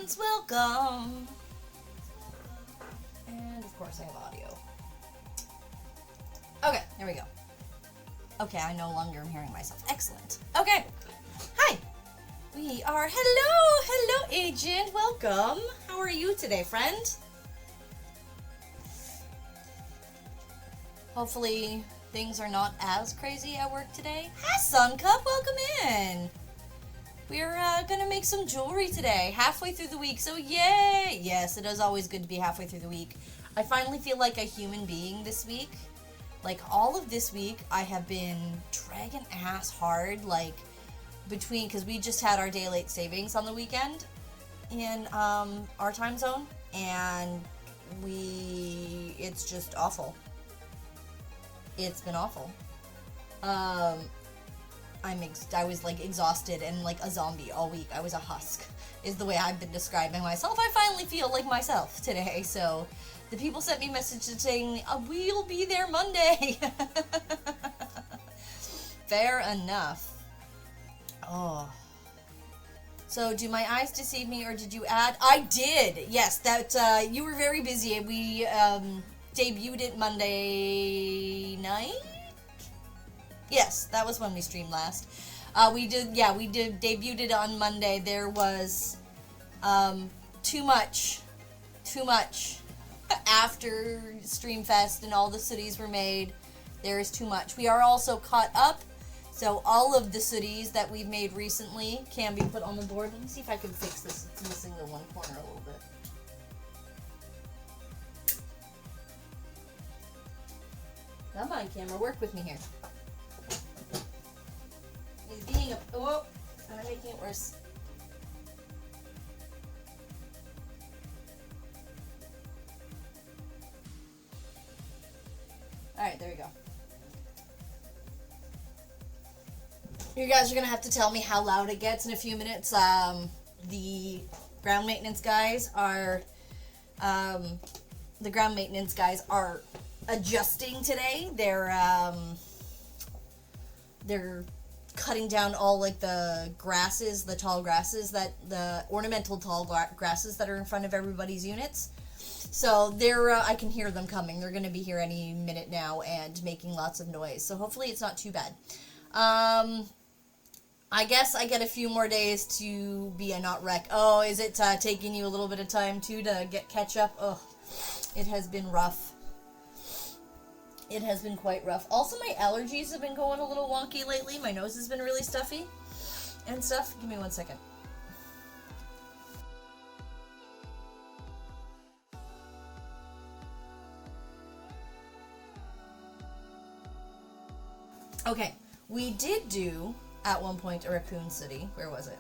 agents, welcome. And of course I have audio. Okay, here we go. Okay, I no longer am hearing myself. Excellent. Okay. Hi. We are, hello, agent, welcome. How are you today, friend? Hopefully things are not as crazy at work today. Hi, Sun Cup, welcome in. We're gonna make some jewelry today, halfway through the week, so yay! Yes, it is always good to be halfway through the week. I finally feel like a human being this week. Like, all of this week, I have been dragging ass hard, like, between, because we just had our daylight savings on the weekend in our time zone, and it's just awful. It's been awful. I was like exhausted and like a zombie all week. I was a husk, is the way I've been describing myself. I finally feel like myself today, so the people sent me messages saying, we'll be there Monday. Fair enough. Oh. So, do my eyes deceive me, or did you add? I did! Yes, that, you were very busy. We, debuted it Monday night? Yes, that was when we streamed last. We debuted it on Monday. There was, too much after Streamfest and all the cities were made. There is too much. We are also caught up, so all of the cities that we've made recently can be put on the board. Let me see if I can fix this. It's missing the one corner a little bit. Come on, camera, work with me here. He's being I'm making it worse. Alright, there we go. You guys are gonna have to tell me how loud it gets in a few minutes. The ground maintenance guys are adjusting today. They're cutting down all like the grasses, the tall grasses, the ornamental tall grasses that are in front of everybody's units. So I can hear them coming. They're going to be here any minute now and making lots of noise. So hopefully it's not too bad. I guess I get a few more days to be a not wreck. Oh, is it taking you a little bit of time too to catch up? Oh, it has been rough. It has been quite rough. Also, my allergies have been going a little wonky lately. My nose has been really stuffy and stuff. Give me 1 second. Okay, we did do, at one point, a Raccoon City. Where was it?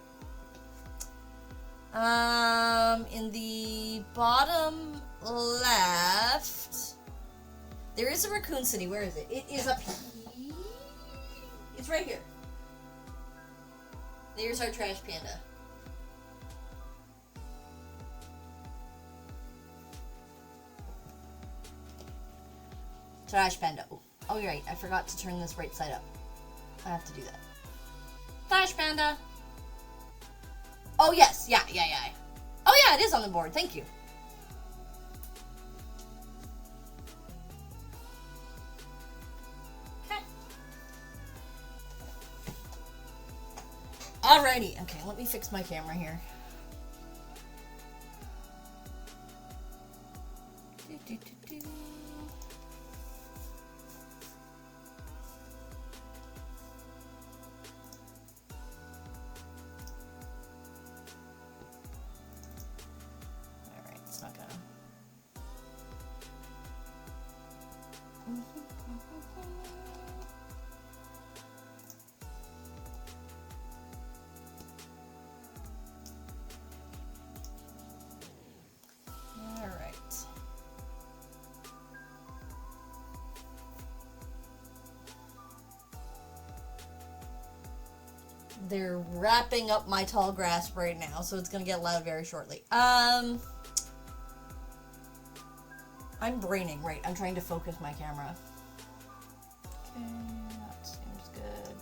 In the bottom left... There is a Raccoon City. Where is it? It is up here. It's right here. There's our trash panda. Trash panda. Oh, you're right. I forgot to turn this right side up. I have to do that. Trash panda. Oh, yes. Yeah. Oh, yeah, it is on the board. Thank you. Alrighty, okay, let me fix my camera here. Alright, it's not gonna... They're wrapping up my tall grass right now, so it's gonna get loud very shortly. I'm braining, right? I'm trying to focus my camera. Okay, that seems good.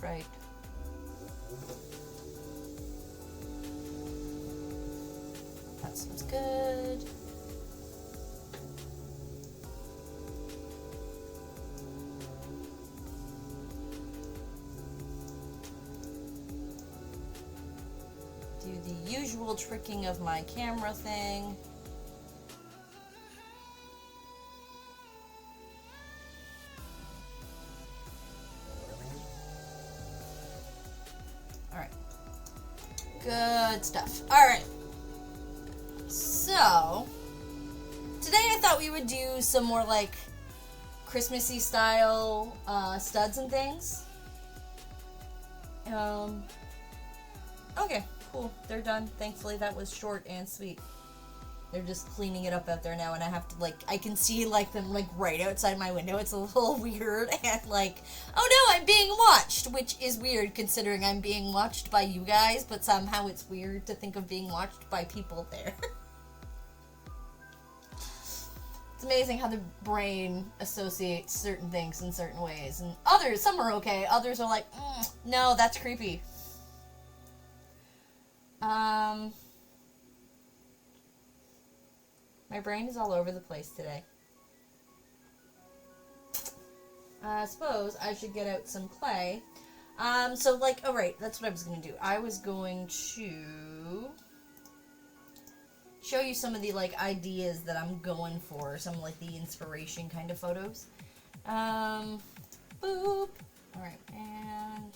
right. That seems good. Do the usual tricking of my camera thing. Alright. Good stuff. Alright. So, today I thought we would do some more like Christmassy style studs and things. Okay, cool. They're done. Thankfully that was short and sweet. They're just cleaning it up out there now, and I have to like, I can see like them like right outside my window. It's a little weird and like, oh no, I'm being watched, which is weird considering I'm being watched by you guys, but somehow it's weird to think of being watched by people there. It's amazing how the brain associates certain things in certain ways, and others, some are okay, others are like, no, that's creepy. My brain is all over the place today. I suppose I should get out some clay. So like, oh right, that's what I was going to do. I was going to show you some of the like ideas that I'm going for, some like the inspiration kind of photos. Boop. Alright, and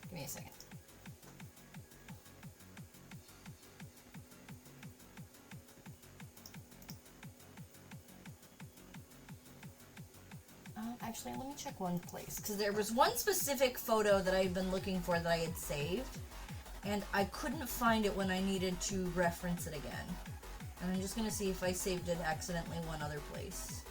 give me a second. Actually, let me check one place, because there was one specific photo that I had been looking for that I had saved, and I couldn't find it when I needed to reference it again. And I'm just going to see if I saved it accidentally one other place.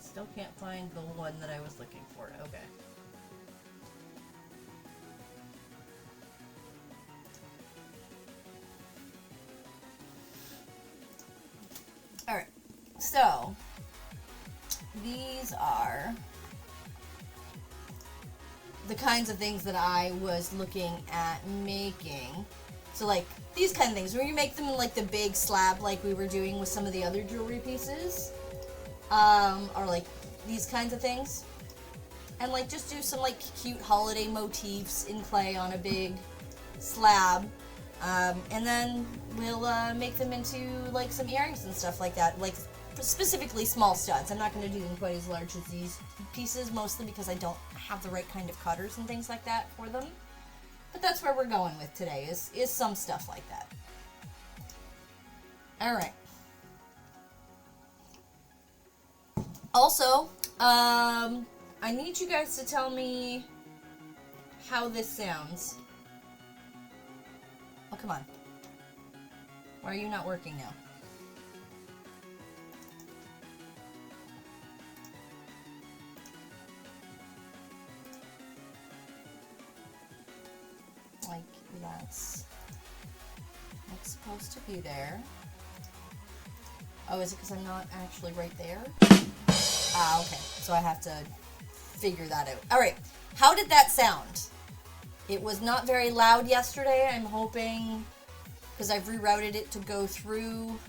Still can't find the one that I was looking for. Okay. Alright. So, these are the kinds of things that I was looking at making. So, like, these kind of things, where you make them in, like, the big slab like we were doing with some of the other jewelry pieces. Or like these kinds of things, and like just do some like cute holiday motifs in clay on a big slab, and then we'll make them into like some earrings and stuff like that, like specifically small studs. I'm not going to do them quite as large as these pieces, mostly because I don't have the right kind of cutters and things like that for them, but that's where we're going with today, is some stuff like that. Alright. Also, I need you guys to tell me how this sounds. Oh, come on. Why are you not working now? Like, that's supposed to be there. Oh, is it because I'm not actually right there? Ah, okay. So I have to figure that out. Alright, how did that sound? It was not very loud yesterday. I'm hoping, because I've rerouted it to go through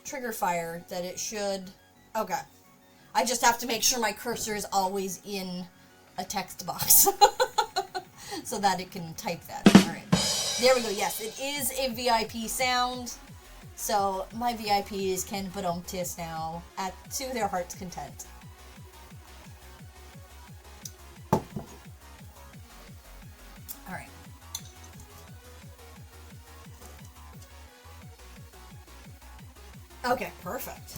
trigger fire, that it should... Okay. I just have to make sure my cursor is always in a text box so that it can type that. Alright. There we go. Yes, it is a VIP sound. So, my VIPs can ba-dum-tis now to their heart's content. Okay, perfect.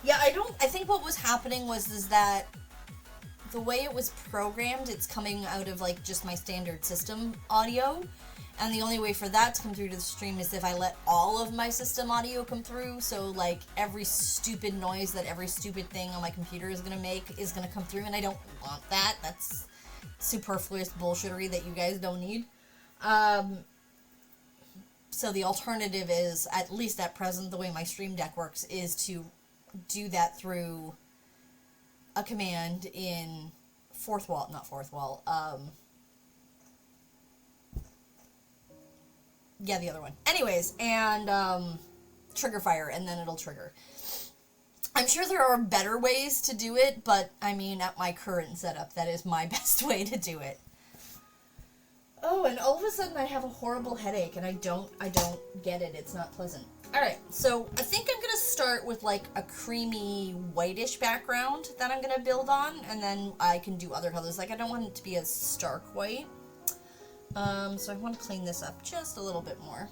Yeah, I think what was happening is that the way it was programmed, it's coming out of like just my standard system audio. And the only way for that to come through to the stream is if I let all of my system audio come through. So like every stupid noise that every stupid thing on my computer is going to make is going to come through. And I don't want that. That's superfluous bullshittery that you guys don't need. So the alternative is, at least at present, the way my Stream Deck works, is to do that through a command in yeah, the other one. Anyways, and trigger fire, and then it'll trigger. I'm sure there are better ways to do it, but I mean, at my current setup, that is my best way to do it. Oh, and all of a sudden I have a horrible headache, and I don't get it. It's not pleasant. Alright, so I think I'm gonna start with like a creamy whitish background that I'm gonna build on, and then I can do other colors. Like, I don't want it to be a stark white. So I want to clean this up just a little bit more.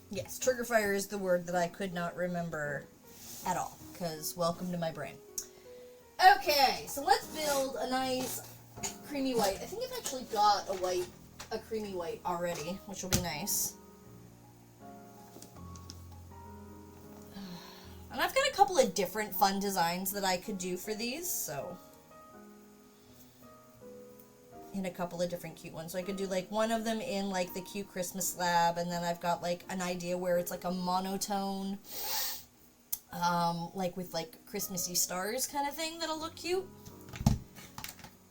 Yes, trigger fire is the word that I could not remember at all, because welcome to my brain. Okay, so let's build a nice creamy white. I think I've actually got a creamy white already, which will be nice. And I've got a couple of different fun designs that I could do for these, so... in a couple of different cute ones. So I could do like one of them in like the cute Christmas slab, and then I've got like an idea where it's like a monotone, like with like Christmassy stars kind of thing that'll look cute.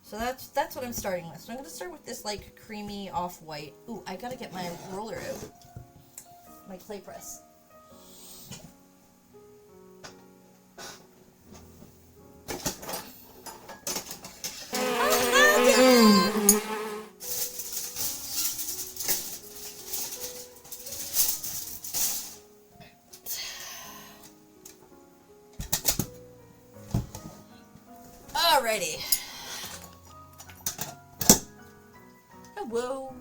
So that's what I'm starting with. So I'm going to start with this like creamy off-white. Ooh, I gotta get my roller out. My clay press. Alrighty. Oh, whoa.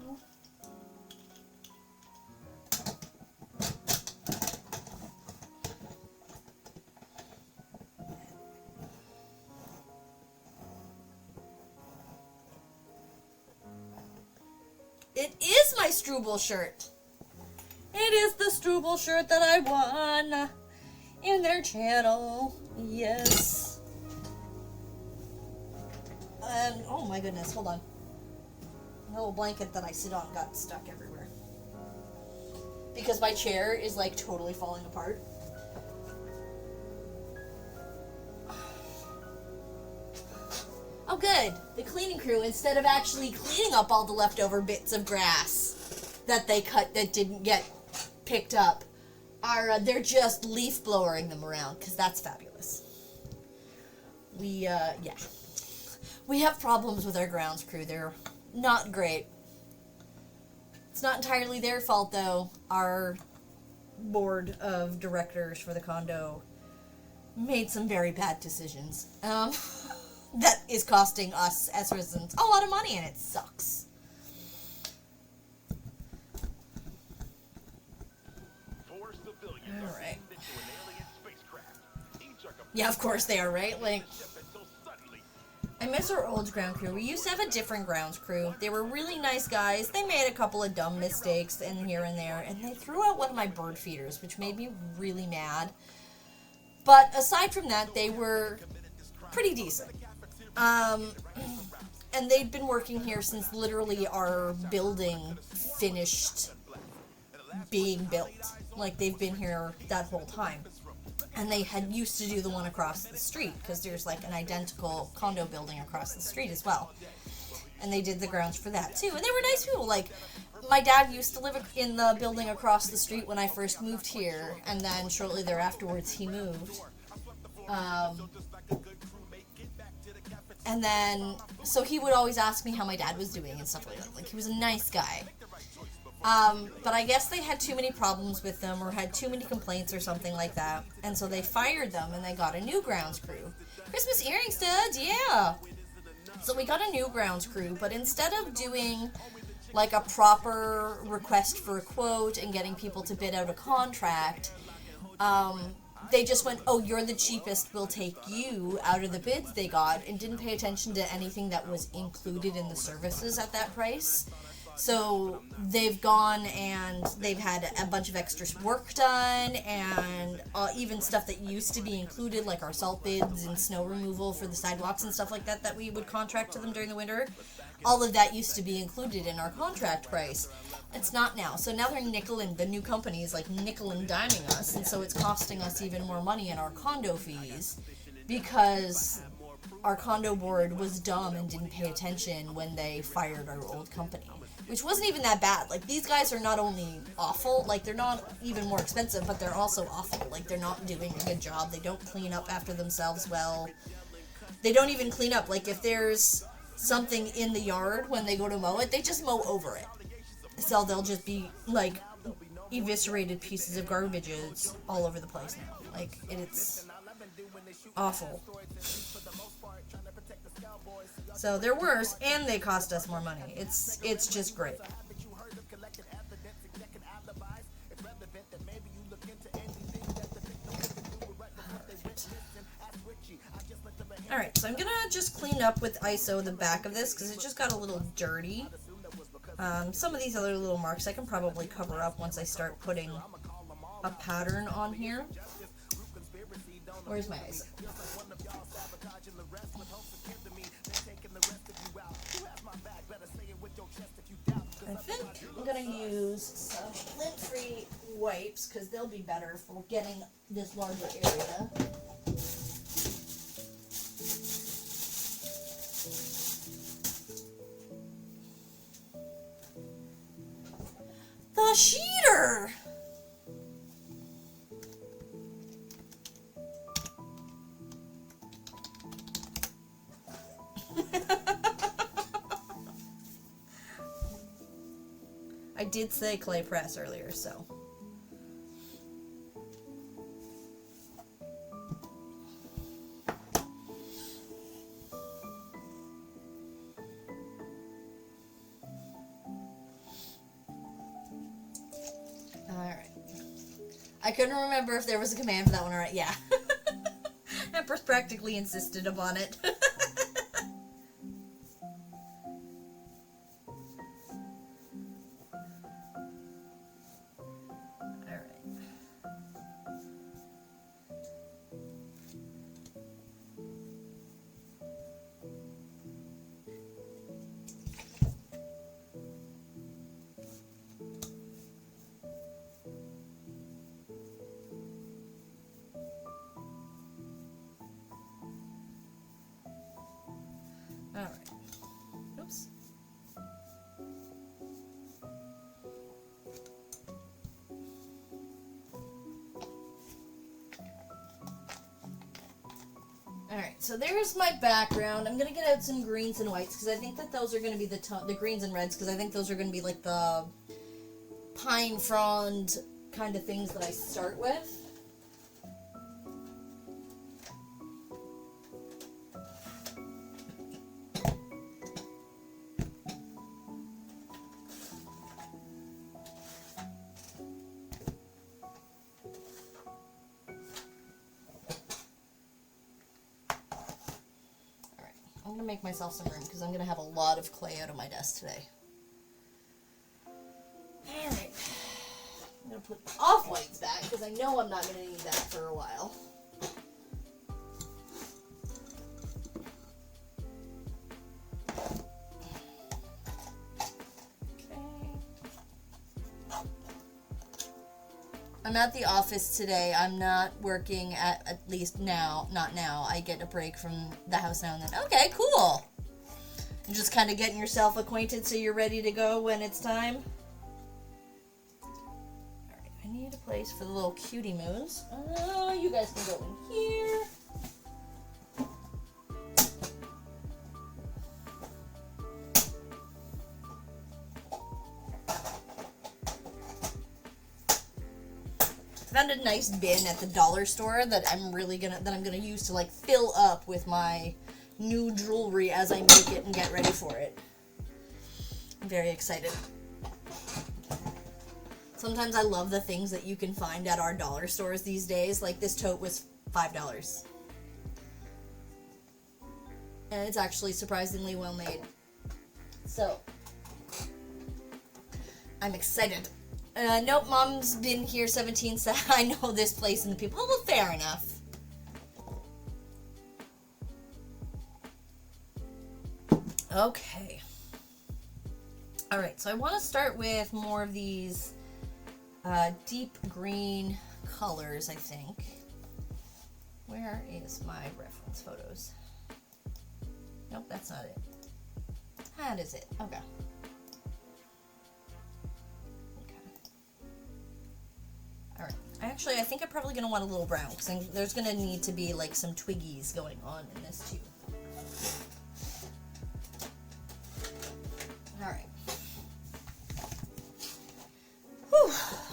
It is my Struble shirt. It is the Struble shirt that I won in their channel. Yes. And, oh my goodness, hold on. The little blanket that I sit on got stuck everywhere. Because my chair is like totally falling apart. Oh good, the cleaning crew, instead of actually cleaning up all the leftover bits of grass that they cut that didn't get picked up, they're just leaf blowering them around, because that's fabulous. Yeah. We have problems with our grounds crew. They're not great. It's not entirely their fault, though. Our board of directors for the condo made some very bad decisions. That is costing us, as residents, a lot of money, and it sucks. Alright. Yeah, of course they are, right? Like... I miss our old ground crew. We used to have a different grounds crew. They were really nice guys. They made a couple of dumb mistakes in here and there, and they threw out one of my bird feeders, which made me really mad. But aside from that, they were pretty decent. And they'd been working here since literally our building finished being built. Like, they've been here that whole time. And they had used to do the one across the street, because there's like an identical condo building across the street as well. And they did the grounds for that too. And they were nice people. Like, my dad used to live in the building across the street when I first moved here, and then shortly thereafterwards he moved. And then, so he would always ask me how my dad was doing and stuff like that. Like, he was a nice guy. But I guess they had too many problems with them or had too many complaints or something like that. And so they fired them and they got a new grounds crew. Christmas earring studs, yeah! So we got a new grounds crew, but instead of doing like a proper request for a quote and getting people to bid out a contract, they just went, oh, you're the cheapest, we'll take you, out of the bids they got, and didn't pay attention to anything that was included in the services at that price. So they've gone and they've had a bunch of extra work done, and even stuff that used to be included, like our salt bids and snow removal for the sidewalks and stuff like that that we would contract to them during the winter. All of that used to be included in our contract price. It's not now. So now the new company is like nickel and diming us, and so it's costing us even more money in our condo fees because our condo board was dumb and didn't pay attention when they fired our old company. Which wasn't even that bad. Like, these guys are not only awful, like, they're not even more expensive, but they're also awful. Like, they're not doing a good job. They don't clean up after themselves well. They don't even clean up. Like, if there's something in the yard when they go to mow it, they just mow over it. So they'll just be, like, eviscerated pieces of garbages all over the place now. Like, it's awful. So they're worse, and they cost us more money. It's just great. Alright, so I'm gonna just clean up with ISO the back of this, because it just got a little dirty. Some of these other little marks I can probably cover up once I start putting a pattern on here. Where's my ISO? I think I'm going to use some lint-free wipes because they'll be better for getting this larger area. The sheeter! I did say clay press earlier, so. Alright. I couldn't remember if there was a command for that one or not. Yeah. Empress practically insisted upon it. Alright. Oops. Alright, so there's my background. I'm going to get out some greens and whites because I think that those are going to be the greens and reds because I think those are going to be like the pine frond kind of things that I start with. I'm going to make myself some room because I'm going to have a lot of clay out of my desk today. Alright. I'm going to put off-whites back because I know I'm not going to need that for a while. I'm at the office today. I'm not working at least now. Not now. I get a break from the house now and then. Okay, cool. And just kind of getting yourself acquainted so you're ready to go when it's time. Alright, I need a place for the little cutie moons. You guys can go in here. found a nice bin at the dollar store that I'm gonna use to like fill up with my new jewelry as I make it and get ready for it. I'm very excited. Sometimes I love the things that you can find at our dollar stores these days. Like this tote was $5. And it's actually surprisingly well made. So, I'm excited. Nope, Mom's been here 17, so I know this place and the people. Well, fair enough. Okay. Alright, so I want to start with more of these deep green colors, I think. Where is my reference photos? Nope, that's not it. That is it. Okay. Alright. Actually, I think I'm probably going to want a little brown, because there's going to need to be like some twiggies going on in this too. Alright. Whew.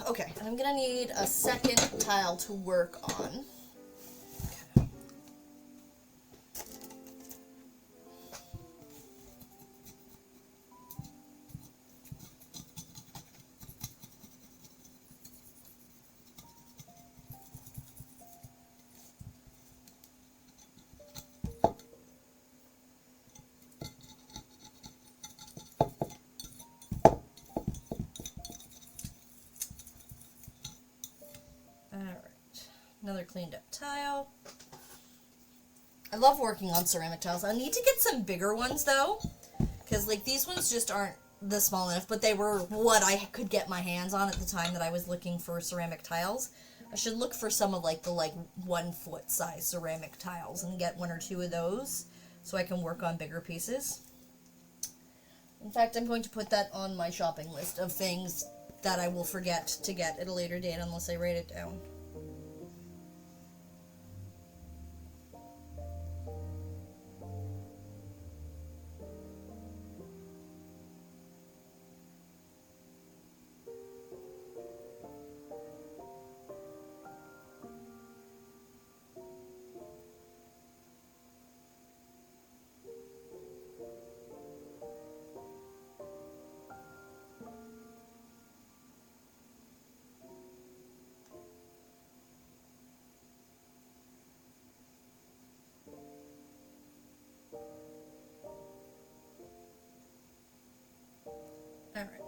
Okay, and I'm going to need a second tile to work on. Another cleaned up tile. I love working on ceramic tiles. I need to get some bigger ones though, because like these ones just aren't the small enough, but they were what I could get my hands on at the time that I was looking for ceramic tiles. I should look for some of like the 1 foot size ceramic tiles and get 1 or 2 of those so I can work on bigger pieces. In fact, I'm going to put that on my shopping list of things that I will forget to get at a later date unless I write it down. All right.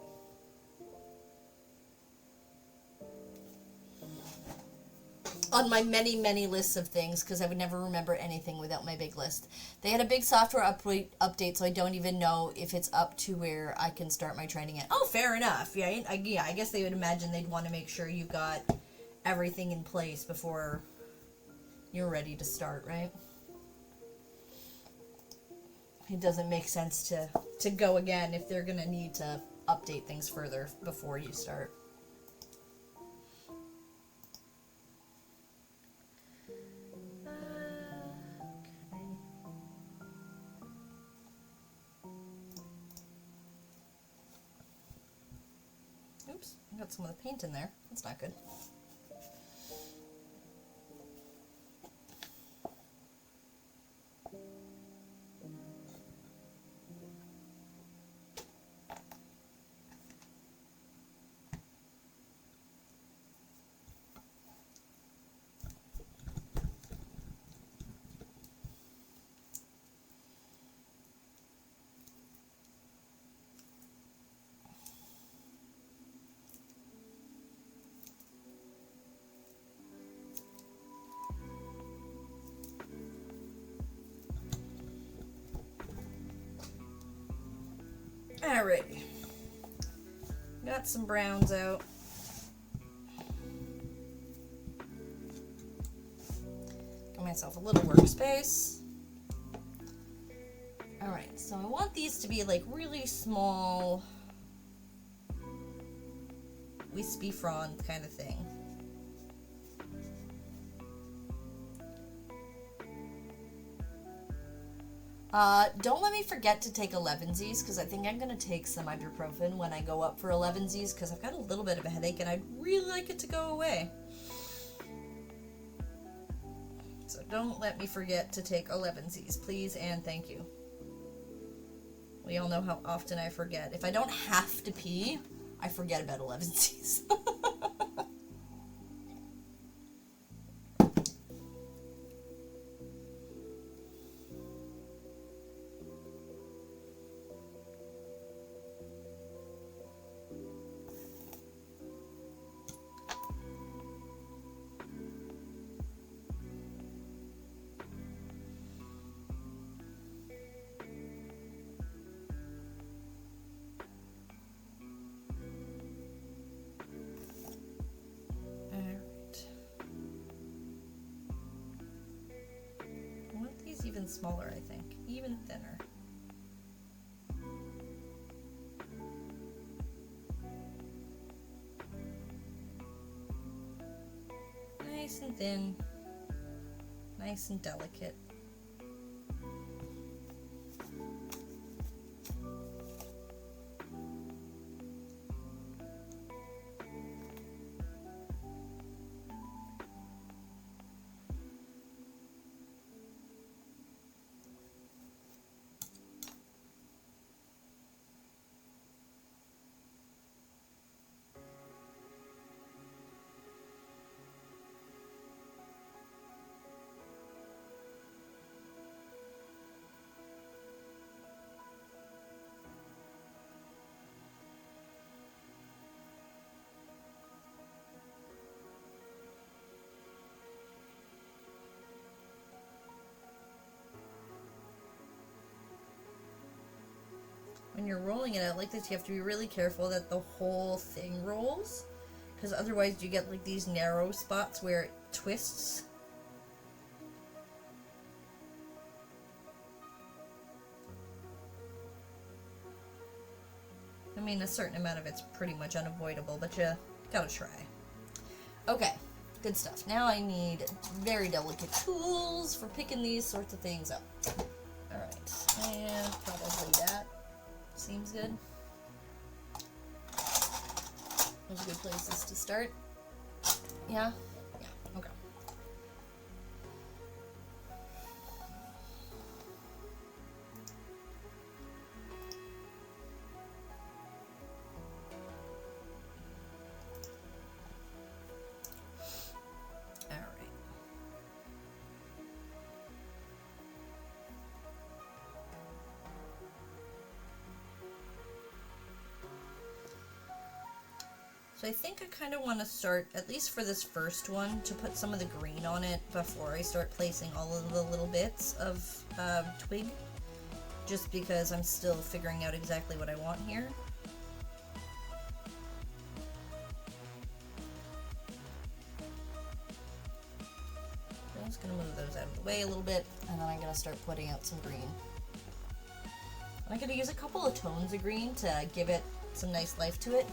On my many, many lists of things, because I would never remember anything without my big list. They had a big software update, so I don't even know if it's up to where I can start my training yet. Oh, fair enough. Yeah, I guess they would imagine they'd want to make sure you got everything in place before you're ready to start, right? It doesn't make sense to go again if they're going to need to update things further before you start. Oops, I got some of the paint in there. That's not good. Alrighty. Got some browns out. Got myself a little workspace. Alright, so I want these to be like really small, wispy frond kind of thing. Don't let me forget to take 11sies, because I think I'm going to take some ibuprofen when I go up for 11sies, because I've got a little bit of a headache and I'd really like it to go away. So don't let me forget to take 11sies, please and thank you. We all know how often I forget. If I don't have to pee, I forget about 11sies. Even smaller, I think. Even thinner. Nice and thin. Nice and delicate. When you're rolling it out like this, you have to be really careful that the whole thing rolls, because otherwise you get like these narrow spots where it twists. I mean, a certain amount of it's pretty much unavoidable, but you gotta try. Okay, good stuff. Now I need very delicate tools for picking these sorts of things up. Alright, and probably that. Seems good. Those are good places to start. Yeah? Yeah, okay. So I think I kind of want to start, at least for this first one, to put some of the green on it before I start placing all of the little bits of twig, just because I'm still figuring out exactly what I want here. I'm just going to move those out of the way a little bit, and then I'm going to start putting out some green. I'm going to use a couple of tones of green to give it some nice life to it.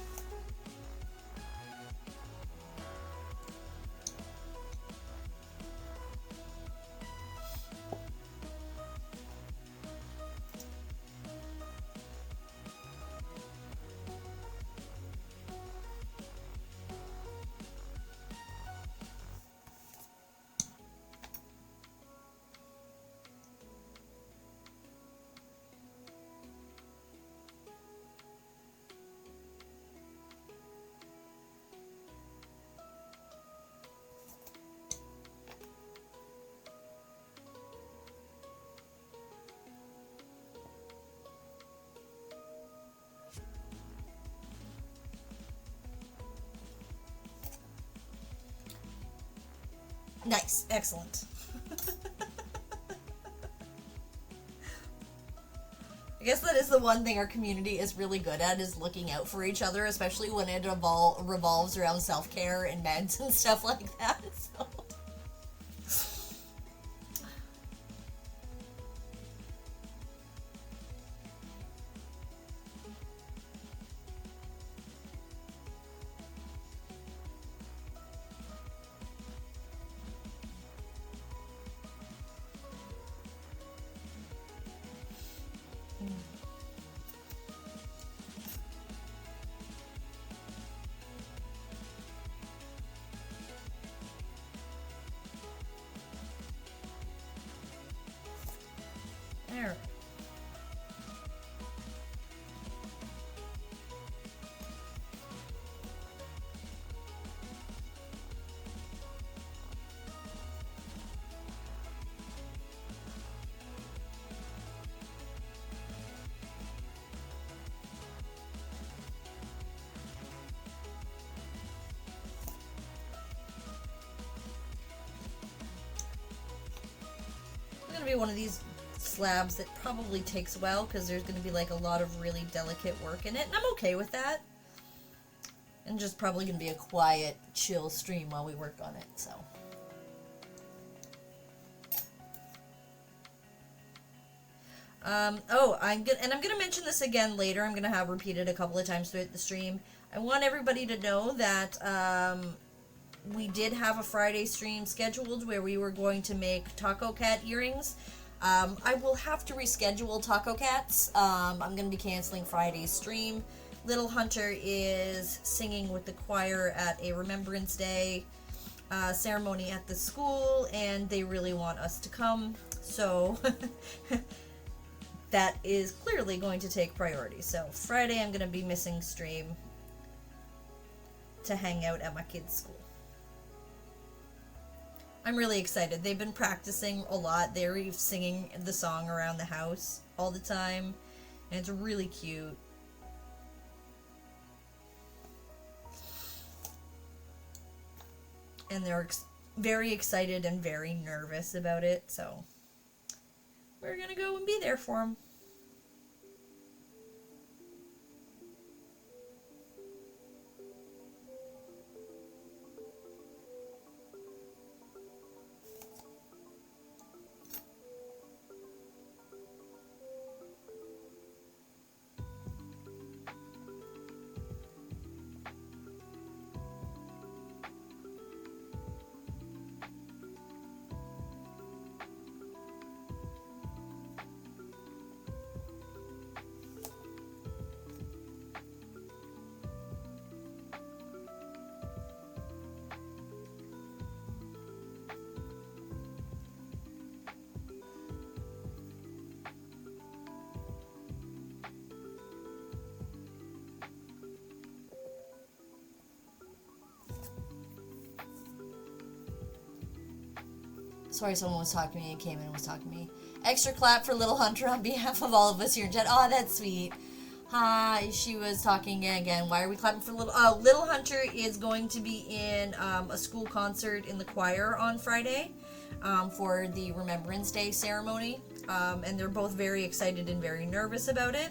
Nice, excellent. I guess that is the one thing our community is really good at, is looking out for each other, especially when it revolves around self-care and meds and stuff like that. So. There. It's gonna be one of these slabs that probably takes a while because there's gonna be like a lot of really delicate work in it, and I'm okay with that. And just probably gonna be a quiet, chill stream while we work on it, so. I'm gonna mention this again later. I'm gonna have repeated a couple of times throughout the stream. I want everybody to know that we did have a Friday stream scheduled where we were going to make Taco Cat earrings. I will have to reschedule Taco Cats. I'm gonna be canceling Friday's stream. Little Hunter is singing with the choir at a Remembrance Day ceremony at the school, and they really want us to come, so that is clearly going to take priority. So Friday I'm going to be missing stream to hang out at my kids' school. I'm really excited. They've been practicing a lot. They're singing the song around the house all the time, and it's really cute. And they're very excited and very nervous about it, so we're gonna go and be there for them. Sorry, someone was talking to me and came in and was talking to me. Extra clap for Little Hunter on behalf of all of us here in chat. Oh, that's sweet. Hi, she was talking again. Why are we clapping for Little... Oh, Little Hunter is going to be in a school concert in the choir on Friday for the Remembrance Day ceremony. And they're both very excited and very nervous about it.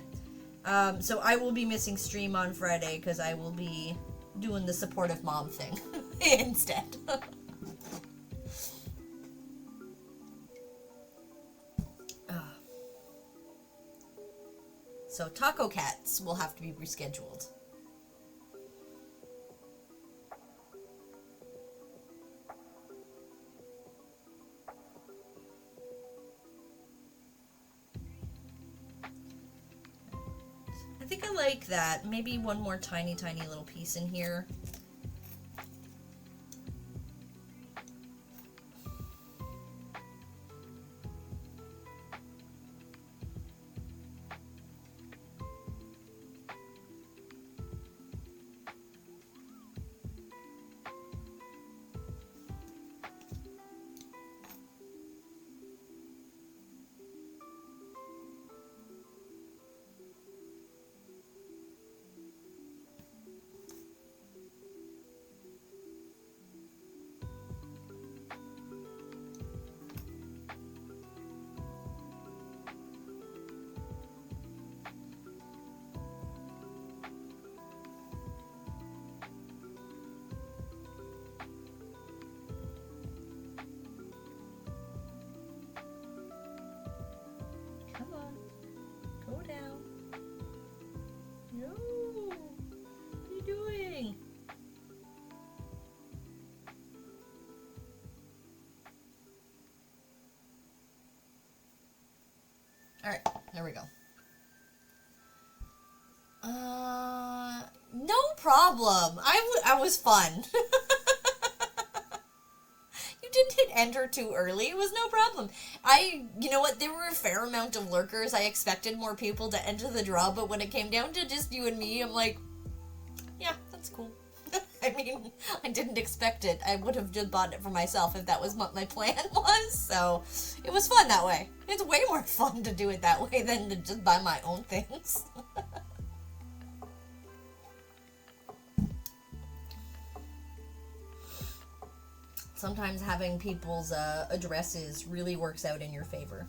So I will be missing stream on Friday because I will be doing the supportive mom thing instead. So Taco Cats will have to be rescheduled. I think I like that. Maybe one more tiny little piece in here. Come on. Go down. No. What are you doing? Alright, there we go. No problem. I was fun. You didn't hit enter too early. It was no problem. You know what, there were a fair amount of lurkers. I expected more people to enter the draw, but when it came down to just you and me, I'm like, yeah, that's cool. I mean, I didn't expect it. I would have just bought it for myself if that was what my plan was, so it was fun that way. It's way more fun to do it that way than to just buy my own things. Sometimes having people's addresses really works out in your favor.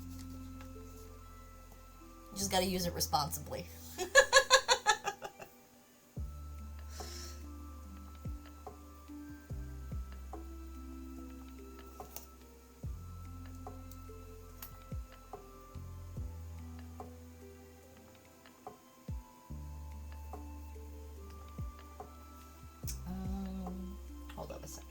You just gotta use it responsibly. Hold up a second.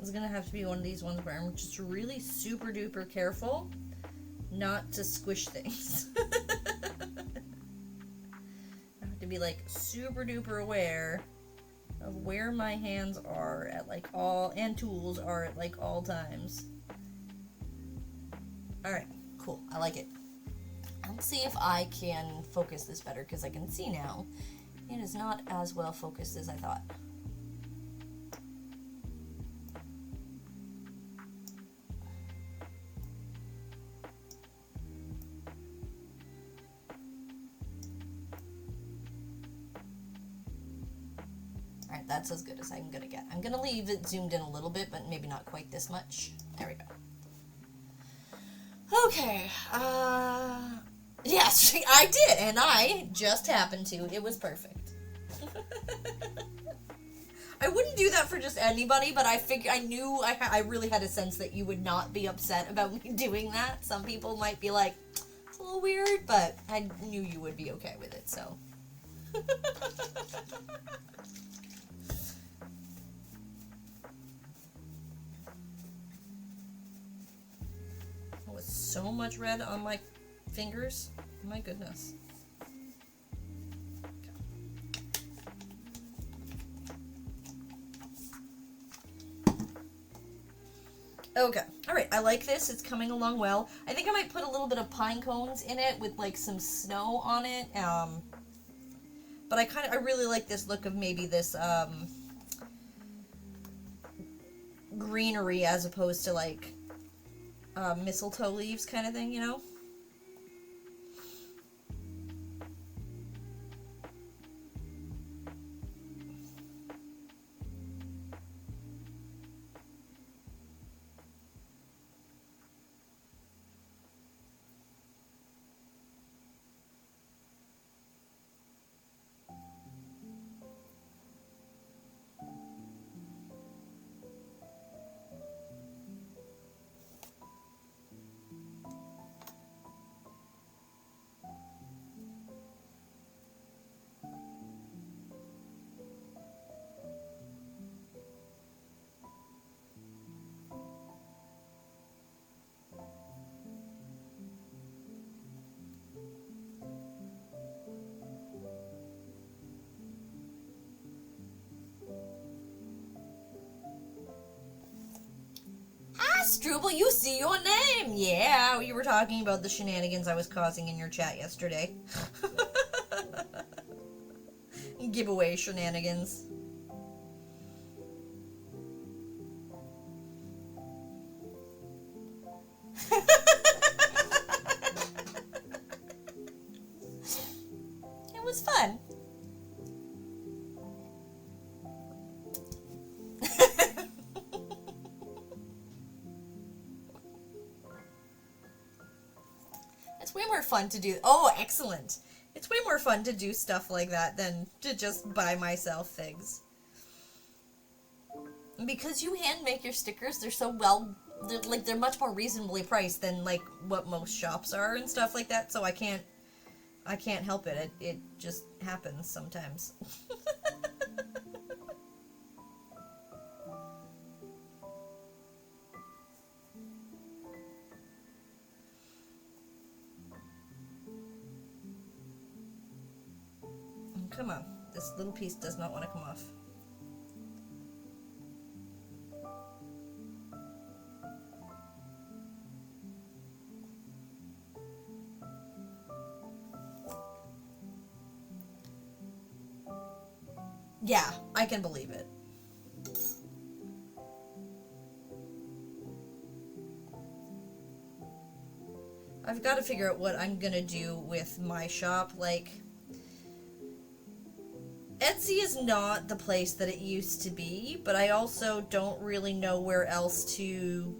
It's gonna have to be one of these ones where I'm just really super duper careful not to squish things. I have to be like super duper aware of where my hands are at like all, and tools are at like all times. Alright, cool. I like it. Let's see if I can focus this better, because I can see now it is not as well focused as I thought. Alright, that's as good as I'm gonna get. I'm gonna leave it zoomed in a little bit, but maybe not quite this much. There we go. Okay, yes, I did, and I just happened to. It was perfect. I wouldn't do that for just anybody, but I knew I really had a sense that you would not be upset about me doing that. Some people might be like, it's a little weird, but I knew you would be okay with it, so. With so much red on my fingers, my goodness. Okay, alright, I like this. It's coming along well. I think I might put a little bit of pine cones in it with like some snow on it. But I really like this look of maybe this greenery as opposed to like mistletoe leaves kind of thing, you know? Struble, you see your name! Yeah, you were talking about the shenanigans I was causing in your chat yesterday. giveaway shenanigans. It was fun. It's way more fun to do. Oh, excellent. It's way more fun to do stuff like that than to just buy myself things. Because you hand make your stickers, they're so well, they're much more reasonably priced than like what most shops are and stuff like that. So I can't help it. It just happens sometimes. Come on. This little piece does not want to come off. Yeah, I can believe it. I've got to figure out what I'm gonna do with my shop. Like, Etsy is not the place that it used to be, but I also don't really know where else to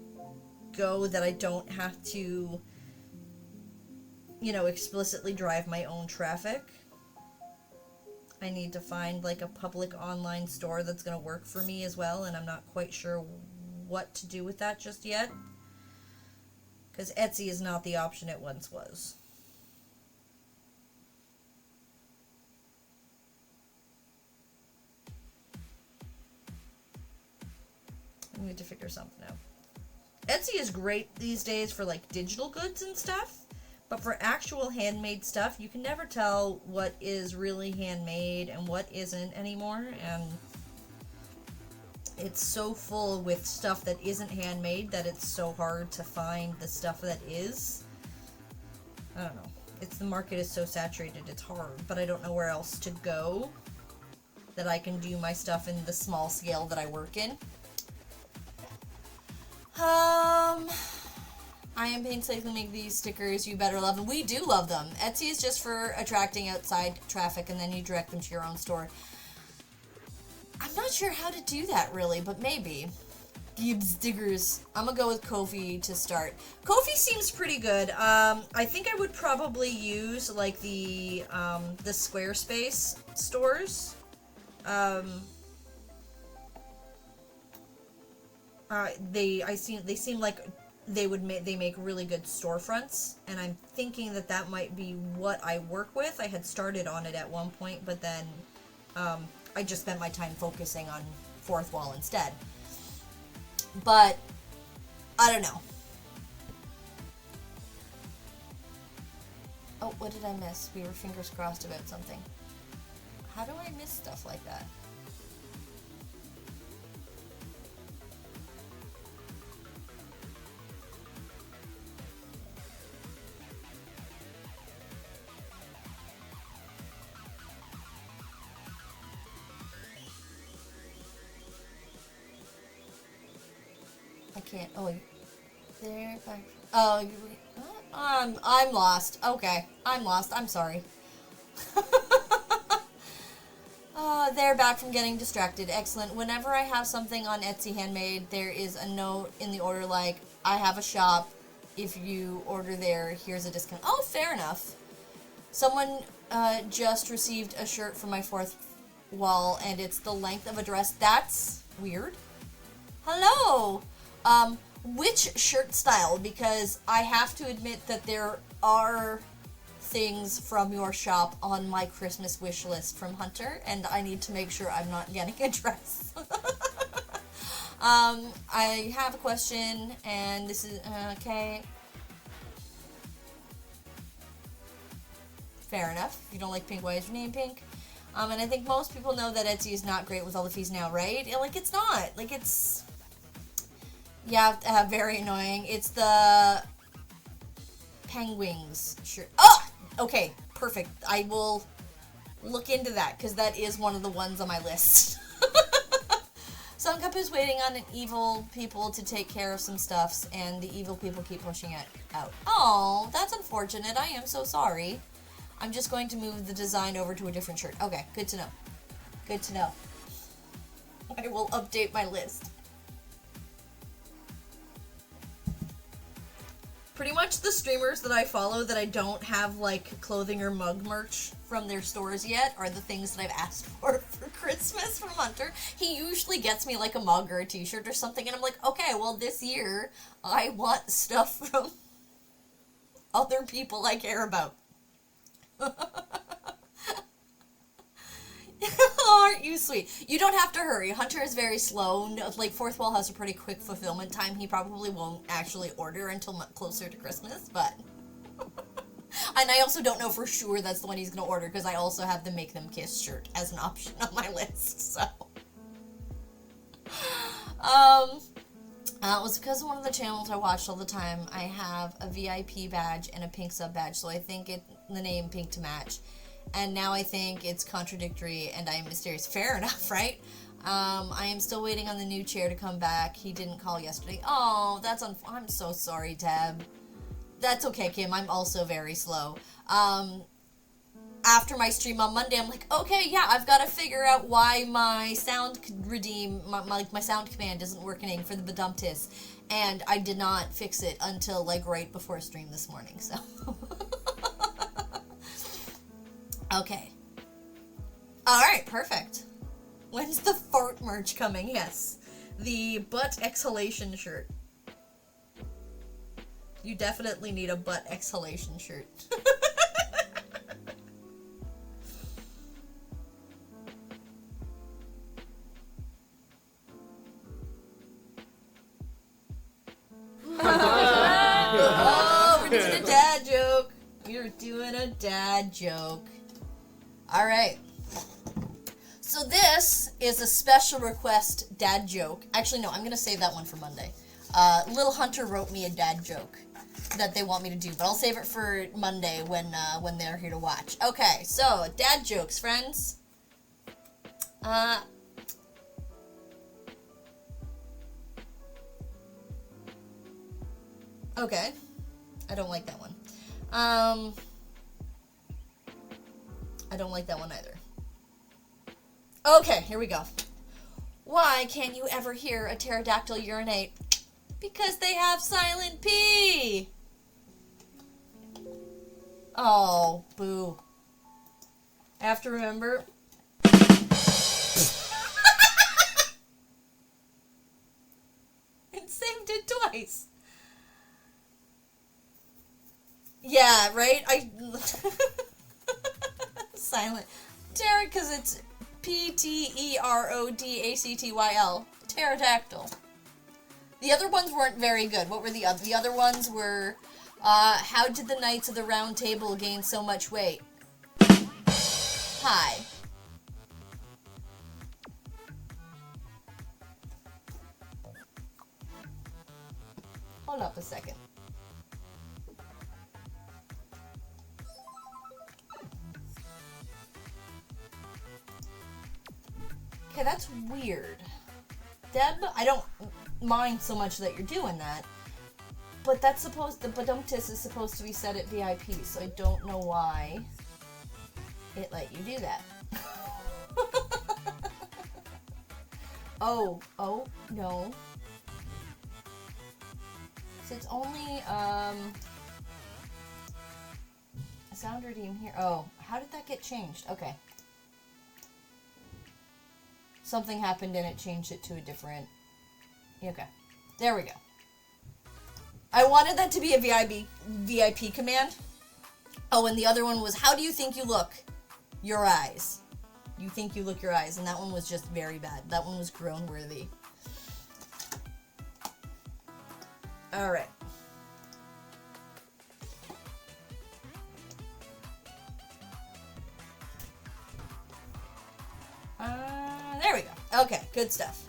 go that I don't have to, you know, explicitly drive my own traffic. I need to find like a public online store that's going to work for me as well, and I'm not quite sure what to do with that just yet. Because Etsy is not the option it once was. I need to figure something out. Etsy is great these days for like digital goods and stuff, but for actual handmade stuff, you can never tell what is really handmade and what isn't anymore, and it's so full with stuff that isn't handmade that it's so hard to find the stuff that is. I don't know. The market is so saturated, it's hard, but I don't know where else to go that I can do my stuff in the small scale that I work in. I am painstakingly making these stickers. You better love them. We do love them. Etsy is just for attracting outside traffic, and then you direct them to your own store. I'm not sure how to do that, really, but maybe. Gibbs stickers. I'm gonna go with Ko-fi to start. Ko-fi seems pretty good. I think I would probably use, like, the Squarespace stores. They seem like they make really good storefronts, and I'm thinking that might be what I work with. I had started on it at one point, but then I just spent my time focusing on Fourth Wall instead. But I don't know. Oh, what did I miss? We were fingers crossed about something. How do I miss stuff like that? I can't. Oh, there. Oh, I'm lost. Okay, I'm lost. I'm sorry. They're back from getting distracted. Excellent. Whenever I have something on Etsy Handmade, there is a note in the order like, I have a shop. If you order there, here's a discount. Oh, fair enough. Someone just received a shirt from my Fourth Wall, and it's the length of a dress. That's weird. Hello. Which shirt style? Because I have to admit that there are things from your shop on my Christmas wish list from Hunter, and I need to make sure I'm not getting a dress. I have a question, and this is, okay. Fair enough. If you don't like pink, why is your name pink? And I think most people know that Etsy is not great with all the fees now, right? Like, it's not. Like, it's... Yeah, very annoying. It's the Penguins shirt. Oh! Okay, perfect. I will look into that, because that is one of the ones on my list. Suncup is waiting on evil people to take care of some stuffs, and the evil people keep pushing it out. Oh, that's unfortunate. I am so sorry. I'm just going to move the design over to a different shirt. Okay, good to know. Good to know. I will update my list. Pretty much the streamers that I follow that I don't have, like, clothing or mug merch from their stores yet are the things that I've asked for Christmas from Hunter. He usually gets me, like, a mug or a t-shirt or something, and I'm like, okay, well, this year, I want stuff from other people I care about. Aren't you sweet? You don't have to hurry. Hunter is very slow. No, like, Fourth Wall has a pretty quick fulfillment time. He probably won't actually order until closer to Christmas, but... And I also don't know for sure that's the one he's going to order, because I also have the Make Them Kiss shirt as an option on my list, so... It was because of one of the channels I watched all the time. I have a VIP badge and a pink sub badge, so I think the name Pink to match. And now I think it's contradictory and I am mysterious. Fair enough, right? I am still waiting on the new chair to come back. He didn't call yesterday. Oh, I'm so sorry, Tab. That's okay, Kim. I'm also very slow. After my stream on Monday, I'm like, okay, yeah, I've got to figure out why my sound my sound command isn't working for the Badumtis. And I did not fix it until, like, right before stream this morning, so... Okay. Alright, perfect. When's the fart merch coming? Yes. The butt exhalation shirt. You definitely need a butt exhalation shirt. Oh, we're doing a dad joke. We're doing a dad joke. Alright, so this is a special request dad joke. Actually, no, I'm going to save that one for Monday. Little Hunter wrote me a dad joke that they want me to do, but I'll save it for Monday when they're here to watch. Okay, so, dad jokes, friends. Okay, I don't like that one. I don't like that one either. Okay, here we go. Why can't you ever hear a pterodactyl urinate? Because they have silent P! Oh, boo. I have to remember... It saved it twice. Yeah, right? Silent. Because it's P-T-E-R-O-D-A-C-T-Y-L. Pterodactyl. The other ones weren't very good. What were the other? The other ones were, how did the Knights of the Round Table gain so much weight? Hi. Hold up a second. Okay, that's weird. Deb, I don't mind so much that you're doing that, but the Badumtis is supposed to be set at VIP, so I don't know why it let you do that. Oh, no. So it's only, a sound redeem here. Oh, how did that get changed? Okay. Something happened and it changed it to a different... Okay. There we go. I wanted that to be a VIP command. Oh, and the other one was, how do you think you look? Your eyes. You think you look your eyes. And that one was just very bad. That one was groan-worthy. Alright. There we go. Okay, good stuff.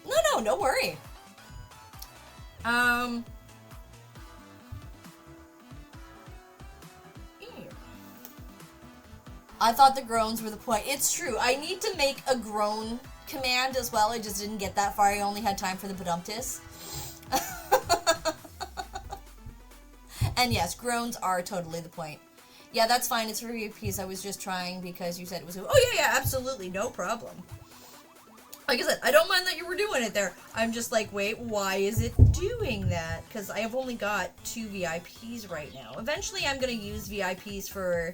No, don't worry. I thought the groans were the point. It's true. I need to make a groan command as well. I just didn't get that far. I only had time for the badumtis. And yes, groans are totally the point. Yeah, that's fine. It's for VIPs. I was just trying because you said it was... Oh, yeah, absolutely. No problem. Like I said, I don't mind that you were doing it there. I'm just like, wait, why is it doing that? Because I have only got 2 VIPs right now. Eventually, I'm going to use VIPs for...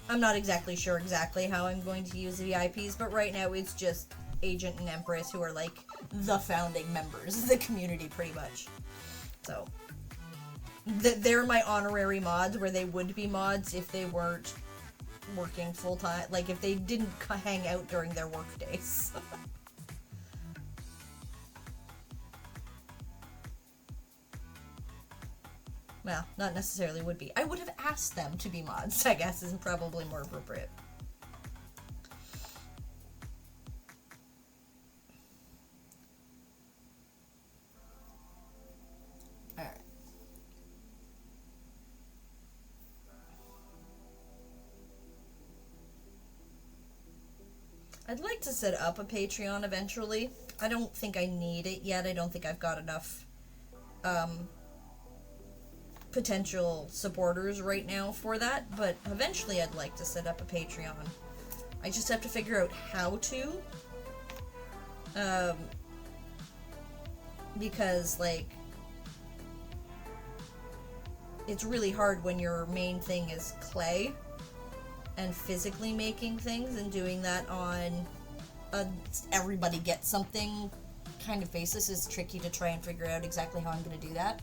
I'm not exactly sure exactly how I'm going to use the VIPs, but right now it's just Agent and Empress who are like the founding members of the community, pretty much. So, they're my honorary mods, where they would be mods if they weren't working full-time, like if they didn't hang out during their work days. Well, not necessarily would be. I would have asked them to be mods, I guess, is probably more appropriate. Alright. I'd like to set up a Patreon eventually. I don't think I need it yet. I don't think I've got enough potential supporters right now for that, but eventually I'd like to set up a Patreon. I just have to figure out how to. Because, like, it's really hard when your main thing is clay and physically making things, and doing that on a everybody gets something kind of basis is tricky to try and figure out exactly how I'm going to do that.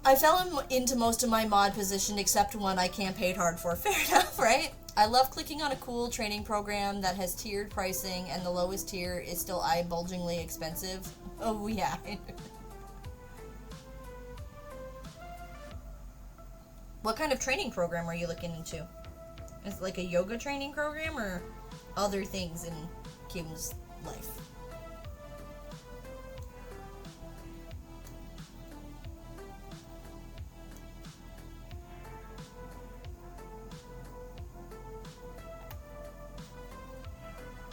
I fell into most of my mod position except one I campaigned hard for. Fair enough, right? I love clicking on a cool training program that has tiered pricing, and the lowest tier is still eye-bulgingly expensive. Oh, yeah. What kind of training program are you looking into? Is it like a yoga training program or other things in Kim's life?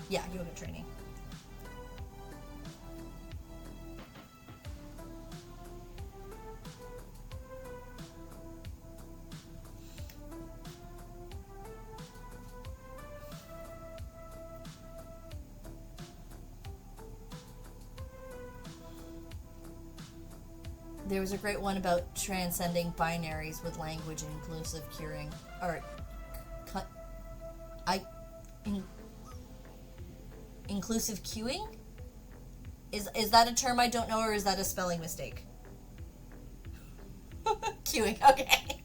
Yeah, yoga training. There was a great one about transcending binaries with language and inclusive curing, or inclusive queuing? Is that a term I don't know, or is that a spelling mistake? Queuing, okay.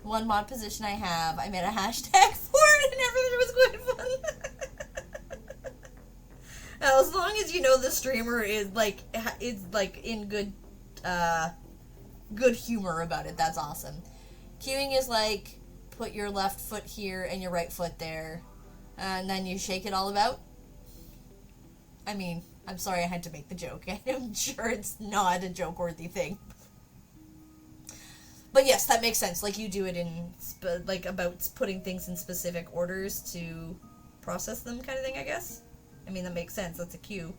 One mod position I have, I made a hashtag for it and everything was quite fun. As long as you know the streamer is like in good good humor about it, that's awesome. Queuing is like, put your left foot here and your right foot there, and then you shake it all about. I mean, I'm sorry I had to make the joke. I'm sure it's not a joke-worthy thing. But yes, that makes sense. Like, you do it in, like, about putting things in specific orders to process them kind of thing, I guess. I mean, that makes sense. That's a queue.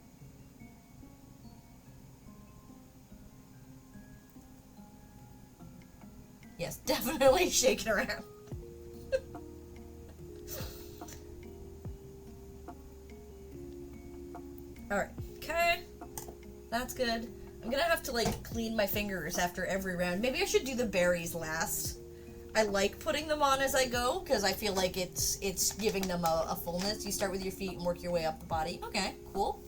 Yes, definitely shake it around. Alright, okay. That's good. I'm gonna have to, like, clean my fingers after every round. Maybe I should do the berries last. I like putting them on as I go, because I feel like it's giving them a fullness. You start with your feet and work your way up the body. Okay, cool.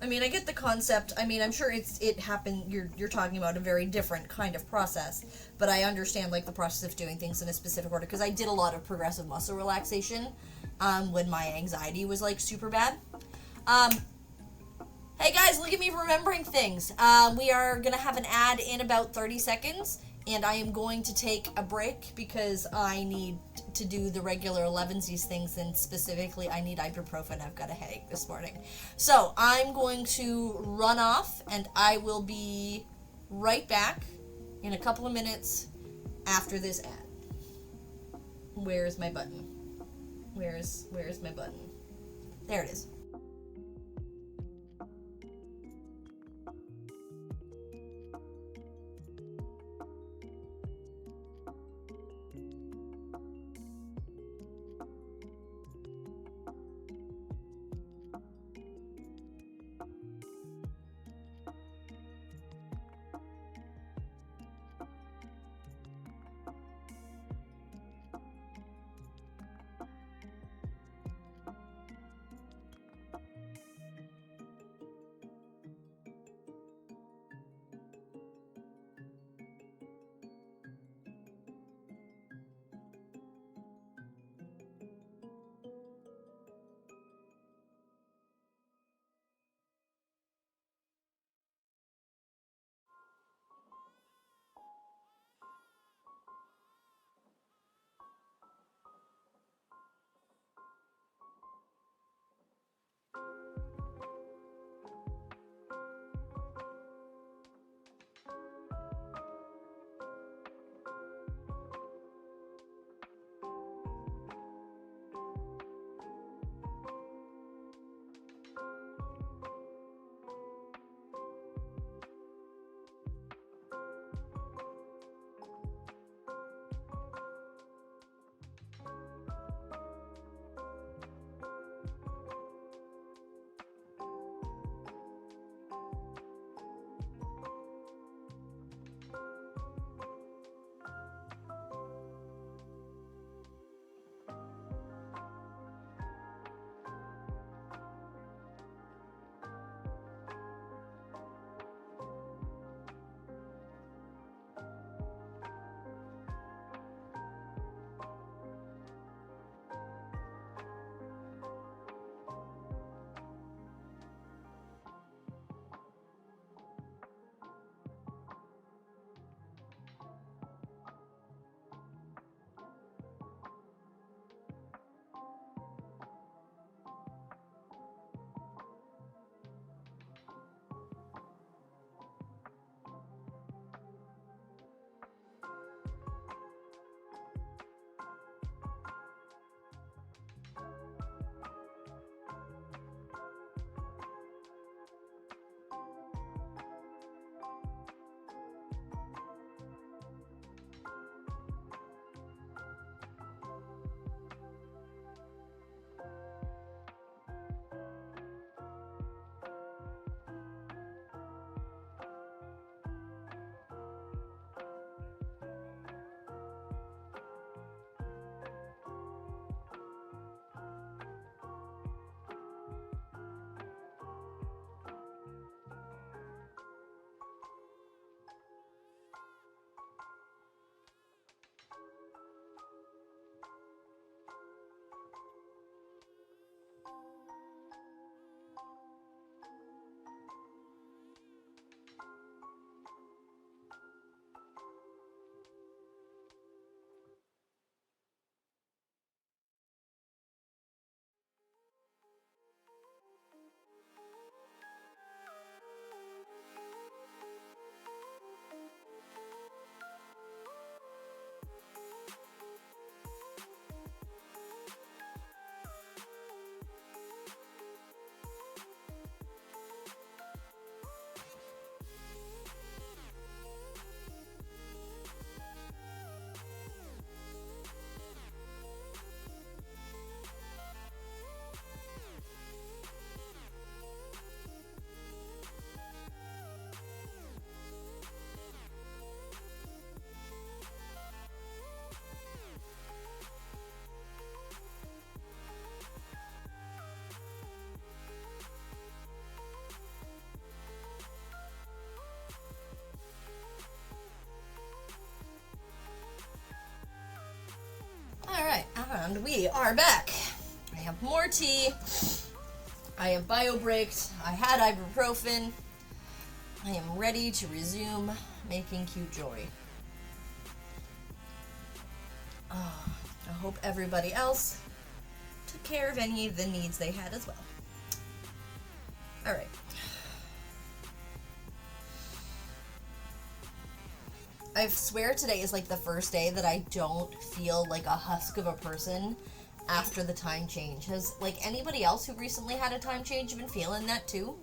I mean, I get the concept. I mean, I'm sure it happened. You're talking about a very different kind of process, but I understand, like, the process of doing things in a specific order, because I did a lot of progressive muscle relaxation when my anxiety was, like, super bad. Hey guys, look at me remembering things. We are gonna have an ad in about 30 seconds, and I am going to take a break because I need to do the regular 11sies things, and specifically I need ibuprofen. I've got a headache this morning. So I'm going to run off, and I will be right back in a couple of minutes after this ad. Where's my button? Where's my button? There it is. Alright, and we are back. I have more tea. I have bio-braked, I had ibuprofen, I am ready to resume making cute jewelry. I hope everybody else took care of any of the needs they had as well. Alright. I swear today is like the first day that I don't feel like a husk of a person after the time change. Has like anybody else who recently had a time change been feeling that too?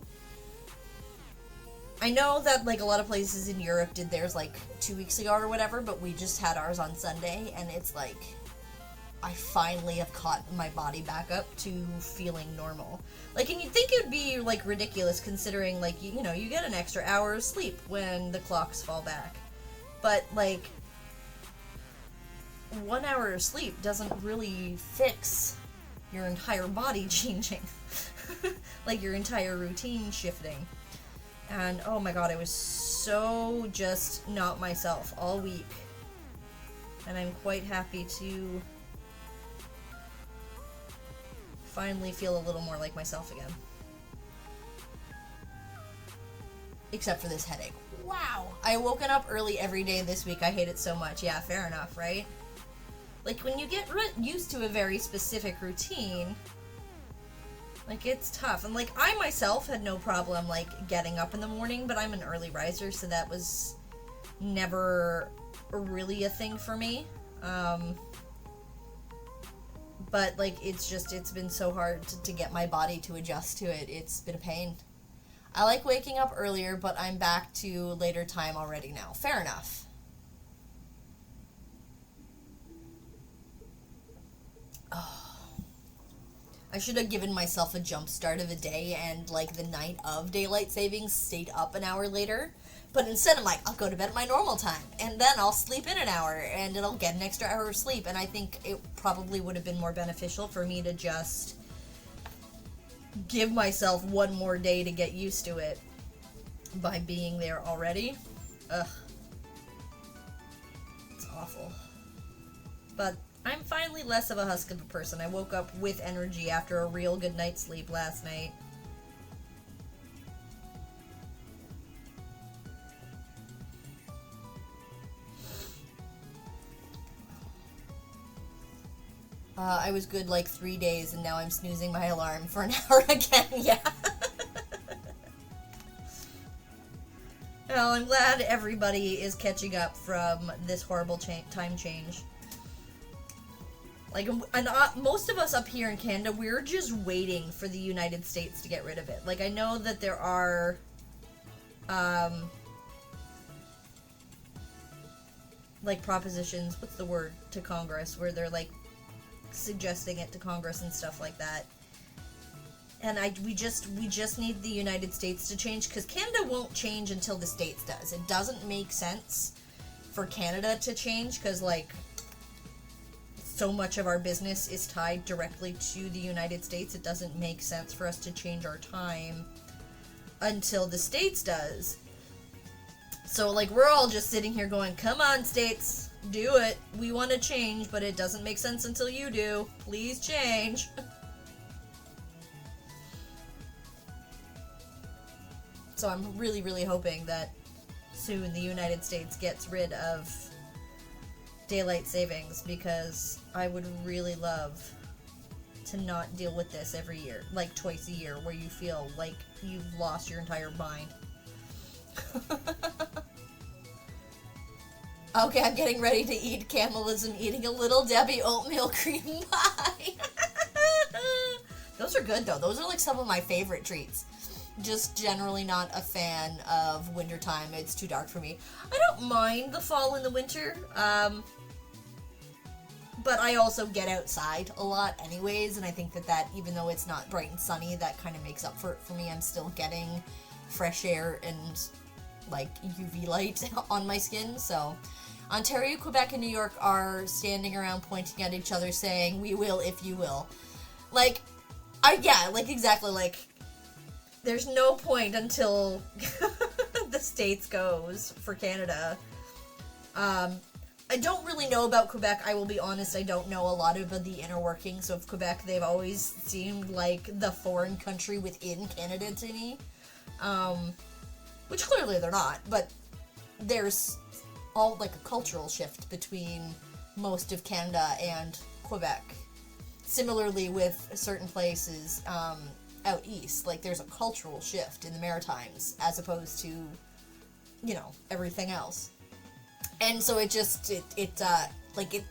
I know that like a lot of places in Europe did theirs like 2 weeks ago or whatever, but we just had ours on Sunday, and it's like I finally have caught my body back up to feeling normal. Like, and you'd think it would be like ridiculous considering like you know you get an extra hour of sleep when the clocks fall back. But, like, 1 hour of sleep doesn't really fix your entire body changing. Like, your entire routine shifting. And, oh my god, I was so just not myself all week. And I'm quite happy to finally feel a little more like myself again. Except for this headache. Wow! I woken up early every day this week. I hate it so much. Yeah, fair enough, right? Like, when you get used to a very specific routine, like, it's tough. And, like, I myself had no problem, like, getting up in the morning, but I'm an early riser, so that was never really a thing for me. But, like, it's been so hard to get my body to adjust to it. It's been a pain. I like waking up earlier, but I'm back to later time already now. Fair enough. Oh. I should have given myself a jump start of a day and, like, the night of daylight savings stayed up an hour later. But instead I'm like, I'll go to bed at my normal time, and then I'll sleep in an hour, and it'll get an extra hour of sleep. And I think it probably would have been more beneficial for me to just give myself one more day to get used to it by being there already. Ugh. It's awful. But I'm finally less of a husk of a person. I woke up with energy after a real good night's sleep last night. I was good like 3 days, and now I'm snoozing my alarm for an hour again. Yeah. Well, I'm glad everybody is catching up from this horrible time change. Like, and most of us up here in Canada, we're just waiting for the United States to get rid of it. Like, I know that there are, like, propositions, what's the word, to Congress, where they're, like, suggesting it to Congress and stuff like that. And we just need the United States to change, because Canada won't change until the States does. It doesn't make sense for Canada to change, because, like, so much of our business is tied directly to the United States. It doesn't make sense for us to change our time until the States does. So, like, we're all just sitting here going, come on, States, do it. We want to change, but it doesn't make sense until you do. Please change. So I'm really, really hoping that soon the United States gets rid of daylight savings, because I would really love to not deal with this every year, like twice a year, where you feel like you've lost your entire mind. Okay, I'm getting ready to eat cannibalism, eating a Little Debbie oatmeal cream pie. Those are good, though. Those are, like, some of my favorite treats. Just generally not a fan of wintertime. It's too dark for me. I don't mind the fall and the winter, but I also get outside a lot anyways, and I think that even though it's not bright and sunny, that kind of makes up for it for me. I'm still getting fresh air and, like, UV light on my skin, so Ontario, Quebec, and New York are standing around pointing at each other saying, we will if you will. Like, exactly, like, there's no point until the States goes for Canada. I don't really know about Quebec. I will be honest, I don't know a lot of the inner workings of Quebec. They've always seemed like the foreign country within Canada to me. Which clearly they're not, but there's all like a cultural shift between most of Canada and Quebec. Similarly with certain places out east, like there's a cultural shift in the Maritimes as opposed to, you know, everything else. And so it just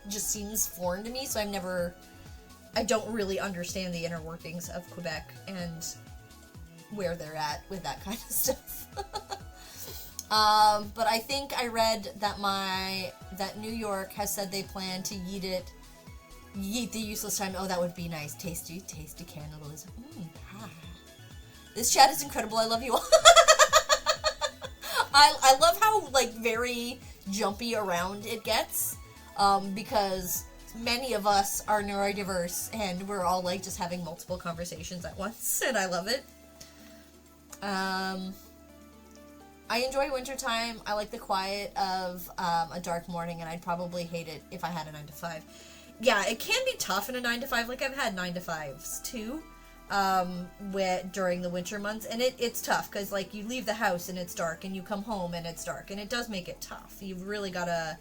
seems foreign to me, so I don't really understand the inner workings of Quebec and where they're at with that kind of stuff. But I think I read that New York has said they plan to yeet the useless time. Oh, that would be nice. Tasty cannibalism. This chat is incredible. I love you all. I love how, like, very jumpy around it gets, because many of us are neurodiverse, and we're all, like, just having multiple conversations at once, and I love it. I enjoy wintertime. I like the quiet of a dark morning, and I'd probably hate it if I had a 9 to 5. Yeah, it can be tough in a 9 to 5. Like, I've had 9 to 5s, too, during the winter months, and it's tough, because, like, you leave the house and it's dark, and you come home and it's dark, and it does make it tough. You've really got to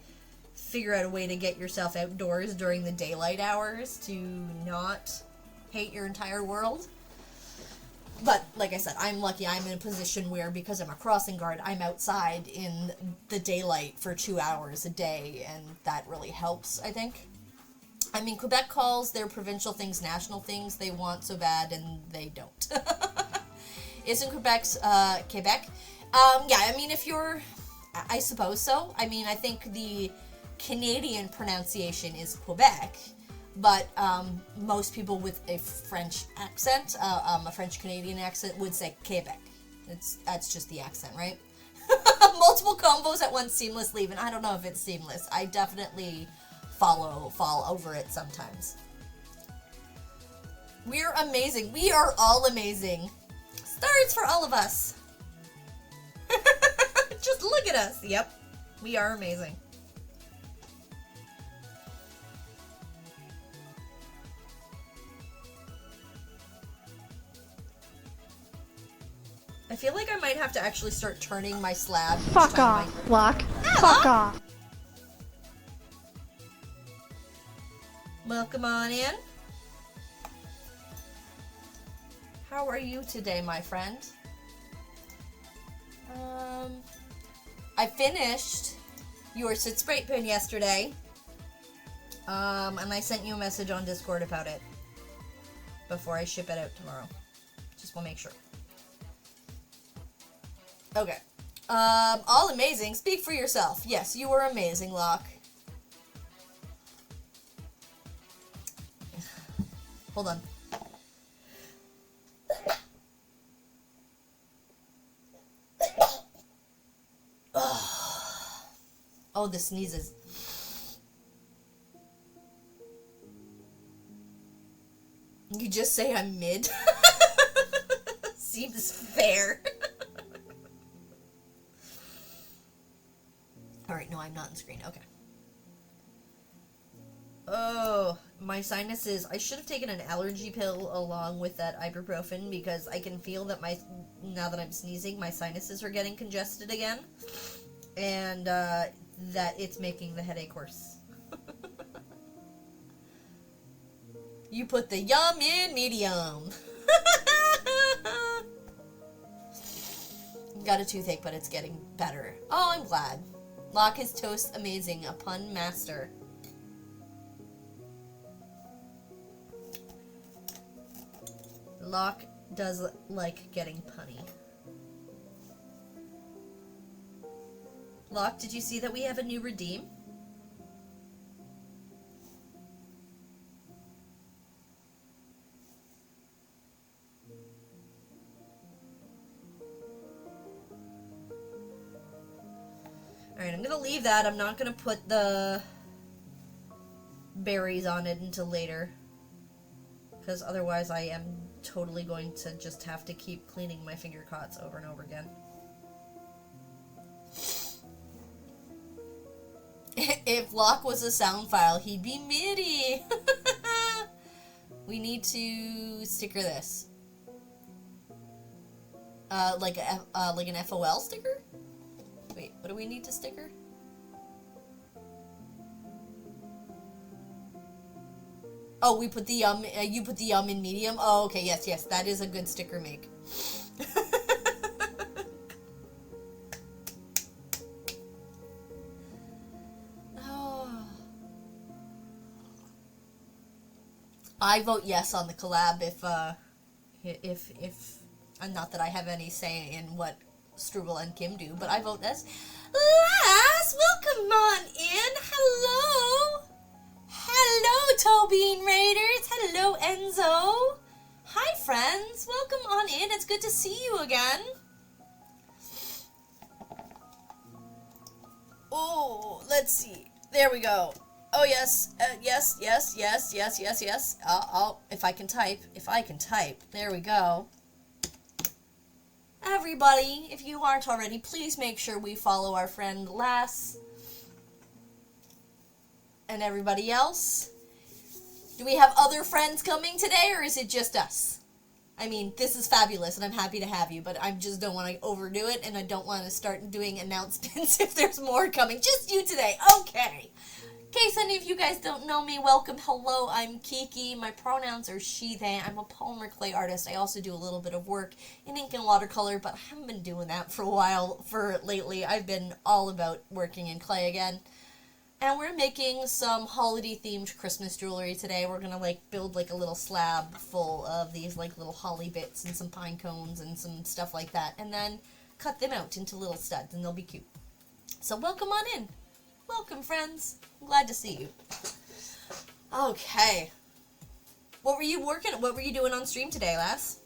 figure out a way to get yourself outdoors during the daylight hours to not hate your entire world. But, like I said, I'm lucky. I'm in a position where, because I'm a crossing guard, I'm outside in the daylight for 2 hours a day, and that really helps, I think. I mean, Quebec calls their provincial things national things. They want so bad, and they don't. Isn't Quebec's, Quebec? Yeah, I mean, I suppose so. I mean, I think the Canadian pronunciation is Quebec, but most people with a French accent, a French-Canadian accent, would say Quebec. That's just the accent, right? Multiple combos at once seamlessly, and I don't know if it's seamless. I definitely fall over it sometimes. We're amazing. We are all amazing. Stars for all of us. Just look at us. Yep. We are amazing. I feel like I might have to actually start turning my slab. Fuck off, Locke. Fuck off. Welcome on in. How are you today, my friend? I finished your Sit Spray Pen yesterday. And I sent you a message on Discord about it before I ship it out tomorrow. Just want to make sure. Okay. All amazing. Speak for yourself. Yes, you were amazing, Locke. Hold on. Oh, the sneezes. You just say I'm mid? Seems fair. Alright, no, I'm not on screen. Okay. Oh, my sinuses. I should have taken an allergy pill along with that ibuprofen, because I can feel that now that I'm sneezing, my sinuses are getting congested again. And, that it's making the headache worse. You put the yum in medium. Got a toothache, but it's getting better. Oh, I'm glad. Locke his toast amazing. A pun master. Locke does like getting punny. Locke, did you see that we have a new redeem? Alright, I'm gonna leave that. I'm not gonna put the berries on it until later, because otherwise I am totally going to just have to keep cleaning my finger cots over and over again. If Locke was a sound file, he'd be MIDI. We need to sticker this. Like an FOL sticker? Wait, what do we need to sticker? Oh, we put the you put the in medium? Oh, okay, yes, that is a good sticker make. Oh. I vote yes on the collab if not that I have any say in what Struble and Kim do, but I vote yes. Lass, welcome on in. Hello. Hello, Tobin Raiders. Hello, Enzo. Hi, friends. Welcome on in. It's good to see you again. Oh, let's see. There we go. Oh, yes. Yes. If I can type. There we go. Everybody, if you aren't already, please make sure we follow our friend Lass. And everybody else. Do we have other friends coming today, or is it just us? I mean, this is fabulous, and I'm happy to have you, but I just don't want to overdo it, and I don't want to start doing announcements if there's more coming. Just you today. Okay. In case any of you guys don't know me, welcome. Hello, I'm Kiki. My pronouns are she, they. I'm a polymer clay artist. I also do a little bit of work in ink and watercolor, but I haven't been doing that for a while. Lately, I've been all about working in clay again. And we're making some holiday-themed Christmas jewelry today. We're gonna, build, a little slab full of these, little holly bits and some pine cones and some stuff like that. And then cut them out into little studs, and they'll be cute. So welcome on in. Welcome, friends. I'm glad to see you. Okay. What were you doing on stream today, Lass?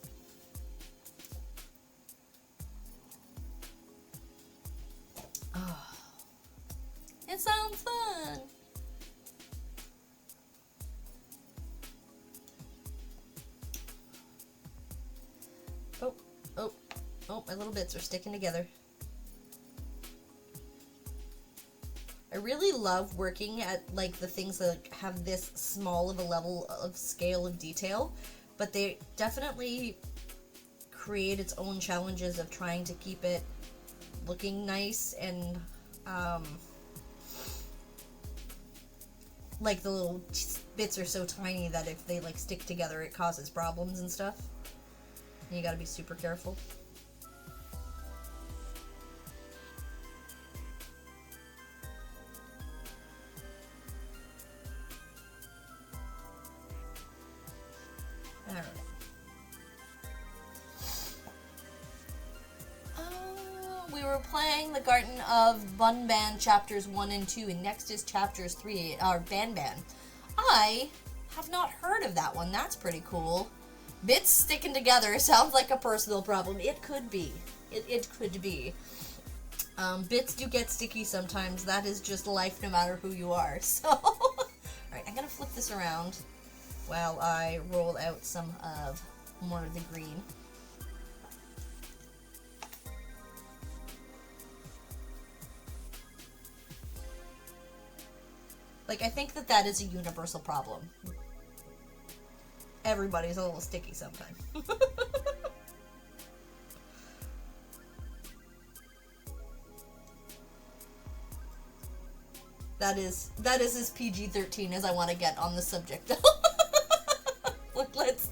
Oh. It sounds fun. Oh, my little bits are sticking together. I really love working at, the things that have this small of a level of scale of detail, but they definitely create its own challenges of trying to keep it looking nice and, the little bits are so tiny that if they, stick together, it causes problems and stuff. And you gotta be super careful. Alright. We were playing the Garden of Bunban chapters 1 and 2, and next is chapters 3, our Banban. I have not heard of that one. That's pretty cool. Bits sticking together sounds like a personal problem. It could be. It could be. Bits do get sticky sometimes. That is just life no matter who you are. So, alright, I'm gonna flip this around while I roll out some of more of the green. I think that is a universal problem. Everybody's a little sticky sometimes. That is as PG-13 as I want to get on the subject. let's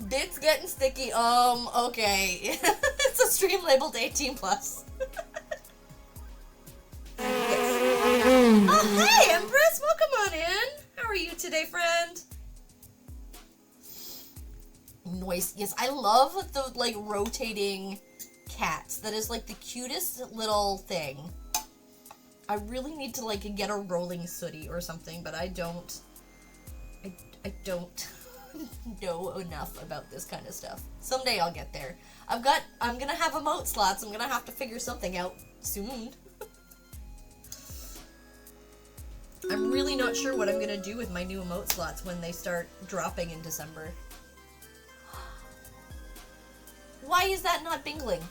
bits getting sticky. Okay. It's a stream labeled 18+. Oh, hey, Empress! Welcome on in! How are you today, friend? Noise. Yes, I love the, rotating cats. That is, the cutest little thing. I really need to, get a rolling sooty or something, but I don't know enough about this kind of stuff. Someday I'll get there. I'm gonna have emote slots. I'm gonna have to figure something out soon. I'm really not sure what I'm gonna do with my new emote slots when they start dropping in December. Why is that not bingling?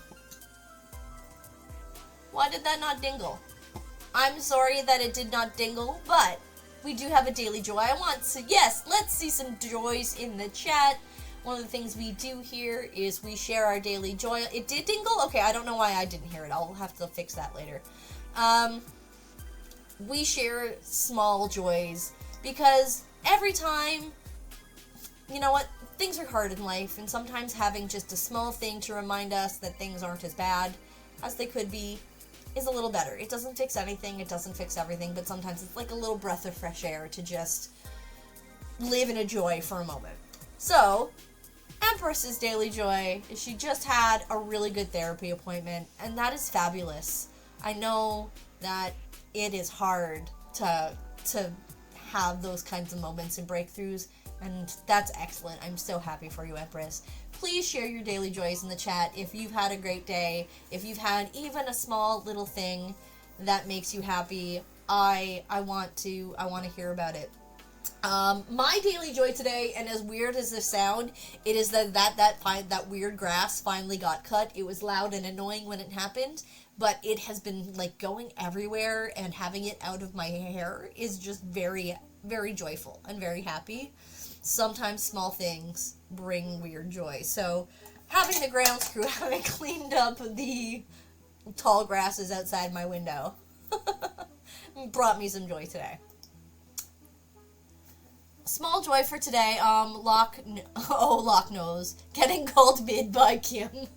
Why did that not dingle? I'm sorry that it did not dingle, but we do have a daily joy. I want to, yes, let's see some joys in the chat. One of the things we do here is we share our daily joy. It did dingle? Okay, I don't know why I didn't hear it. I'll have to fix that later. We share small joys because every time, you know what, things are hard in life, and sometimes having just a small thing to remind us that things aren't as bad as they could be is a little better. It doesn't fix anything, it doesn't fix everything, but sometimes it's like a little breath of fresh air to just live in a joy for a moment. So, Empress's daily joy is she just had a really good therapy appointment, and that is fabulous. I know that it is hard to have those kinds of moments and breakthroughs, and that's excellent. I'm so happy for you, Empress. Please share your daily joys in the chat if you've had a great day, if you've had even a small little thing that makes you happy. I want to hear about it. My daily joy today, and as weird as this sound, it is that weird grass finally got cut. It was loud and annoying when it happened, but it has been like going everywhere, and having it out of my hair is just very, very joyful and very happy. Sometimes small things bring weird joy. So having the grounds crew having cleaned up the tall grasses outside my window brought me some joy today. Small joy for today, Lock knows. Getting called mid by Kim.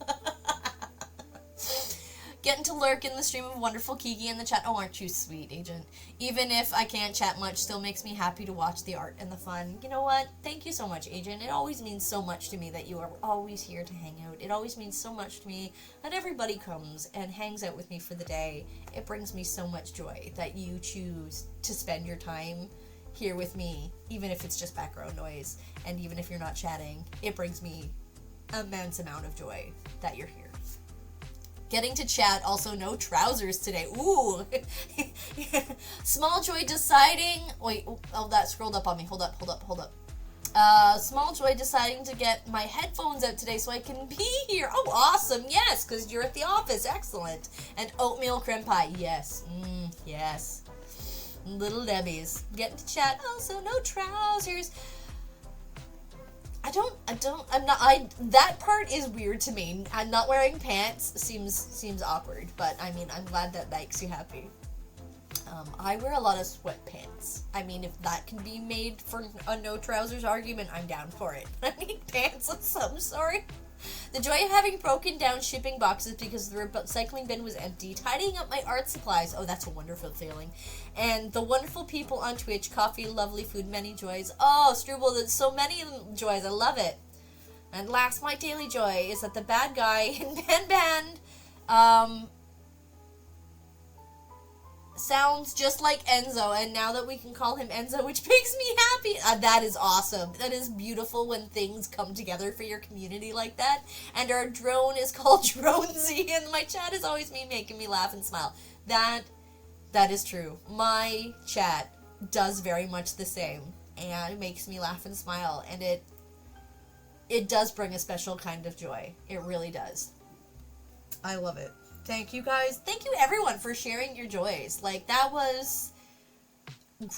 Getting to lurk in the stream of wonderful Kiki in the chat. Oh, aren't you sweet, Agent? Even if I can't chat much, still makes me happy to watch the art and the fun. You know what? Thank you so much, Agent. It always means so much to me that you are always here to hang out. It always means so much to me that everybody comes and hangs out with me for the day. It brings me so much joy that you choose to spend your time here with me, even if it's just background noise, and even if you're not chatting. It brings me an immense amount of joy that you're here. Getting to chat, also no trousers today. Ooh. Small joy deciding, wait, oh, that scrolled up on me. Hold up. Small joy deciding to get my headphones out today so I can be here. Oh, awesome. Yes, because you're at the office. Excellent. And oatmeal creme pie. Yes. Yes. Little Debbie's. Getting to chat. Also, no trousers. That part is weird to me. I'm not wearing pants seems awkward, but I mean, I'm glad that makes you happy. I wear a lot of sweatpants. I mean, if that can be made for a no trousers argument, I'm down for it. I need pants of some sort. The joy of having broken down shipping boxes because the recycling bin was empty, tidying up my art supplies. Oh, that's a wonderful feeling. And the wonderful people on Twitch, coffee, lovely food, many joys. Oh, Struble, there's so many joys. I love it. And last, my daily joy is that the bad guy in Band sounds just like Enzo, and now that we can call him Enzo, which makes me happy. That is awesome. That is beautiful when things come together for your community like that. And our drone is called Dronesy, and my chat is always me making me laugh and smile. That is true. My chat does very much the same, and it makes me laugh and smile, and it does bring a special kind of joy. It really does. I love it. Thank you guys. Thank you everyone for sharing your joys. Like, that was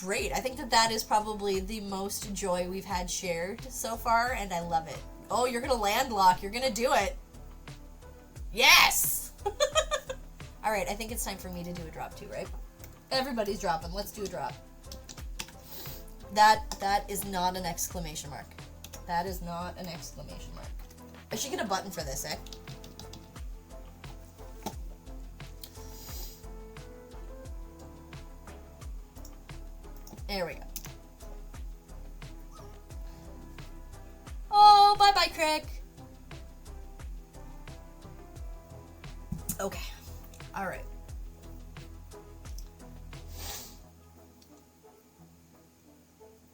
great. I think that is probably the most joy we've had shared so far, and I love it. Oh, you're gonna land lock. You're gonna do it. Yes! Alright, I think it's time for me to do a drop too, right? Everybody's dropping. Let's do a drop. That is not an exclamation mark. That is not an exclamation mark. I should get a button for this, eh? There we go. Oh, bye-bye, Craig. Okay. All right.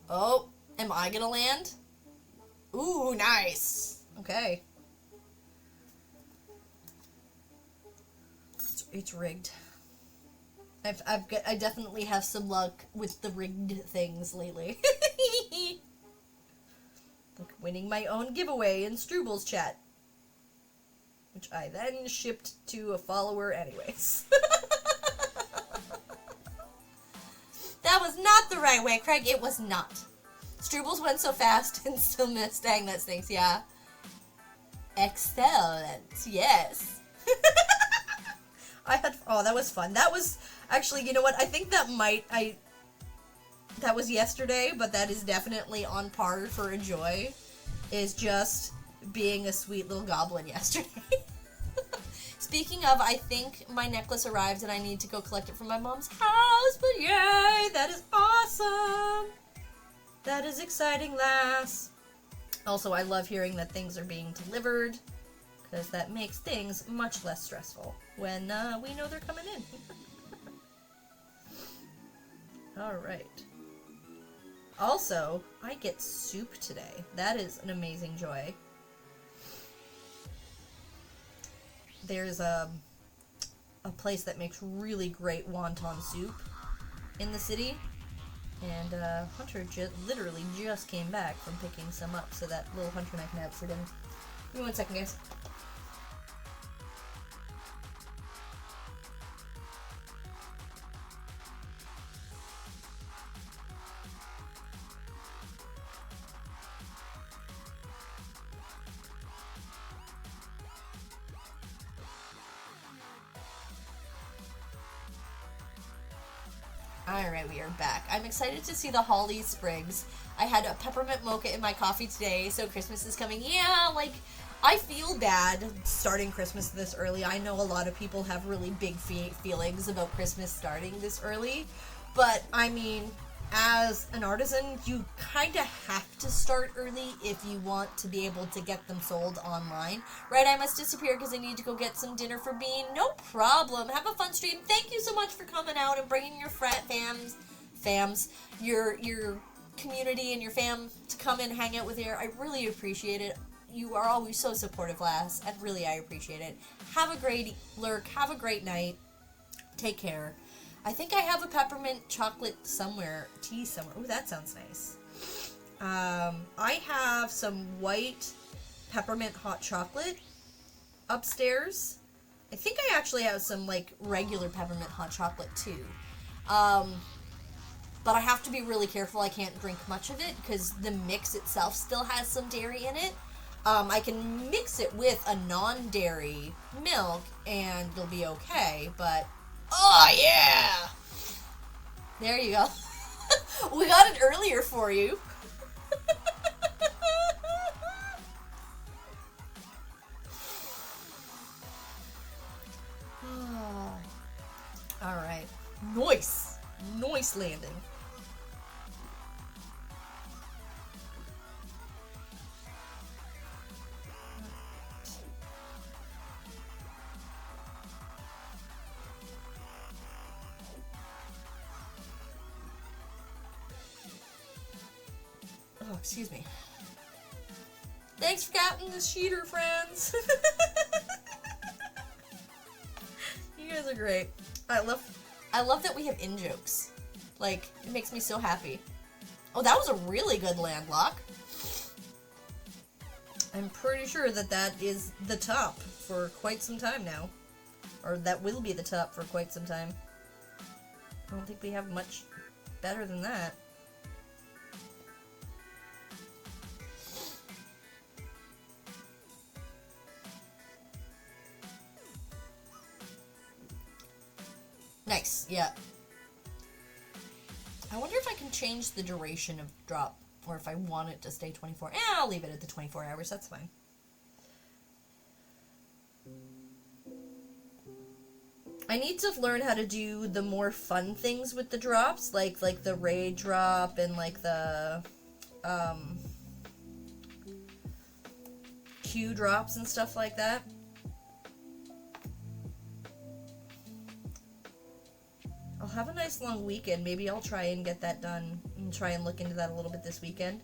Oh, am I gonna land? Ooh, nice. Okay. It's rigged. I definitely have some luck with the rigged things lately. Like winning my own giveaway in Struble's chat, which I then shipped to a follower anyways. That was not the right way, Craig. It was not. Strubles went so fast and still missed. Dang, that stinks, yeah. Excellent. Yes. Oh, that was fun. That was, actually, you know what? I think that that was yesterday, but that is definitely on par for a joy, is just being a sweet little goblin yesterday. Speaking of, I think my necklace arrived and I need to go collect it from my mom's house, but yay, that is awesome. That is exciting, lass. Also, I love hearing that things are being delivered, because that makes things much less stressful when we know they're coming in. Alright. Also, I get soup today. That is an amazing joy. There's a place that makes really great wonton soup in the city. And Hunter literally just came back from picking some up, so that little Hunter and I can have for dinner. Give me 1 second, guys. Alright, we are back. I'm excited to see the holly sprigs. I had a peppermint mocha in my coffee today, so Christmas is coming. Yeah, like, I feel bad starting Christmas this early. I know a lot of people have really big feelings about Christmas starting this early, but, I mean, as an artisan, you kind of have to start early if you want to be able to get them sold online. Right, I must disappear because I need to go get some dinner for Bean. No problem. Have a fun stream. Thank you so much for coming out and bringing your your community and your fam to come and hang out with here. I really appreciate it. You are always so supportive, lass, and really I appreciate it. Have a great lurk. Have a great night. Take care. I think I have a peppermint chocolate tea somewhere. Oh, that sounds nice. I have some white peppermint hot chocolate upstairs. I think I actually have some, like, regular peppermint hot chocolate, too. But I have to be really careful. I can't drink much of it because the mix itself still has some dairy in it. I can mix it with a non-dairy milk and it'll be okay, but... Oh, yeah! There you go. We got it earlier for you. Alright. Nice. Nice landing. Oh, excuse me. Thanks for captaining the cheater, friends. You guys are great. I love that we have in-jokes. Like, it makes me so happy. Oh, that was a really good landlock. I'm pretty sure that that is the top for quite some time now. Or that will be the top for quite some time. I don't think we have much better than that. Nice, yeah. I wonder if I can change the duration of drop, or if I want it to stay 24. I'll leave it at the 24 hours, that's fine. I need to learn how to do the more fun things with the drops, like the raid drop and like the Q drops and stuff like that. I'll have a nice long weekend. Maybe I'll try and get that done and try and look into that a little bit this weekend.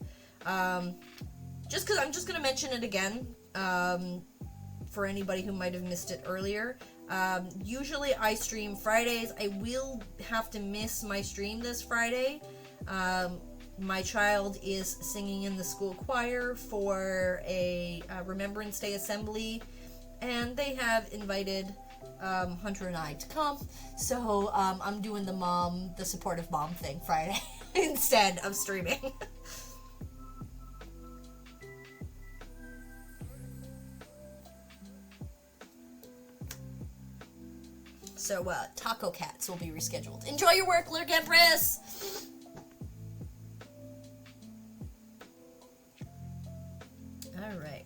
Just because I'm just going to mention it again for anybody who might have missed it earlier. Usually I stream Fridays. I will have to miss my stream this Friday. My child is singing in the school choir for a Remembrance Day assembly, and they have invited Hunter and I to come. So I'm doing the supportive mom thing Friday instead of streaming. So Taco Cats will be rescheduled. Enjoy your work, Lurk Empress! Alright.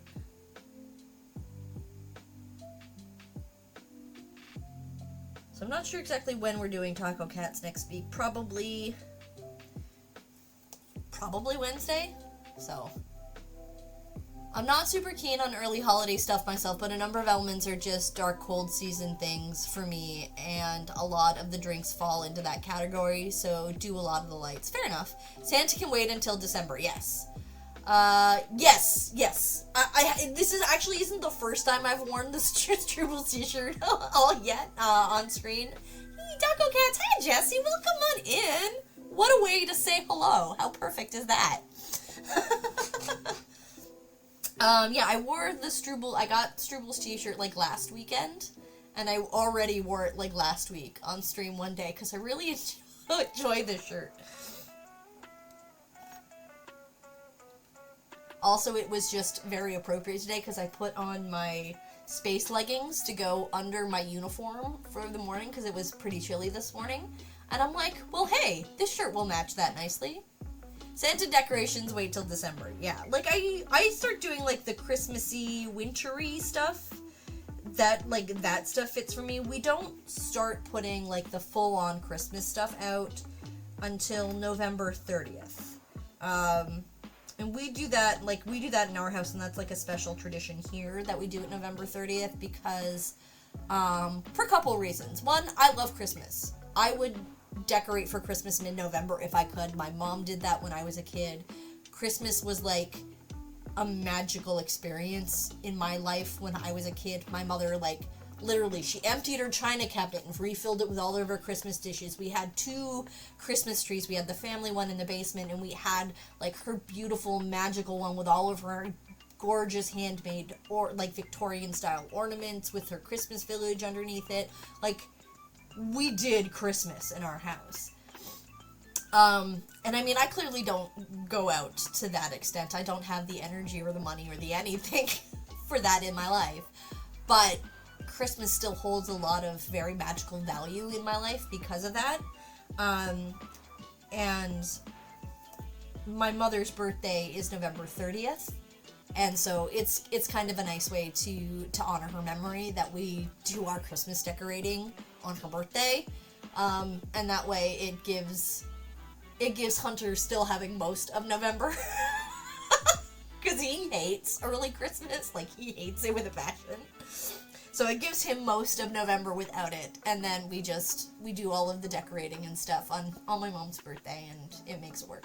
So I'm not sure exactly when we're doing Taco Cats next week. Probably Wednesday. So I'm not super keen on early holiday stuff myself, but a number of elements are just dark, cold season things for me, and a lot of the drinks fall into that category, so do a lot of the lights. Fair enough. Santa can wait until December, yes. Yes. This isn't the first time I've worn this Strubles t-shirt all yet, on screen. Hey, Taco Cats, hi Jesse, welcome on in. What a way to say hello. How perfect is that? Yeah, I got Struble's t-shirt, like, last weekend, and I already wore it, like, last week on stream one day, because I really enjoy this shirt. Also, it was just very appropriate today because I put on my space leggings to go under my uniform for the morning because it was pretty chilly this morning. And I'm like, well, hey, this shirt will match that nicely. Santa decorations wait till December. Yeah, like, I start doing, like, the Christmassy, wintry stuff. That stuff fits for me. We don't start putting, like, the full-on Christmas stuff out until November 30th. And we do that in our house, and that's, like, a special tradition here that we do at November 30th because, for a couple of reasons. One, I love Christmas. I would decorate for Christmas mid-November if I could. My mom did that when I was a kid. Christmas was, like, a magical experience in my life when I was a kid. My mother, like, literally, she emptied her china cabinet and refilled it with all of her Christmas dishes. We had 2 Christmas trees. We had the family one in the basement, and we had, like, her beautiful, magical one with all of her gorgeous handmade, or, like, Victorian-style ornaments with her Christmas village underneath it. Like, we did Christmas in our house. And I mean, I clearly don't go out to that extent. I don't have the energy or the money or the anything for that in my life. But Christmas still holds a lot of very magical value in my life because of that. And my mother's birthday is November 30th. And so it's kind of a nice way to honor her memory that we do our Christmas decorating on her birthday. And that way it gives Hunter still having most of November. Because he hates early Christmas. Like, he hates it with a passion. So it gives him most of November without it. And then we do all of the decorating and stuff on my mom's birthday, and it makes it work.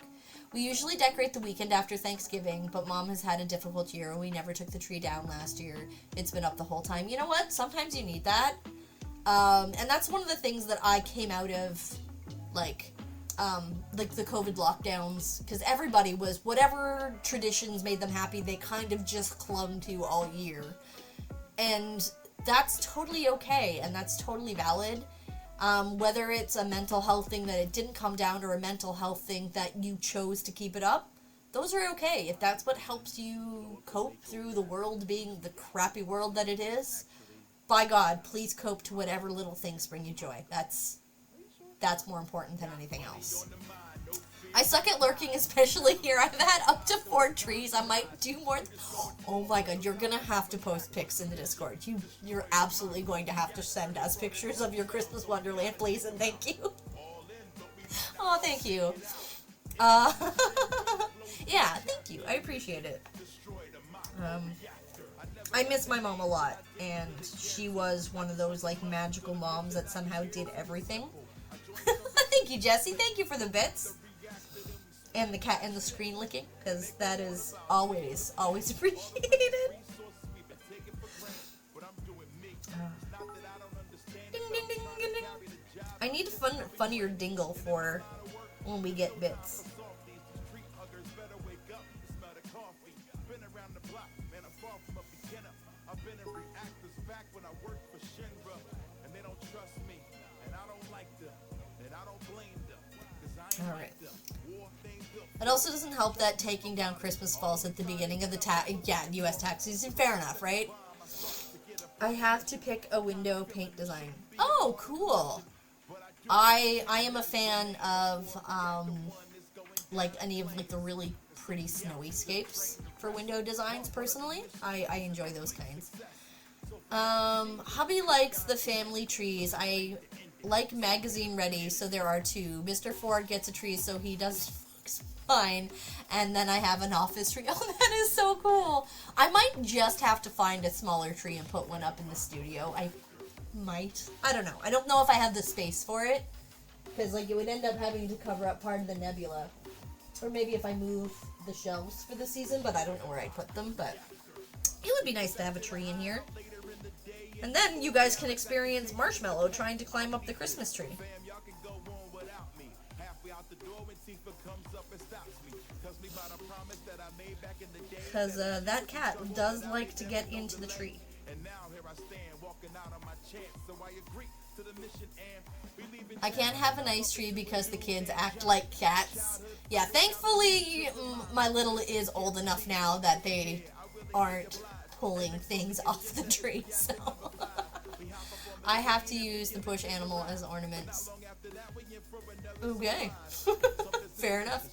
We usually decorate the weekend after Thanksgiving, but Mom has had a difficult year, and we never took the tree down last year. It's been up the whole time. You know what? Sometimes you need that. And that's one of the things that I came out of, like the COVID lockdowns, because everybody was, whatever traditions made them happy, they kind of just clung to all year. And that's totally okay, and that's totally valid. Whether it's a mental health thing that it didn't come down, or a mental health thing that you chose to keep it up, those are okay. If that's what helps you cope through the world being the crappy world that it is, by God, please cope to whatever little things bring you joy. That's more important than anything else. I suck at lurking, especially here. I've had up to 4 trees. I might do more. Oh my God, you're gonna have to post pics in the Discord. You're absolutely going to have to send us pictures of your Christmas Wonderland, please, and thank you. Oh, thank you. Yeah, thank you. I appreciate it. I miss my mom a lot, and she was one of those, like, magical moms that somehow did everything. Thank you, Jesse. Thank you for the bits. And the cat and the screen licking, because that is always appreciated. Ding, ding, ding, ding, ding. I need a funnier dingle for when we get bits. Alright. It also doesn't help that taking down Christmas falls at the beginning of the US tax season. Fair enough, right? I have to pick a window paint design. Oh, cool. I am a fan of like any of like the really pretty snowy scapes for window designs. Personally, I enjoy those kinds. Hubby likes the family trees. I like magazine ready, so there are two. Mr. Ford gets a tree, so he does fine. And then I have an office tree. Oh, that is so cool. I might just have to find a smaller tree and put one up in the studio. I might. I don't know. I don't know if I have the space for it. Because, like, it would end up having to cover up part of the nebula. Or maybe if I move the shelves for the season, but I don't know where I'd put them. But it would be nice to have a tree in here. And then you guys can experience Marshmallow trying to climb up the Christmas tree. Because that cat does like to get into the tree. I can't have a nice tree because the kids act like cats. Yeah, thankfully my little is old enough now that they aren't pulling things off the tree, so I have to use the push animal as ornaments. Okay. Fair enough.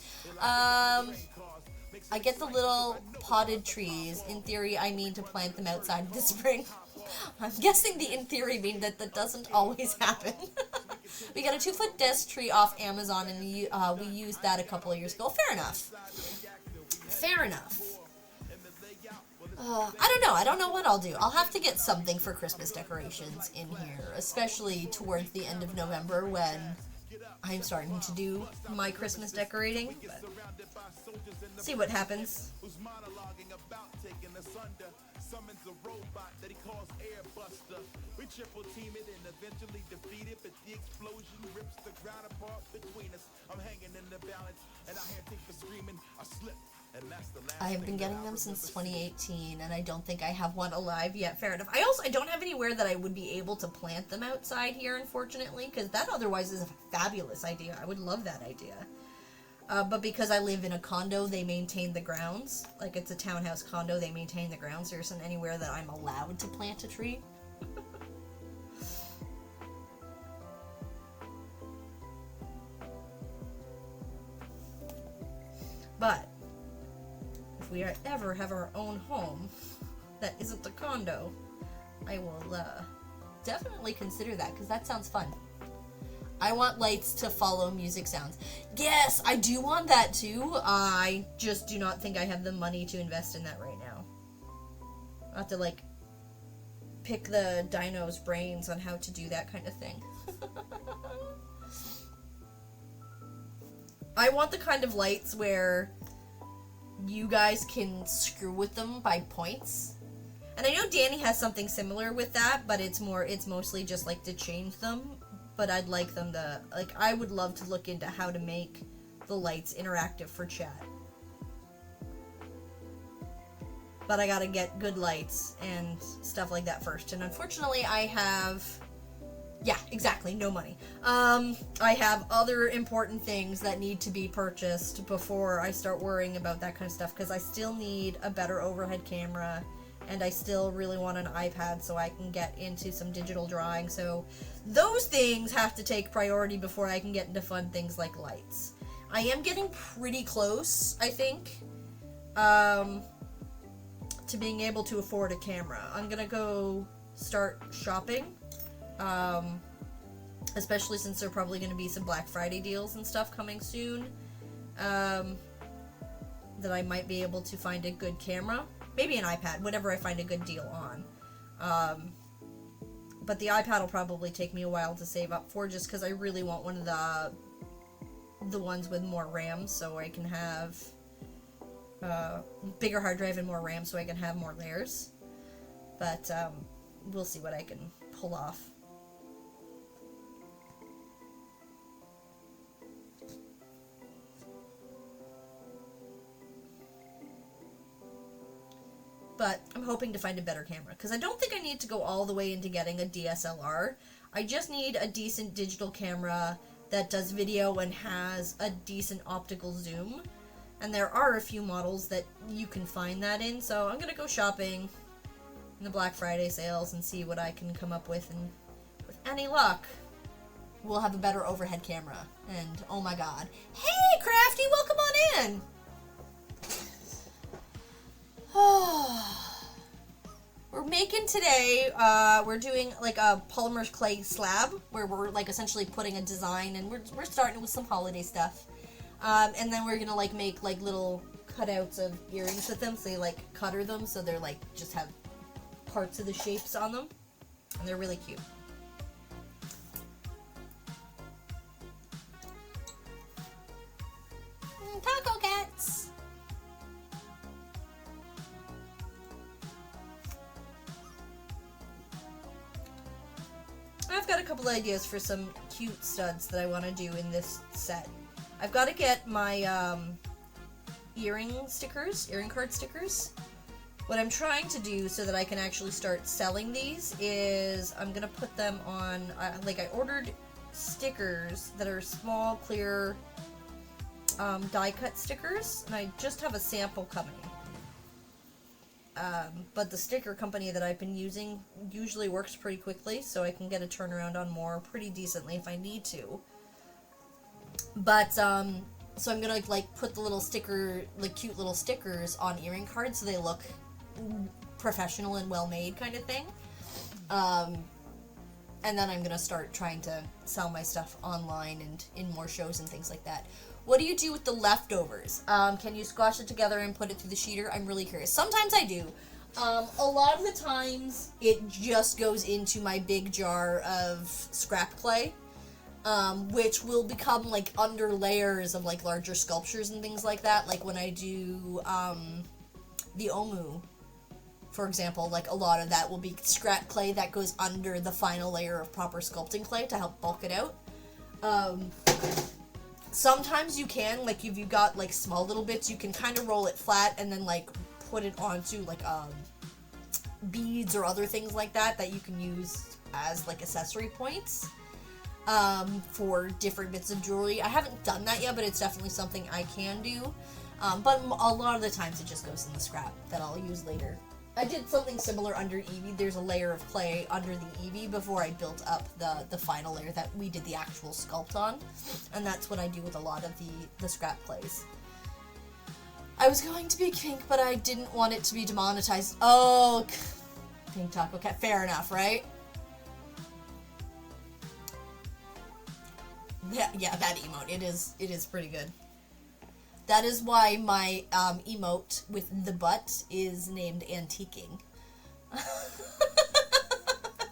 I get the little potted trees. In theory, I mean to plant them outside this spring. I'm guessing the in theory mean that doesn't always happen. We got a 2-foot desk tree off Amazon, and we used that a couple of years ago. Fair enough. Fair enough. I don't know. I don't know what I'll do. I'll have to get something for Christmas decorations in here, especially towards the end of November when I'm starting to do my Christmas decorating. But see what happens. I have been getting them since 2018, and I don't think I have one alive yet. Fair enough. I don't have anywhere that I would be able to plant them outside here, unfortunately, because that otherwise is a fabulous idea. I would love that idea. But because I live in a condo, they maintain the grounds. Like, it's a townhouse condo, they maintain the grounds. There isn't anywhere that I'm allowed to plant a tree. But if we ever have our own home that isn't a condo, I will definitely consider that, because that sounds fun. I want lights to follow music sounds. Yes, I do want that too. I just do not think I have the money to invest in that right now. I'll have to, like, pick the dino's brains on how to do that kind of thing. I want the kind of lights where you guys can screw with them by points. And I know Danny has something similar with that, but it's mostly just like to change them. But I'd like them to, like, I would love to look into how to make the lights interactive for chat. But I gotta get good lights and stuff like that first. And unfortunately, I have, yeah, exactly, no money. I have other important things that need to be purchased before I start worrying about that kind of stuff, because I still need a better overhead camera, and I still really want an iPad so I can get into some digital drawing. So those things have to take priority before I can get into fun things like lights. I am getting pretty close, I think, to being able to afford a camera. I'm gonna go start shopping, especially since there are probably going to be some Black Friday deals and stuff coming soon, that I might be able to find a good camera. Maybe an iPad, whatever I find a good deal on. But the iPad will probably take me a while to save up for, just because I really want one of the ones with more RAM, so I can have bigger hard drive and more RAM, so I can have more layers. But we'll see what I can pull off. But I'm hoping to find a better camera, because I don't think I need to go all the way into getting a DSLR. I just need a decent digital camera that does video and has a decent optical zoom. And there are a few models that you can find that in, so I'm gonna go shopping in the Black Friday sales and see what I can come up with, and with any luck, we'll have a better overhead camera. And oh my god. Hey, Crafty, welcome on in! We're making today, we're doing like a polymer clay slab, where we're like essentially putting a design, and we're starting with some holiday stuff. And then we're gonna like make like little cutouts of earrings with them, so they like cutter them, so they're like just have parts of the shapes on them, and they're really cute. Taco cats! I've got a couple ideas for some cute studs that I want to do in this set. I've got to get my earring card stickers. What I'm trying to do so that I can actually start selling these is I'm going to put them on, I ordered stickers that are small, clear, die cut stickers, and I just have a sample coming. But the sticker company that I've been using usually works pretty quickly, so I can get a turnaround on more pretty decently if I need to. But, so I'm gonna, like, put the little sticker, like, cute little stickers on earring cards so they look professional and well-made kind of thing. And then I'm gonna start trying to sell my stuff online and in more shows and things like that. What do you do with the leftovers? Can you squash it together and put it through the sheeter? I'm really curious. Sometimes I do. A lot of the times, it just goes into my big jar of scrap clay, which will become, like, under layers of, like, larger sculptures and things like that. Like, when I do, the Omu, for example, like, a lot of that will be scrap clay that goes under the final layer of proper sculpting clay to help bulk it out. Sometimes you can, like, if you've got, like, small little bits, you can kind of roll it flat and then, like, put it onto, like, beads or other things like that that you can use as, like, accessory points, for different bits of jewelry. I haven't done that yet, but it's definitely something I can do. But a lot of the times it just goes in the scrap that I'll use later. I did something similar under Eevee. There's a layer of clay under the Eevee before I built up the final layer that we did the actual sculpt on. And that's what I do with a lot of the scrap clays. I was going to be pink, but I didn't want it to be demonetized. Oh, pink taco cat. Fair enough, right? Yeah, that emote. It is pretty good. That is why my emote with the butt is named Antiquing.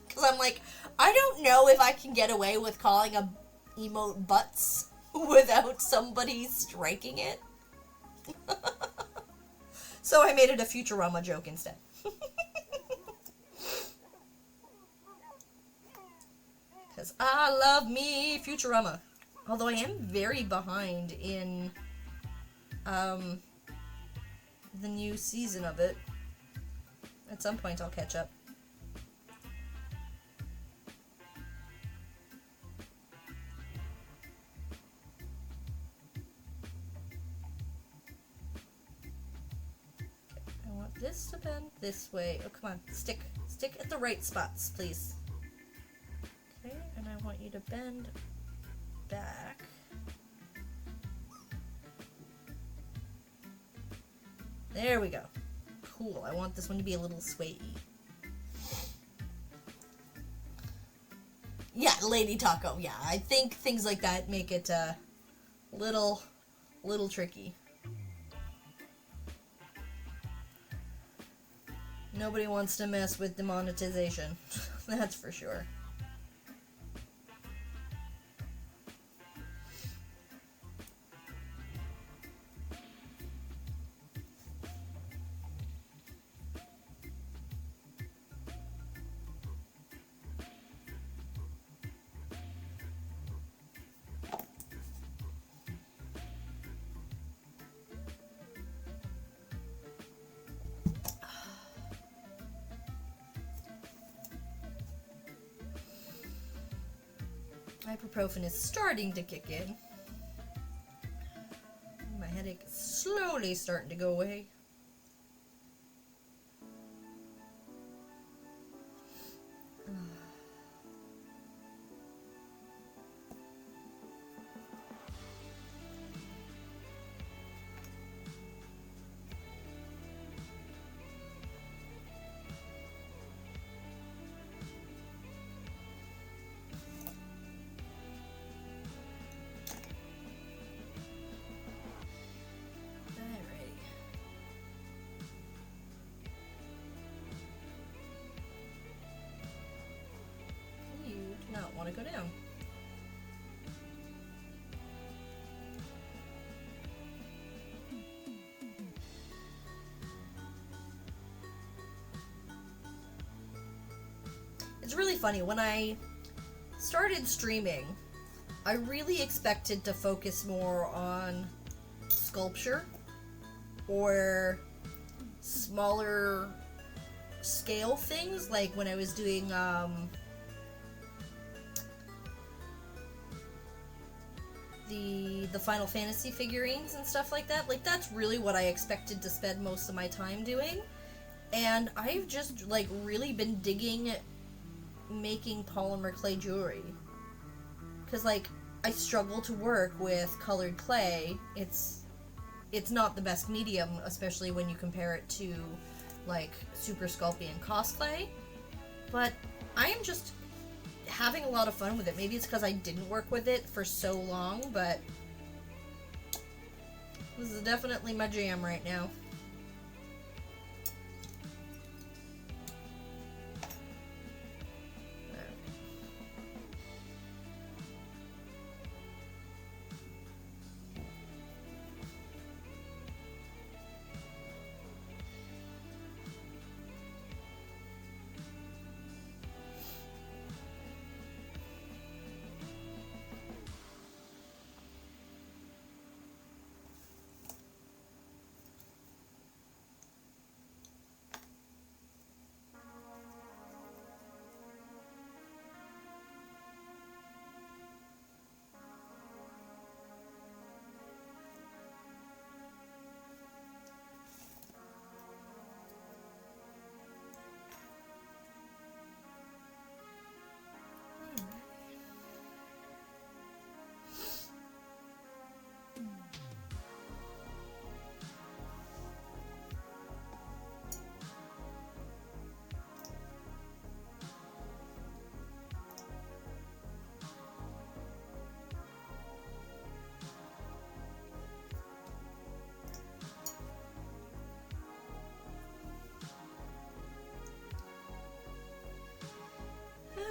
Because I'm like, I don't know if I can get away with calling a emote butts without somebody striking it. So I made it a Futurama joke instead. Because I love me Futurama. Although I am very behind in the new season of it. At some point I'll catch up. Okay, I want this to bend this way. Oh, come on. Stick at the right spots, please. Okay, and I want you to bend back. There we go. Cool. I want this one to be a little swayy. Yeah, Lady Taco. Yeah, I think things like that make it little tricky. Nobody wants to mess with demonetization. That's for sure. Ibuprofen is starting to kick in. My headache is slowly starting to go away. Not want to go down. It's really funny. When I started streaming, I really expected to focus more on sculpture or smaller scale things, like when I was doing the Final Fantasy figurines and stuff like that. Like, that's really what I expected to spend most of my time doing. And I've just, like, really been digging making polymer clay jewelry. Because, like, I struggle to work with colored clay. It's not the best medium, especially when you compare it to, like, Super Sculpey and Cos clay. But I am just having a lot of fun with it. Maybe it's because I didn't work with it for so long, but this is definitely my jam right now.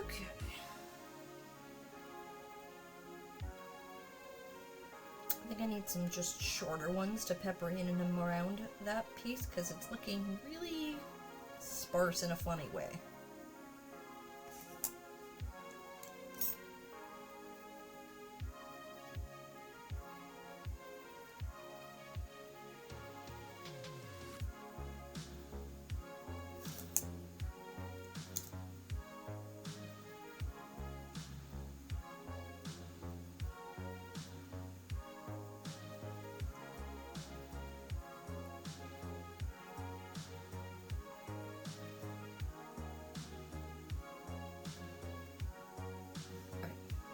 Okay. I think I need some just shorter ones to pepper in and around that piece because it's looking really sparse in a funny way.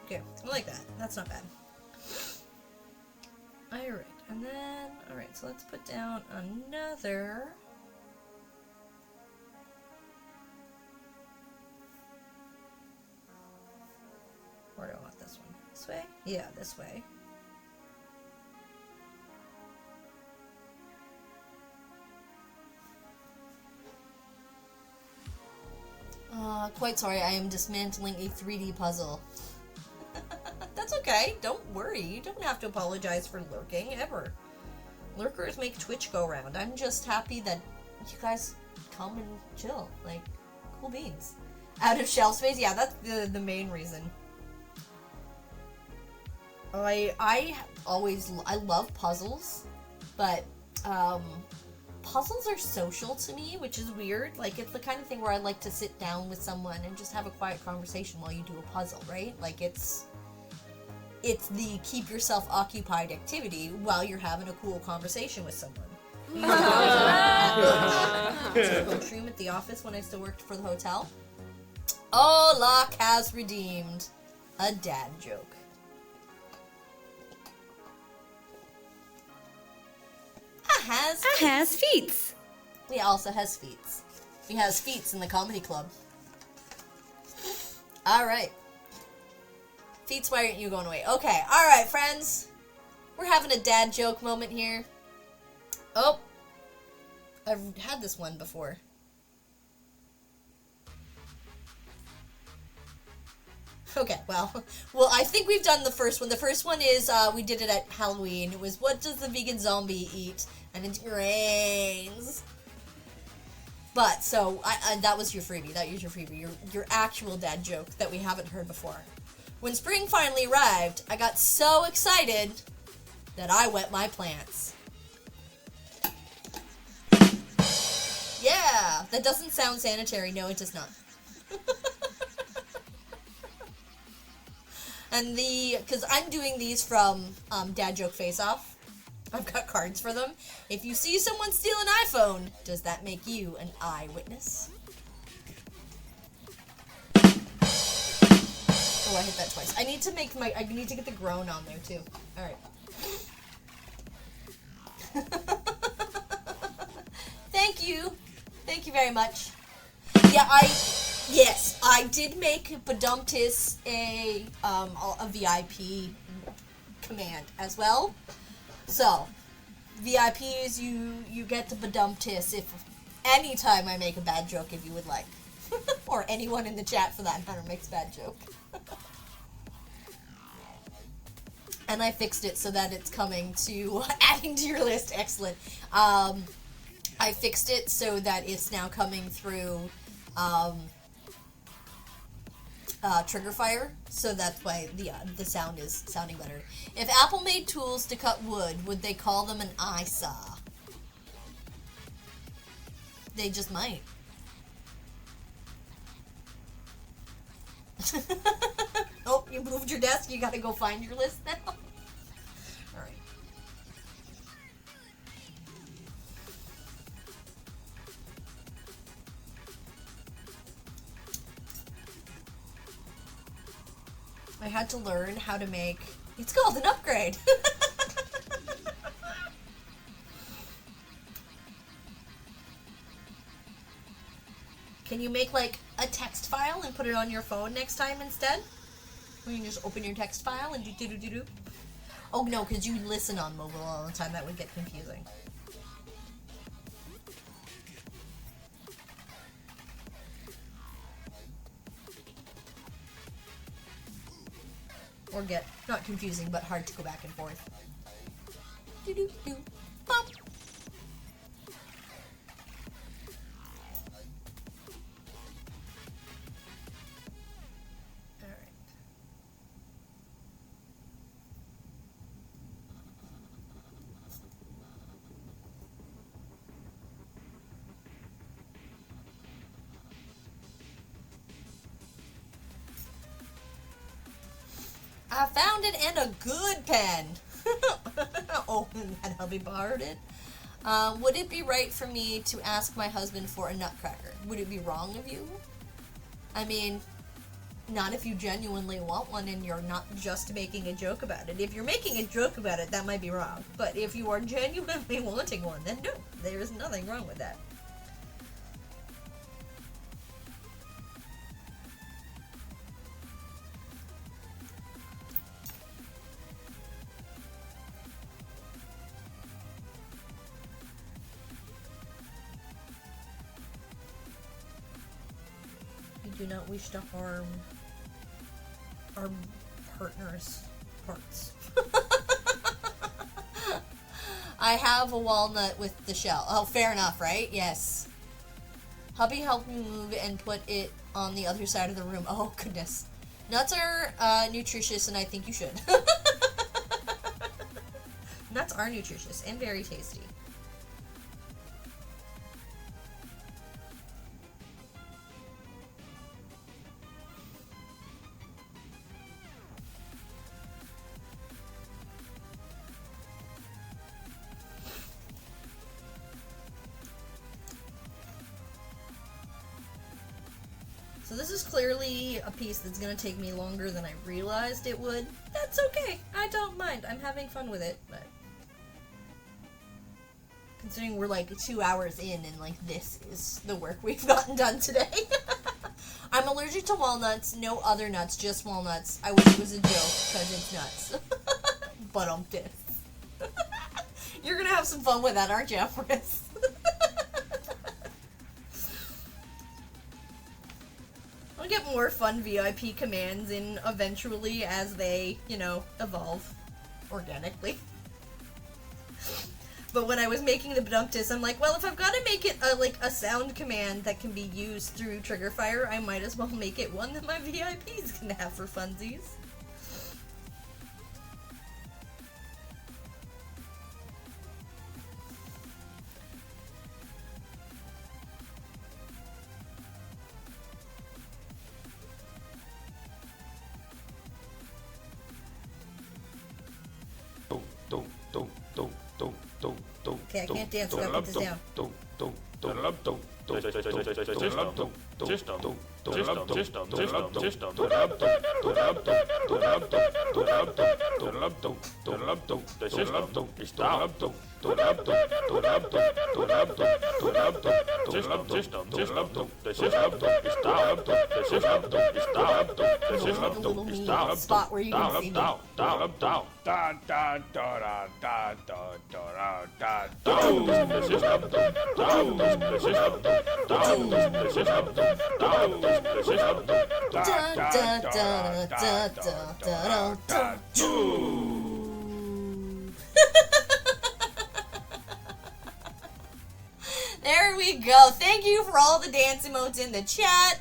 Okay, I like that. That's not bad. Alright, and then, alright, so let's put down another. Where do I want this one? This way? Yeah, this way. Quite sorry, I am dismantling a 3D puzzle. That's okay, don't worry, you don't have to apologize for lurking, ever. Lurkers make Twitch go round. I'm just happy that you guys come and chill, like, cool beans. Out of shelf space? Yeah, that's the main reason. I love puzzles, but, puzzles are social to me, which is weird. Like, it's the kind of thing where I like to sit down with someone and just have a quiet conversation while you do a puzzle, right? Like, it's it's the keep yourself occupied activity while you're having a cool conversation with someone. We used to do it in the lunchroom at the office when I still worked for the hotel. Oh, Locke has redeemed a dad joke. Has feets. We also has feets. We has feets in the comedy club. Alright. Feets, why aren't you going away? Okay, alright, friends. We're having a dad joke moment here. Oh. I've had this one before. Okay, well, I think we've done the first one. The first one is, we did it at Halloween. It was, what does the vegan zombie eat? And it's grains. But, so, that was your freebie. That was your freebie. Your actual dad joke that we haven't heard before. When spring finally arrived, I got so excited that I wet my plants. Yeah, that doesn't sound sanitary. No, it does not. And because I'm doing these from Dad Joke Face Off. I've got cards for them. If you see someone steal an iPhone, does that make you an eyewitness? Oh, I hit that twice. I need to get the groan on there too. Alright. Thank you. Thank you very much. Yeah, yes, I did make Badumtis a VIP command as well. So, VIPs, you get to Badumtis if anytime I make a bad joke if you would like. Or anyone in the chat for that matter makes a bad joke. And I fixed it so that it's coming to adding to your list. Excellent. I fixed it so that it's now coming through trigger fire, so that's why the sound is sounding better. If Apple made tools to cut wood, would they call them an eye saw? They just might. Oh, you moved your desk, you gotta go find your list now? Alright. I had to learn how to make... It's called an upgrade! Can you make, like, a text file and put it on your phone next time instead? Where you can just open your text file and do-do-do-do-do? Oh, no, because you listen on mobile all the time. That would get confusing. Or get, not confusing, but hard to go back and forth. Do-do-do. Pop! I found it and a good pen. Oh, that hubby borrowed it. Would it be right for me to ask my husband for a nutcracker? Would it be wrong of you? I mean, not if you genuinely want one and you're not just making a joke about it. If you're making a joke about it, that might be wrong. But if you are genuinely wanting one, then no, there is nothing wrong with that. Do not wish to harm our partner's parts. I have a walnut with the shell. Oh, fair enough, right? Yes. Hubby helped me move and put it on the other side of the room. Oh, goodness. Nuts are nutritious, and I think you should. Nuts are nutritious and very tasty. So this is clearly a piece that's gonna take me longer than I realized it would. That's okay. I don't mind. I'm having fun with it, but considering we're like 2 hours in and like this is the work we've gotten done today. I'm allergic to walnuts, no other nuts, just walnuts. I wish it was a joke because it's nuts. But I'm dead. You're gonna have some fun with that, aren't you, Empress? I'll get more fun VIP commands in eventually as they, you know, evolve organically. But when I was making the Bedumptus, I'm like, well, if I've got to make it a sound command that can be used through trigger fire, I might as well make it one that my VIPs can have for funsies. Okay, I can't dance, so I put this down. Spot where you can see me. There we go. Thank you for all the dance emotes in the chat.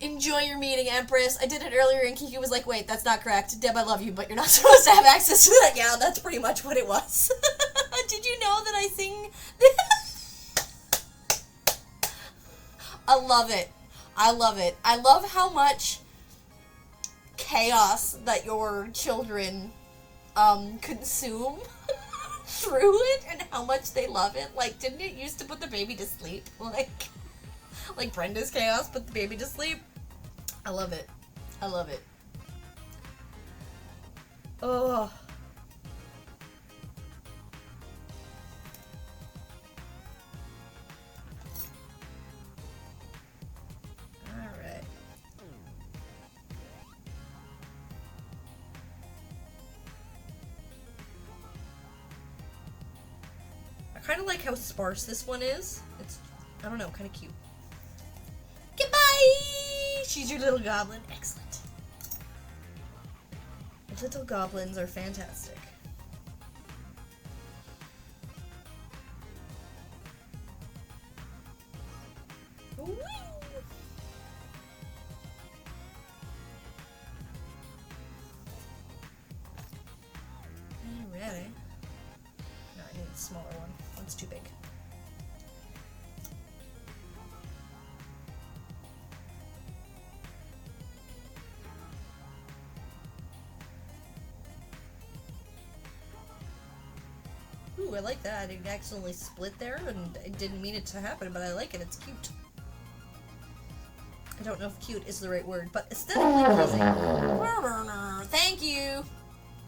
Enjoy your meeting, Empress. I did it earlier and Kiki was like, wait, that's not correct. Deb, I love you, but you're not supposed to have access to that. Yeah, that's pretty much what it was. Did you know that I sing? I love it. I love it. I love how much chaos that your children consume through it and how much they love it. Like, didn't it used to put the baby to sleep? Like Brenda's chaos put the baby to sleep. I love it. I love it. Oh. Alright. I kind of like how sparse this one is. It's, I don't know, kind of cute. Goodbye! She's your little goblin. Excellent. Little goblins are fantastic. Woo! Alrighty. No, I need a smaller one. One's too big. Ooh, I like that. It accidentally split there, and I didn't mean it to happen, but I like it. It's cute. I don't know if cute is the right word, but aesthetically pleasing. Thank you!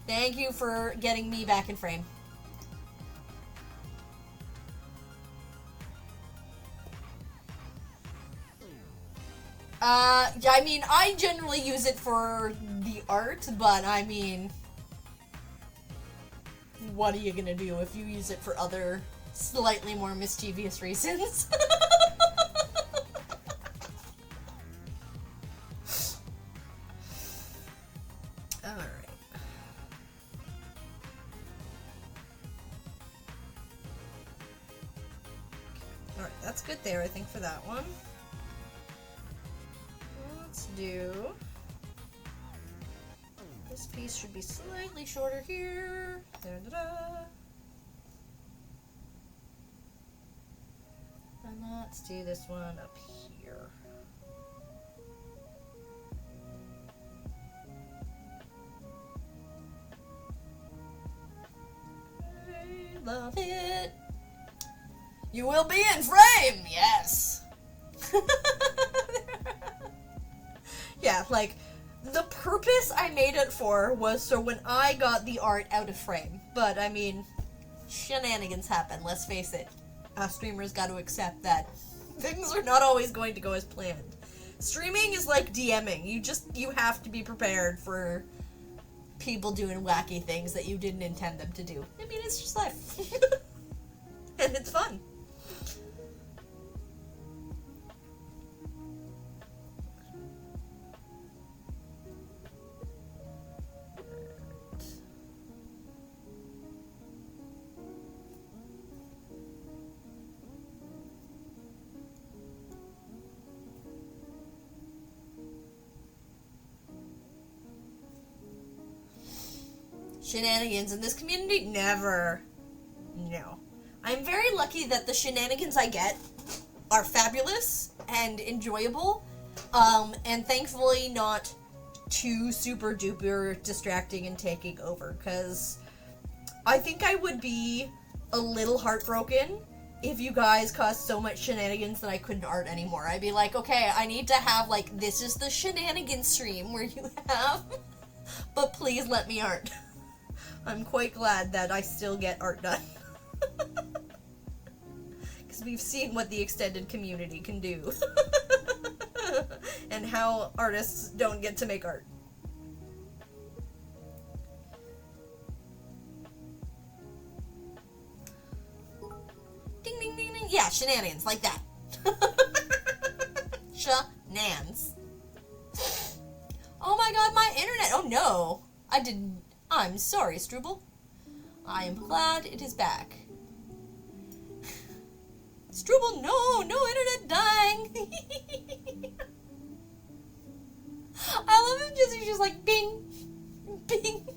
Thank you for getting me back in frame. Yeah, I mean, I generally use it for the art, but I mean, what are you gonna do if you use it for other slightly more mischievous reasons? Alright. Alright, that's good there, I think, for that one. Let's do... This piece should be slightly shorter here. Da-da-da. And let's do this one up here. I love it. You will be in frame, yes. Yeah, like, the purpose I made it for was so when I got the art out of frame. But, I mean, shenanigans happen, let's face it. Us streamers got to accept that things are not always going to go as planned. Streaming is like DMing. You have to be prepared for people doing wacky things that you didn't intend them to do. I mean, it's just life. And it's fun. Shenanigans in this community? Never. No. I'm very lucky that the shenanigans I get are fabulous and enjoyable, and thankfully not too super duper distracting and taking over, because I think I would be a little heartbroken if you guys caused so much shenanigans that I couldn't art anymore. I'd be like, okay, I need to have, like, this is the shenanigans stream where you have, but please let me art. I'm quite glad that I still get art done. Because we've seen what the extended community can do. And how artists don't get to make art. Ding ding ding ding. Yeah, shenanigans, like that. Shenanigans. Oh my god, my internet. Oh no. I'm sorry, Struble. I am glad it is back. Struble, no internet dying. I love him he's just like bing, bing.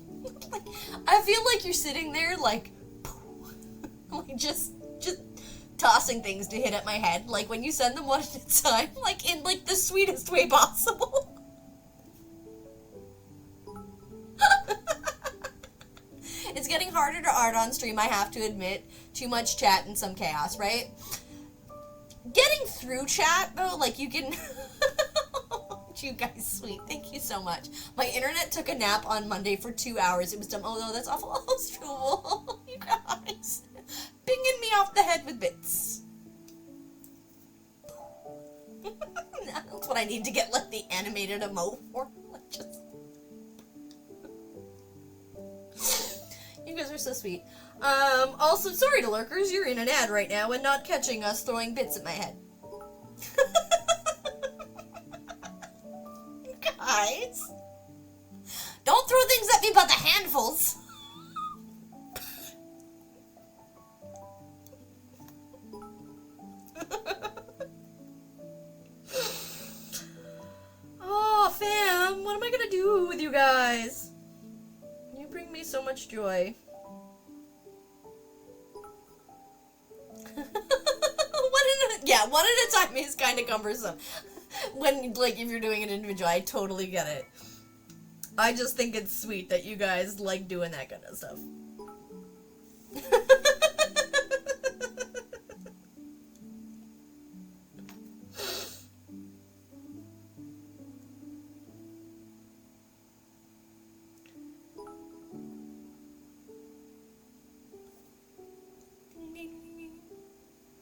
Like, I feel like you're sitting there like just tossing things to hit at my head, like when you send them one at a time, like in like the sweetest way possible. It's getting harder to art on stream, I have to admit. Too much chat and some chaos, right? Getting through chat, though, like, you can... You guys, sweet. Thank you so much. My internet took a nap on Monday for 2 hours. It was dumb. Oh, no, that's awful. Oh, Struble. You guys. Binging me off the head with bits. That's what I need to get, like, the animated emote for. Like, just... You guys are so sweet. Also, sorry to lurkers, you're in an ad right now and not catching us throwing bits at my head. Guys. Don't throw things at me but the handfuls. Oh, fam, what am I gonna do with you guys? You bring me so much joy. One at a time is kind of cumbersome. When, like, if you're doing it individual, I totally get it. I just think it's sweet that you guys like doing that kind of stuff.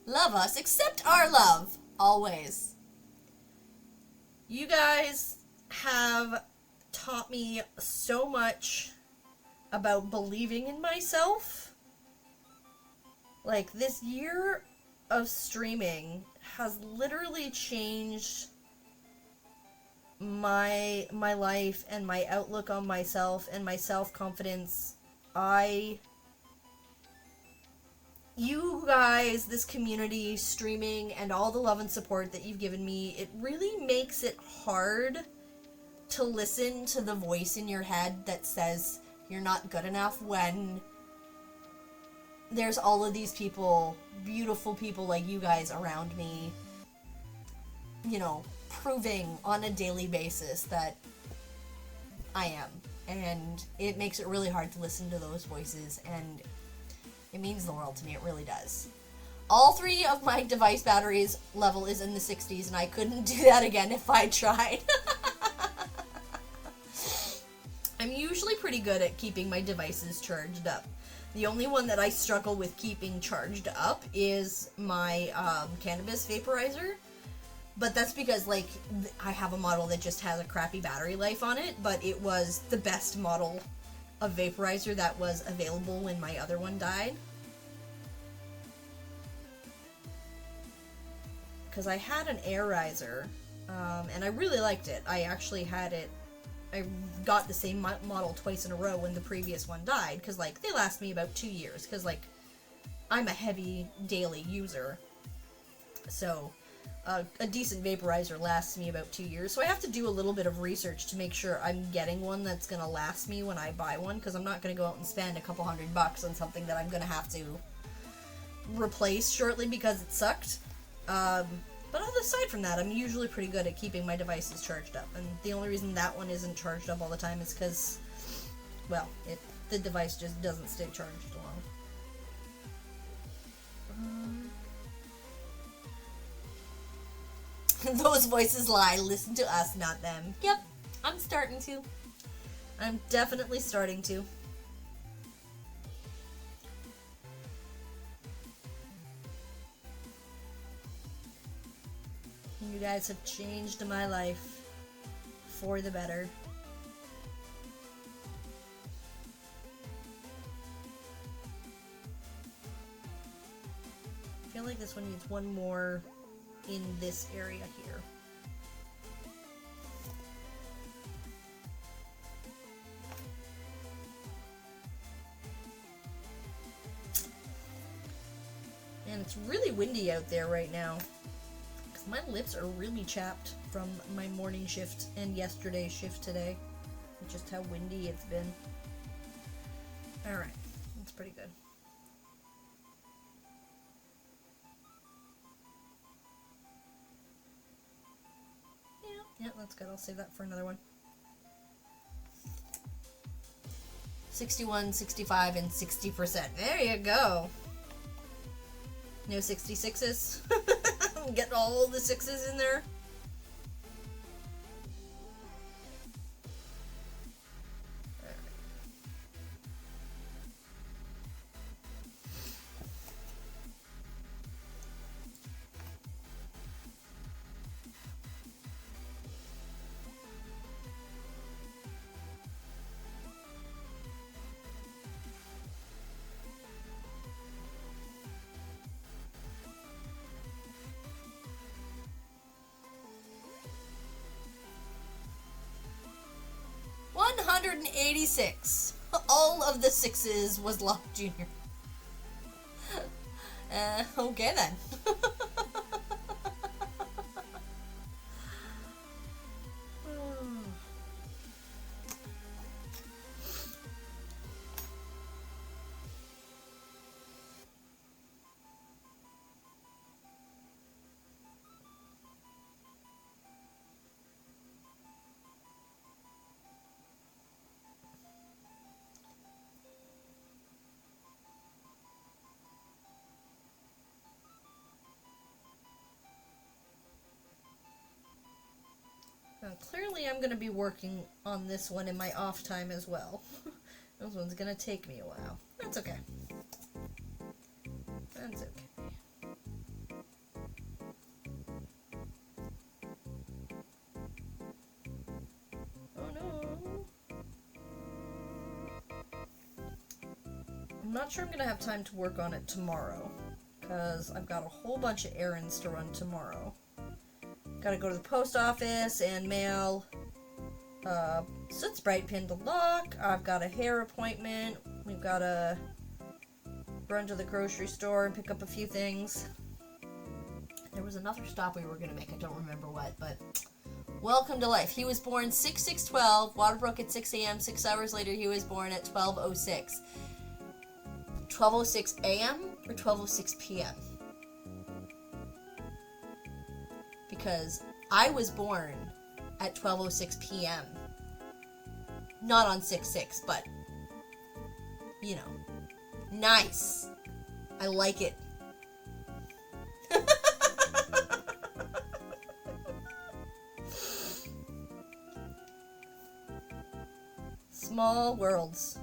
Love us, accept our love, always. You guys have taught me so much about believing in myself. Like, this year of streaming has literally changed my life and my outlook on myself and my self-confidence. You guys, this community, streaming, and all the love and support that you've given me, it really makes it hard to listen to the voice in your head that says you're not good enough when there's all of these people, beautiful people like you guys around me, you know, proving on a daily basis that I am. And it makes it really hard to listen to those voices, and it means the world to me, it really does. All 3 of my device batteries level is in the 60s, and I couldn't do that again if I tried. usually pretty good at keeping my devices charged up. The only one that I struggle with keeping charged up is my cannabis vaporizer. But that's because, like, I have a model that just has a crappy battery life on it, but it was the best model of vaporizer that was available when my other one died. Because I had an air riser, and I really liked it. I actually had it, I got the same model twice in a row when the previous one died, because, like, they last me about 2 years, because, like, I'm a heavy daily user, so a decent vaporizer lasts me about 2 years, so I have to do a little bit of research to make sure I'm getting one that's going to last me when I buy one, because I'm not going to go out and spend a couple $100 on something that I'm going to have to replace shortly because it sucked. But aside from that, I'm usually pretty good at keeping my devices charged up, and the only reason that one isn't charged up all the time is because, well, the device just doesn't stay charged long. Those voices lie. Listen to us, not them. Yep, I'm starting to. I'm definitely starting to. You guys have changed my life for the better. I feel like this one needs one more in this area here. And it's really windy out there right now. My lips are really chapped from my morning shift and yesterday's shift today. Just how windy it's been. Alright, that's pretty good. Yeah, that's good. I'll save that for another one. 61, 65, and 60%. There you go. No 66s. Get all the 6s in there. $186. All of the 6s was locked junior. Okay then. Now, clearly I'm going to be working on this one in my off time as well. This one's going to take me a while. That's okay. That's okay. Oh no. I'm not sure I'm going to have time to work on it tomorrow, because I've got a whole bunch of errands to run tomorrow. Gotta go to the post office and mail soot sprite pin to lock. I've got a hair appointment. We've got to run to the grocery store and pick up a few things. There was another stop we were going to make. I don't remember what, but welcome to life. He was born 6/6/12. Water broke at 6 a.m. 6 hours later, he was born at 12:06. 12:06 a.m. or 12:06 p.m.? Because I was born at 12:06 p.m. Not on 6/6, but, you know, nice. I like it. Small worlds.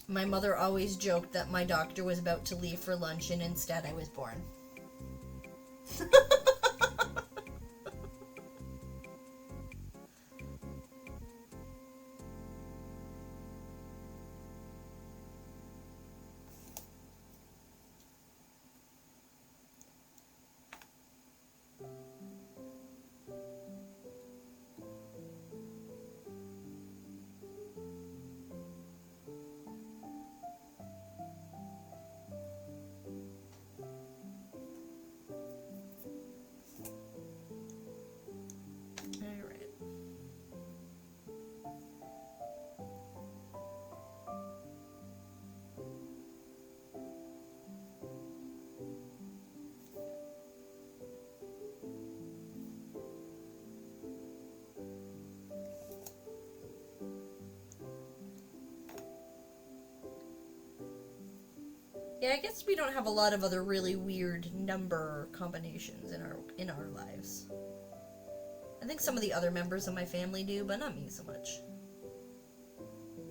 My mother always joked that my doctor was about to leave for lunch and instead I was born. Yeah, I guess we don't have a lot of other really weird number combinations in our lives. I think some of the other members of my family do, but not me so much.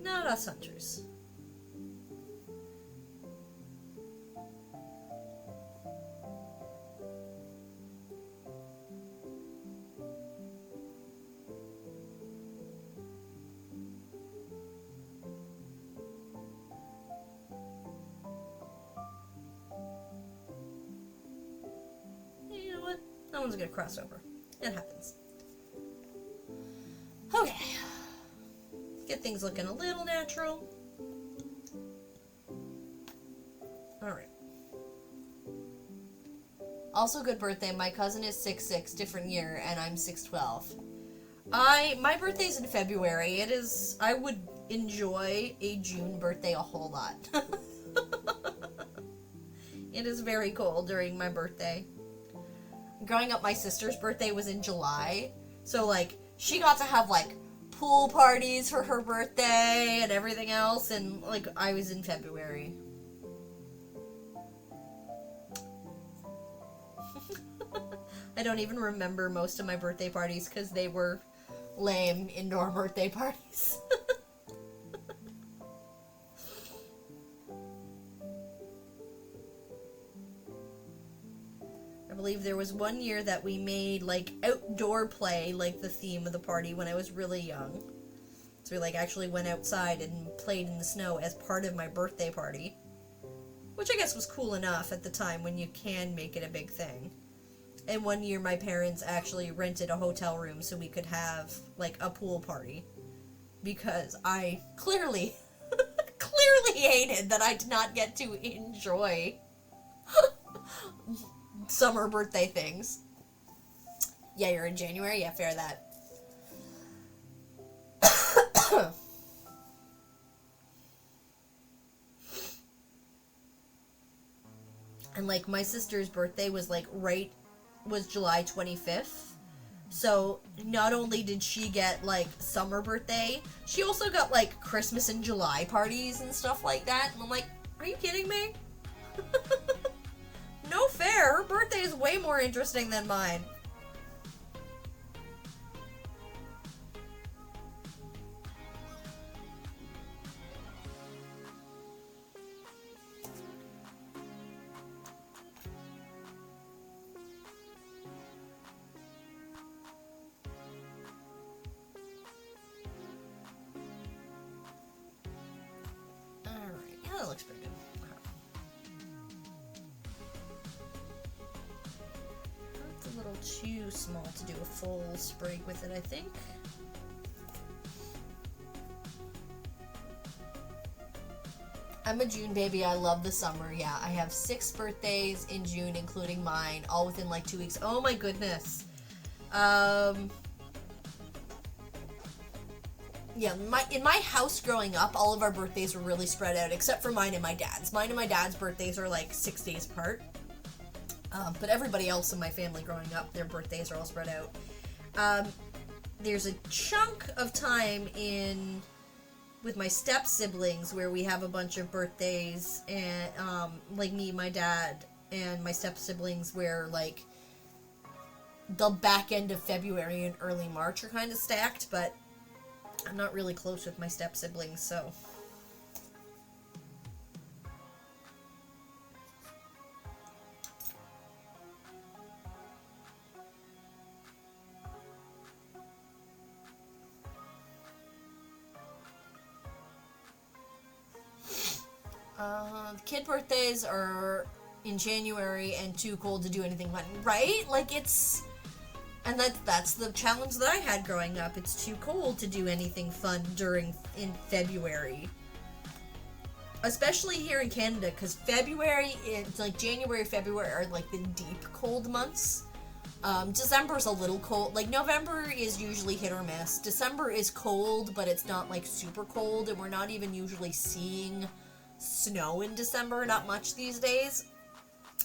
Not us hunters. You know what? No one's gonna cross over. It happens. Okay. Get things looking a little natural. Alright. Also, good birthday. My cousin is 6'6", different year, and I'm 6'12". My birthday's in February. I would enjoy a June birthday a whole lot. It is very cold during my birthday. Growing up, my sister's birthday was in July, so, like, she got to have, like, pool parties for her birthday and everything else, and, like, I was in February. I don't even remember most of my birthday parties because they were lame indoor birthday parties. I believe there was one year that we made, like, outdoor play, like, the theme of the party when I was really young. So we, like, actually went outside and played in the snow as part of my birthday party. Which I guess was cool enough at the time when you can make it a big thing. And one year my parents actually rented a hotel room so we could have, like, a pool party. Because I clearly hated that I did not get to enjoy summer birthday things. Yeah, you're in January? Yeah, fair that. And, like, my sister's birthday was, like, was July 25th. So, not only did she get, like, summer birthday, she also got, like, Christmas and July parties and stuff like that. And I'm like, are you kidding me? No fair. Her birthday is way more interesting than mine. Alright, yeah, that looks pretty good. That's a little too small to do a full sprig with it, I think. I'm a June baby. I love the summer. Yeah, I have 6 birthdays in June, including mine, all within like 2 weeks. Oh my goodness. Yeah, in my house growing up, all of our birthdays were really spread out, except for mine and my dad's. Mine and my dad's birthdays are like 6 days apart. But everybody else in my family growing up, their birthdays are all spread out. There's a chunk of time with my step siblings where we have a bunch of birthdays, and like me, my dad, and my step-siblings, where, like, the back end of February and early March are kind of stacked, but I'm not really close with my step-siblings, so... Kid birthdays are in January and too cold to do anything fun, right? Like, it's... And that's the challenge that I had growing up. It's too cold to do anything fun in February. Especially here in Canada, because February, it's like January, February are like the deep cold months. December's a little cold. Like, November is usually hit or miss. December is cold, but it's not like super cold, and we're not even usually seeing snow in December, not much these days.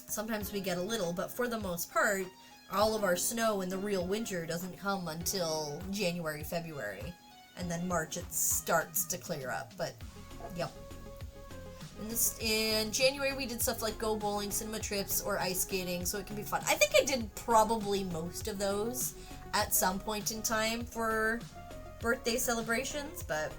Sometimes we get a little, but for the most part, all of our snow in the real winter doesn't come until January, February, and then March it starts to clear up, but yep. In January we did stuff like go bowling, cinema trips, or ice skating, so it can be fun. I think I did probably most of those at some point in time for birthday celebrations, but...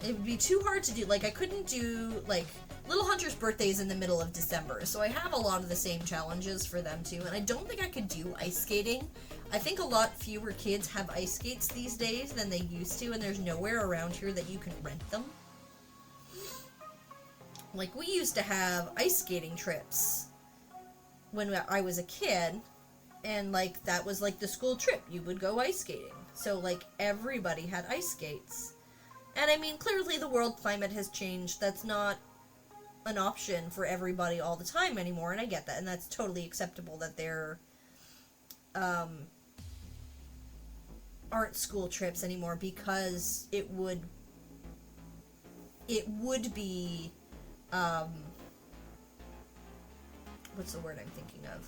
It would be too hard to do. Like, I couldn't do, like, Little Hunter's birthday is in the middle of December, so I have a lot of the same challenges for them, too. And I don't think I could do ice skating. I think a lot fewer kids have ice skates these days than they used to, and there's nowhere around here that you can rent them. Like, we used to have ice skating trips when I was a kid, and, like, that was, like, the school trip. You would go ice skating. So, like, everybody had ice skates. And I mean, clearly the world climate has changed. That's not an option for everybody all the time anymore, and I get that, and that's totally acceptable that there aren't school trips anymore, because it would be, what's the word I'm thinking of?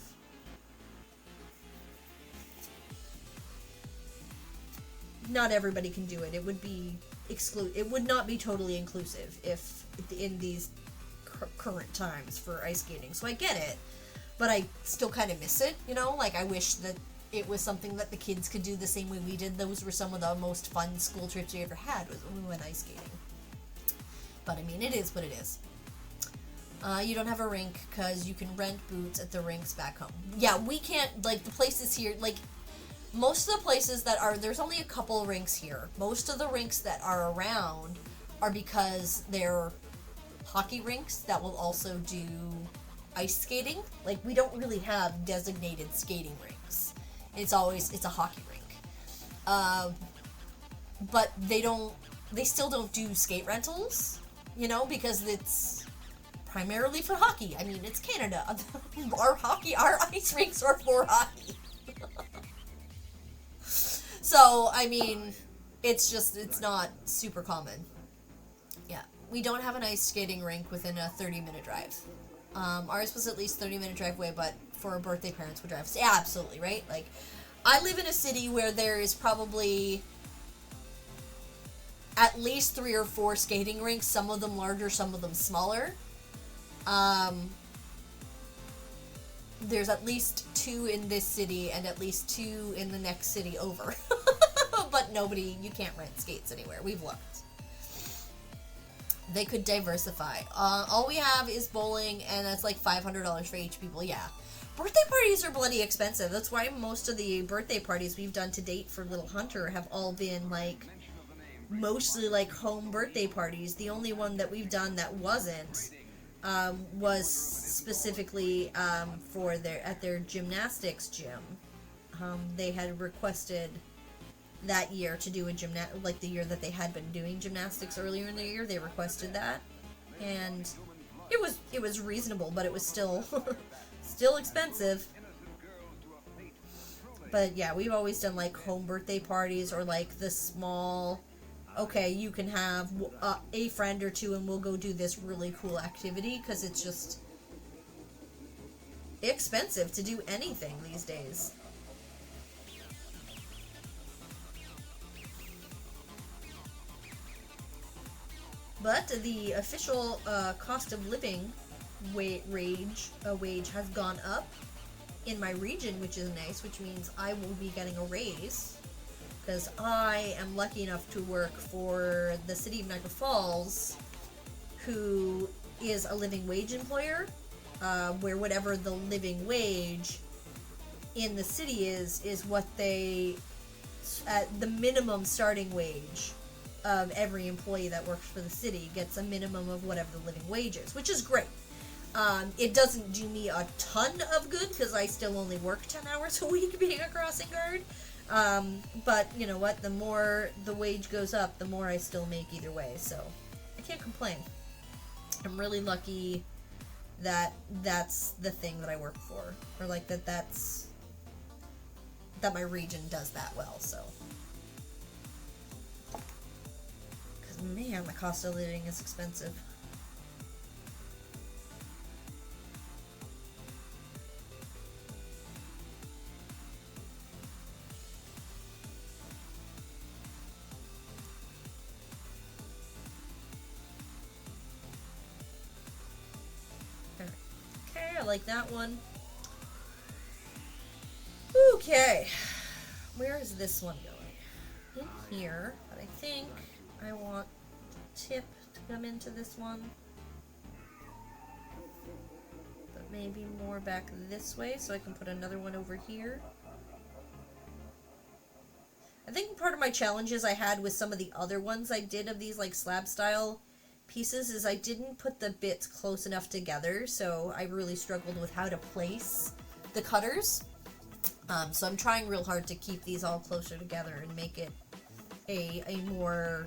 Not everybody can do it. It would be it would not be totally inclusive if in these current times for ice skating. So I get it, but I still kind of miss it, you know? Like, I wish that it was something that the kids could do the same way we did. Those were some of the most fun school trips we ever had, was when we went ice skating. But I mean, it is what it is. You don't have a rink because you can rent boots at the rinks back home. Yeah, we can't, like, the places here, like, most of the places that are, there's only a couple rinks here. Most of the rinks that are around are because they're hockey rinks that will also do ice skating. Like, we don't really have designated skating rinks. It's a hockey rink. But they still don't do skate rentals, you know, because it's primarily for hockey. I mean, it's Canada. Our ice rinks are for hockey. So, I mean, it's not super common. Yeah. We don't have an ice skating rink within a 30-minute drive. Ours was at least 30-minute drive away, but for birthday parents would drive. Yeah, absolutely, right? Like, I live in a city where there is probably at least 3 or 4 skating rinks, some of them larger, some of them smaller. There's at least 2 in this city and at least 2 in the next city over. But you can't rent skates anywhere. We've looked. They could diversify. All we have is bowling, and that's like $500 for each people. Yeah. Birthday parties are bloody expensive. That's why most of the birthday parties we've done to date for Little Hunter have all been, like, mostly, like, home birthday parties. The only one that we've done that wasn't was specifically at their gymnastics gym. They had requested that year to do like the year that they had been doing gymnastics earlier in the year. They requested that, and it was reasonable, but it was still still expensive. But yeah, we've always done like home birthday parties, or like the small, okay, you can have a friend or two and we'll go do this really cool activity, because it's just expensive to do anything these days. But the official cost of living wage has gone up in my region, which is nice, which means I will be getting a raise because I am lucky enough to work for the city of Niagara Falls, who is a living wage employer, where whatever the living wage in the city is what they, the minimum starting wage of every employee that works for the city gets a minimum of whatever the living wage is, which is great. It doesn't do me a ton of good because I still only work 10 hours a week being a crossing guard. But you know what? The more the wage goes up, the more I still make either way. So I can't complain. I'm really lucky that that's the thing that I work for, or like that my region does that well. So, because man, the cost of living is expensive. Okay, I like that one. Okay, where is this one going? In here, but I think I want tip to come into this one. But maybe more back this way so I can put another one over here. I think part of my challenges I had with some of the other ones I did of these like slab style pieces is I didn't put the bits close enough together, so I really struggled with how to place the cutters. So I'm trying real hard to keep these all closer together and make it a more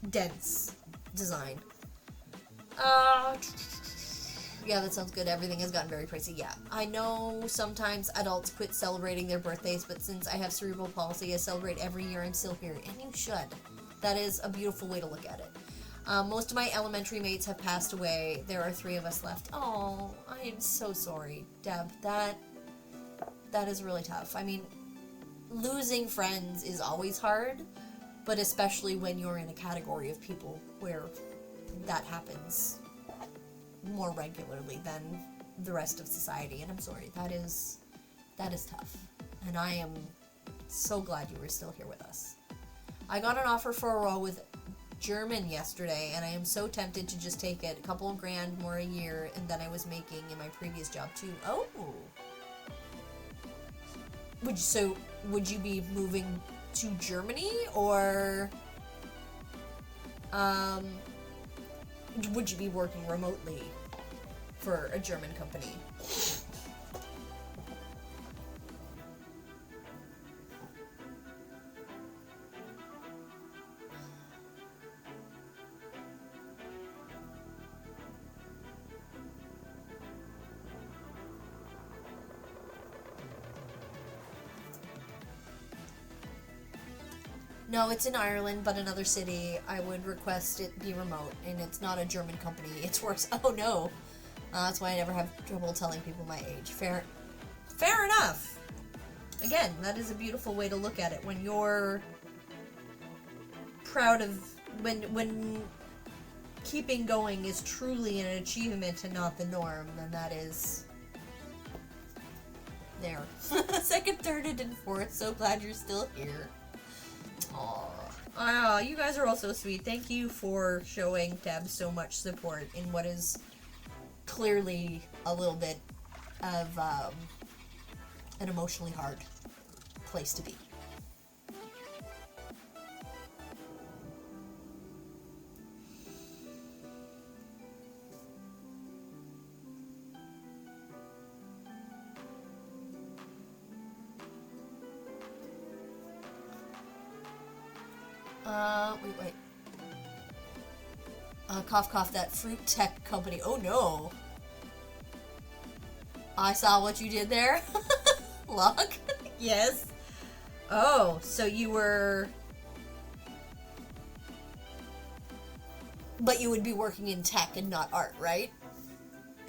dense design. Yeah, that sounds good. Everything has gotten very pricey. Yeah, I know sometimes adults quit celebrating their birthdays, but since I have cerebral palsy, I celebrate every year. I'm still here, and you should. That is a beautiful way to look at it. Most of my elementary mates have passed away. There are 3 of us left. Oh, I am so sorry, Deb. That is really tough. I mean, losing friends is always hard, but especially when you're in a category of people where that happens more regularly than the rest of society. And I'm sorry, that is tough. And I am so glad you were still here with us. I got an offer for a role with German yesterday, and I am so tempted to just take it. A couple of grand more a year and than I was making in my previous job too. Oh. Would you be moving to Germany, or would you be working remotely for a German company? No, it's in Ireland, but another city. I would request it be remote, and it's not a German company. It's worse. Oh no. That's why I never have trouble telling people my age. Fair enough. Again, that is a beautiful way to look at it. When you're proud of, when keeping going is truly an achievement and not the norm, then that is there. Second, third, and fourth. So glad you're still here. Aww. You guys are all so sweet. Thank you for showing Deb so much support in what is clearly a little bit of an emotionally hard place to be. Wait. Cough, that fruit tech company. Oh no. I saw what you did there. Luck? Yes. Oh, so you were... But you would be working in tech and not art, right?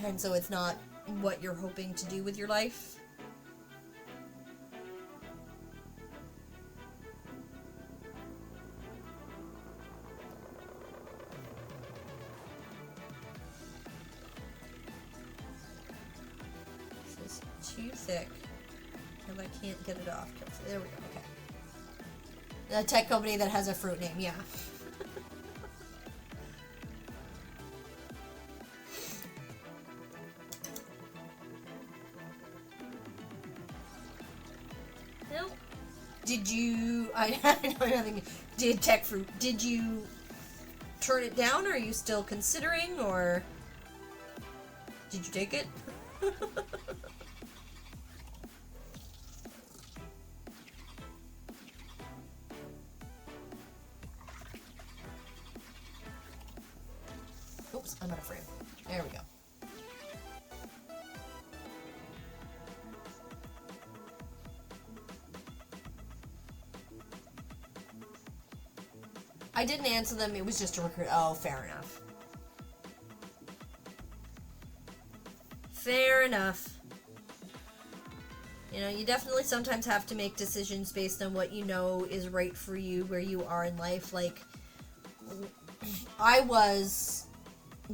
And so it's not what you're hoping to do with your life? too thick. And I can't get it off. There we go, okay. The tech company that has a fruit name, yeah. Nope. Did you, I know nothing, did tech fruit, did you turn it down, or are you still considering, or did you take it? Oops, I'm out of frame. There we go. I didn't answer them, it was just a recruit. Oh, fair enough. Fair enough. You know, you definitely sometimes have to make decisions based on what you know is right for you, where you are in life. Like, I was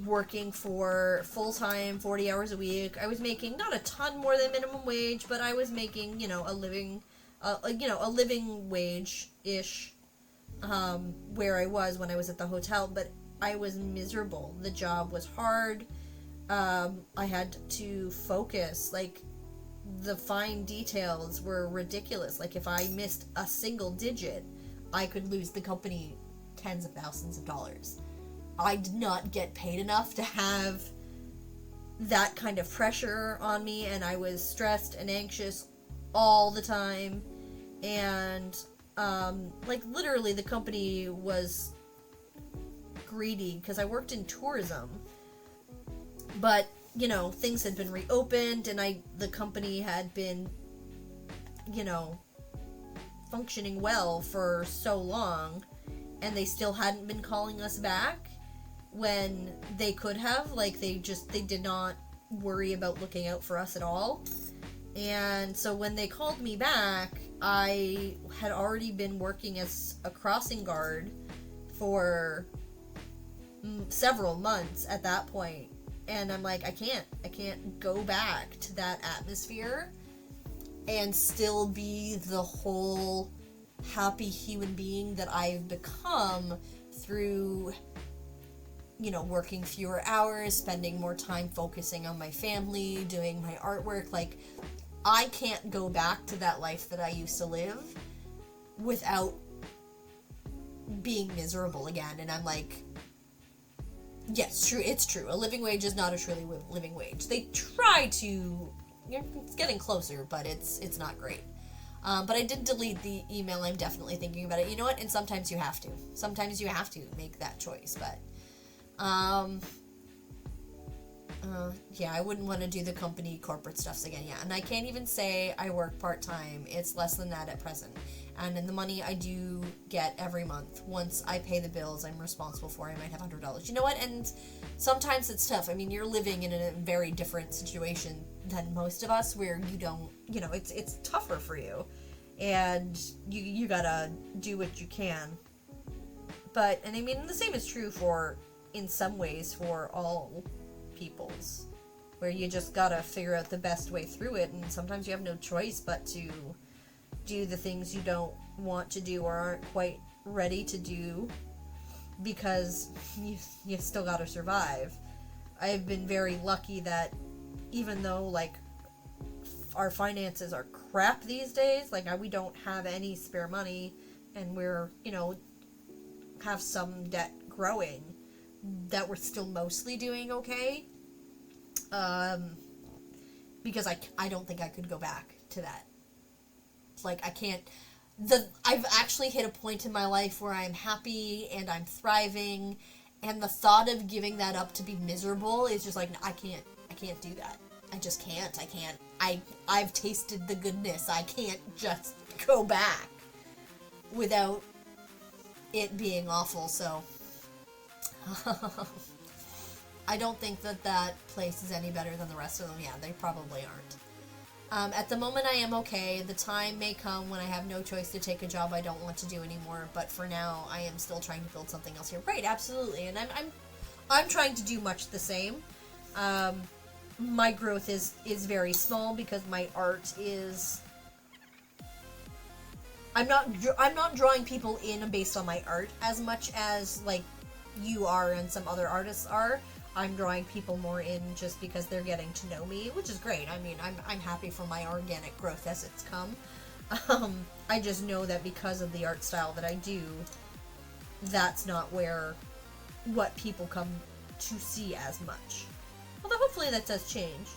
working for full-time, 40 hours a week. I was making not a ton more than minimum wage, but I was making, you know, a living wage-ish, where I was when I was at the hotel, but I was miserable. The job was hard. I had to focus. Like, the fine details were ridiculous. Like, if I missed a single digit, I could lose the company tens of thousands of dollars. I did not get paid enough to have that kind of pressure on me, and I was stressed and anxious all the time. And like, literally the company was greedy because I worked in tourism, but you know, things had been reopened, and the company had been, you know, functioning well for so long, and they still hadn't been calling us back when they could have. Like, they did not worry about looking out for us at all. And so when they called me back, I had already been working as a crossing guard for several months at that point. And I'm like, I can't go back to that atmosphere and still be the whole happy human being that I've become through, you know, working fewer hours, spending more time focusing on my family, doing my artwork. Like, I can't go back to that life that I used to live without being miserable again. And I'm like, yes, true. It's true. A living wage is not a truly living wage. They try to, it's getting closer, but it's not great. But I did delete the email. I'm definitely thinking about it. You know what? And sometimes you have to. Sometimes you have to make that choice. But, yeah, I wouldn't want to do the company corporate stuffs again. Yeah, and I can't even say I work part-time. It's less than that at present. And in the money I do get every month, once I pay the bills I'm responsible for, I might have $100. You know what? And sometimes it's tough. I mean, you're living in a very different situation than most of us, where you don't, you know, it's tougher for you. And you gotta do what you can. But, and I mean, the same is true for, in some ways, for all peoples, where you just gotta figure out the best way through it, and sometimes you have no choice but to do the things you don't want to do or aren't quite ready to do, because you still gotta survive. I've been very lucky that even though, like, our finances are crap these days, like, we don't have any spare money, and we're, you know, have some debt growing, that we're still mostly doing okay. Because I don't think I could go back to that. Like, I can't. I've actually hit a point in my life where I'm happy and I'm thriving, and the thought of giving that up to be miserable is just like, I can't do that. I just can't. I've tasted the goodness. I can't just go back without it being awful. So I don't think that place is any better than the rest of them. Yeah, they probably aren't. At the moment, I am okay. The time may come when I have no choice to take a job I don't want to do anymore. But for now, I am still trying to build something else here. Right, absolutely. And I'm trying to do much the same. my growth is very small because my art is... I'm not drawing people in based on my art as much as, like, you are and some other artists are. I'm drawing people more in just because they're getting to know me, which is great. I mean, I'm happy for my organic growth as it's come. I just know that because of the art style that I do, that's not what people come to see as much. Although hopefully that does change.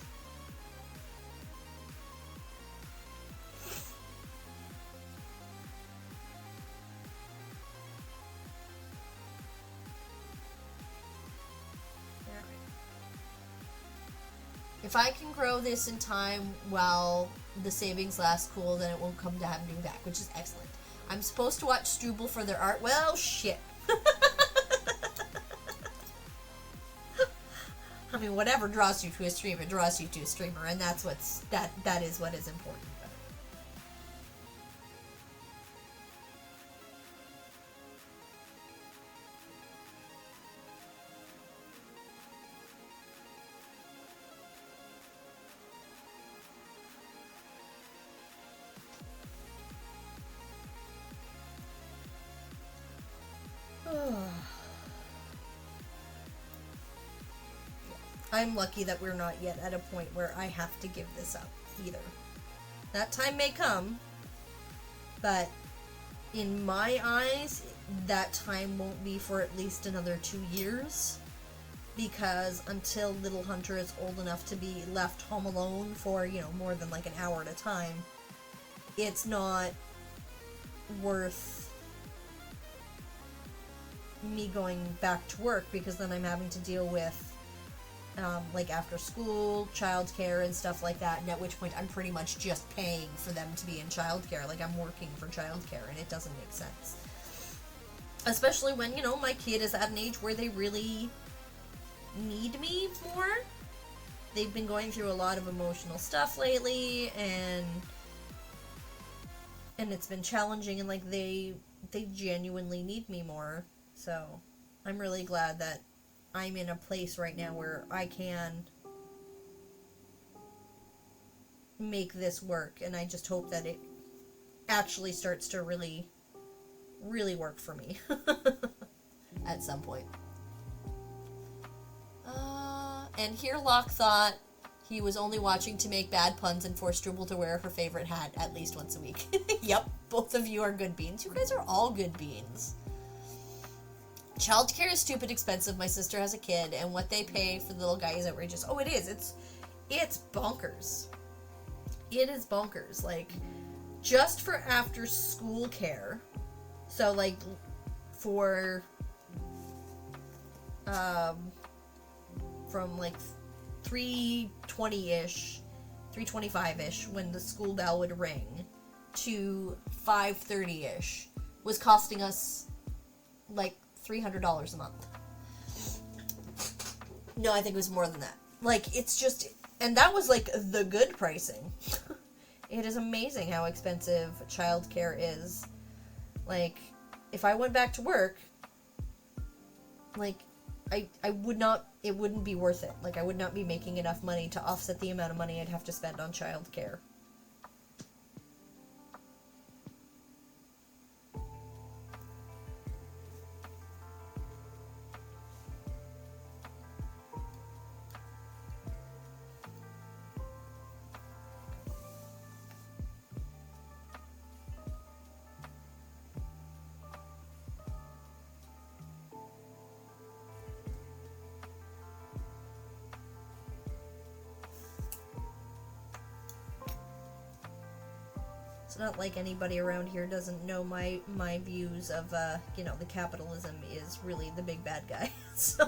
If I can grow this in time while the savings last cool, then it won't come to having to do that, which is excellent. I'm supposed to watch Struble for their art. Well, shit. I mean, whatever draws you to a stream, it draws you to a streamer, and that is what is important. I'm lucky that we're not yet at a point where I have to give this up, either. That time may come, but in my eyes, that time won't be for at least another 2 years, because until Little Hunter is old enough to be left home alone for, more than like an hour at a time, it's not worth me going back to work, because then I'm having to deal with like after school, childcare, and stuff like that, and at which point I'm pretty much just paying for them to be in childcare. Like, I'm working for childcare, and it doesn't make sense. Especially when, my kid is at an age where they really need me more. They've been going through a lot of emotional stuff lately, and it's been challenging, and like they genuinely need me more. So I'm really glad that I'm in a place right now where I can make this work, and I just hope that it actually starts to really, really work for me at some point. And here Locke thought he was only watching to make bad puns and force Struble to wear her favorite hat at least once a week. Yep, both of you are good beans. You guys are all good beans. Childcare is stupid expensive. My sister has a kid, and what they pay for the little guy is outrageous. Oh, it is. It's bonkers. It is bonkers. Like, just for after school care. So, like, for from like 3:20-ish, 3:25-ish, when the school bell would ring, to 5:30-ish, was costing us like $300 a month. No, I think it was more than that. Like, it's just, and that was like the good pricing. It is amazing how expensive childcare is. Like, if I went back to work, like, I would not, it wouldn't be worth it. Like, I would not be making enough money to offset the amount of money I'd have to spend on childcare. It's not like anybody around here doesn't know my views of, the capitalism is really the big bad guy, so...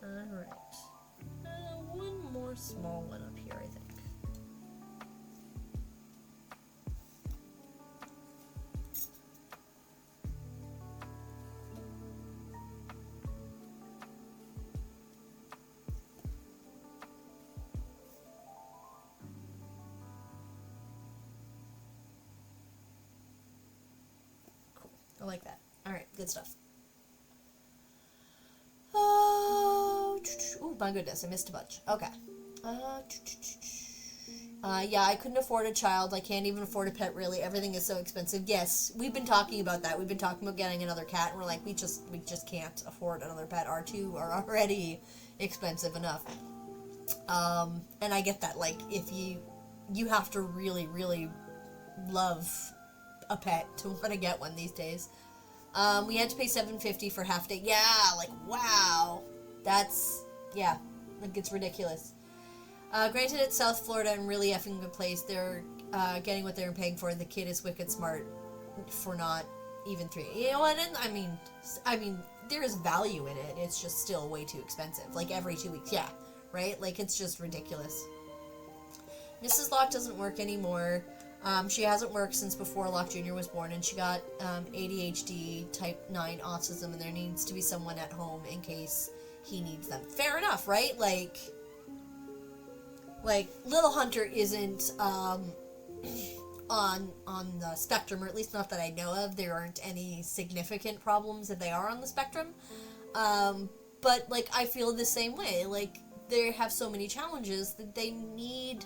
Alright. One more small one up here, I think. I like that. All right, good stuff. Oh my goodness, I missed a bunch. Okay. Yeah, I couldn't afford a child. I can't even afford a pet, really. Everything is so expensive. Yes, we've been talking about that. We've been talking about getting another cat, and we're like, we just can't afford another pet. Our two are already expensive enough. And I get that. Like, if you have to really, really love a pet to want to get one these days. We had to pay $7.50 for half day. Yeah, like, wow. That's, yeah, like, it's ridiculous. Granted, it's South Florida and really effing good place. They're getting what they're paying for. The kid is wicked smart for not even $3. You know what? And I mean, there is value in it. It's just still way too expensive. Like every 2 weeks, yeah, right? Like it's just ridiculous. Mrs. Locke doesn't work anymore. She hasn't worked since before Locke Jr. was born, and she got ADHD, type 9 autism, and there needs to be someone at home in case he needs them. Fair enough, right? Like Little Hunter isn't on the spectrum, or at least not that I know of. There aren't any significant problems if they are on the spectrum. But like I feel the same way. Like they have so many challenges that they need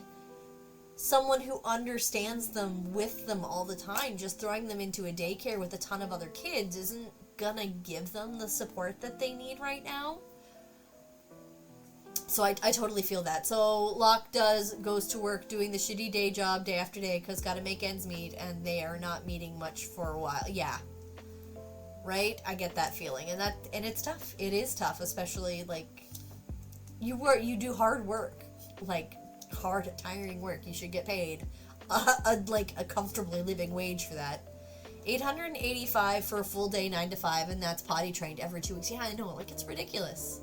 someone who understands them with them all the time. Just throwing them into a daycare with a ton of other kids isn't gonna give them the support that they need right now. So I totally feel that. So Locke goes to work doing the shitty day job day after day because gotta make ends meet, and they are not meeting much for a while. Yeah. Right? I get that feeling. And it's tough. It is tough, especially like you do hard work. Like hard, tiring work. You should get paid like a comfortably living wage for that. $885 for a full day 9 to 5, and that's potty trained every 2 weeks. Yeah, I know. Like it's ridiculous.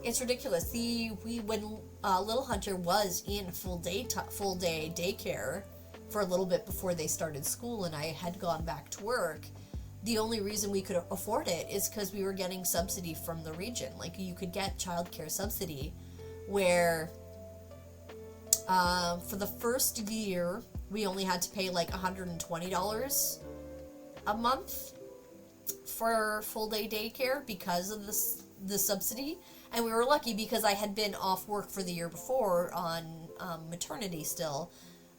It's ridiculous. When Little Hunter was in full day daycare for a little bit before they started school, and I had gone back to work, the only reason we could afford it is because we were getting subsidy from the region. Like you could get childcare subsidy, where for the first year we only had to pay like $120 a month for full day daycare because of the subsidy. And we were lucky because I had been off work for the year before on maternity still.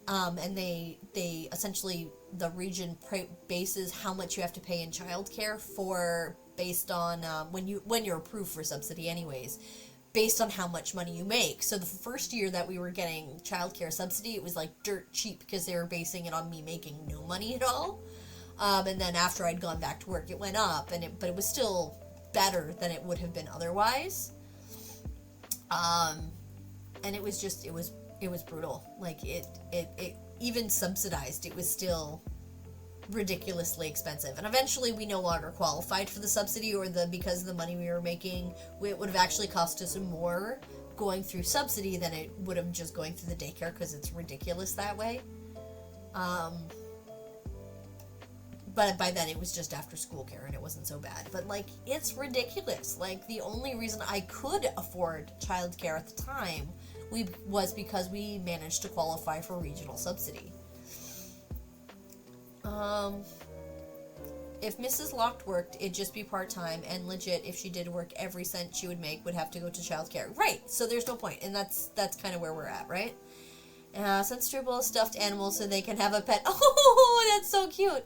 And they essentially, the region bases how much you have to pay in childcare based on when you're approved for subsidy anyways, based on how much money you make. So the first year that we were getting childcare subsidy, it was like dirt cheap because they were basing it on me making no money at all. And then after I'd gone back to work, it went up, but it was still better than it would have been otherwise. And it was just, it was brutal. Like it even subsidized, it was still ridiculously expensive. And eventually we no longer qualified for the subsidy because of the money we were making. It would have actually cost us more going through subsidy than it would have just going through the daycare because it's ridiculous that way. But by then it was just after school care and it wasn't so bad. But like, it's ridiculous. Like the only reason I could afford childcare at the time was because we managed to qualify for regional subsidy. If Mrs. Locke worked, it'd just be part-time, and legit, if she did work, every cent she would make would have to go to childcare. Right, so there's no point, and that's kind of where we're at, right? Sensible stuffed animals so they can have a pet. Oh, that's so cute!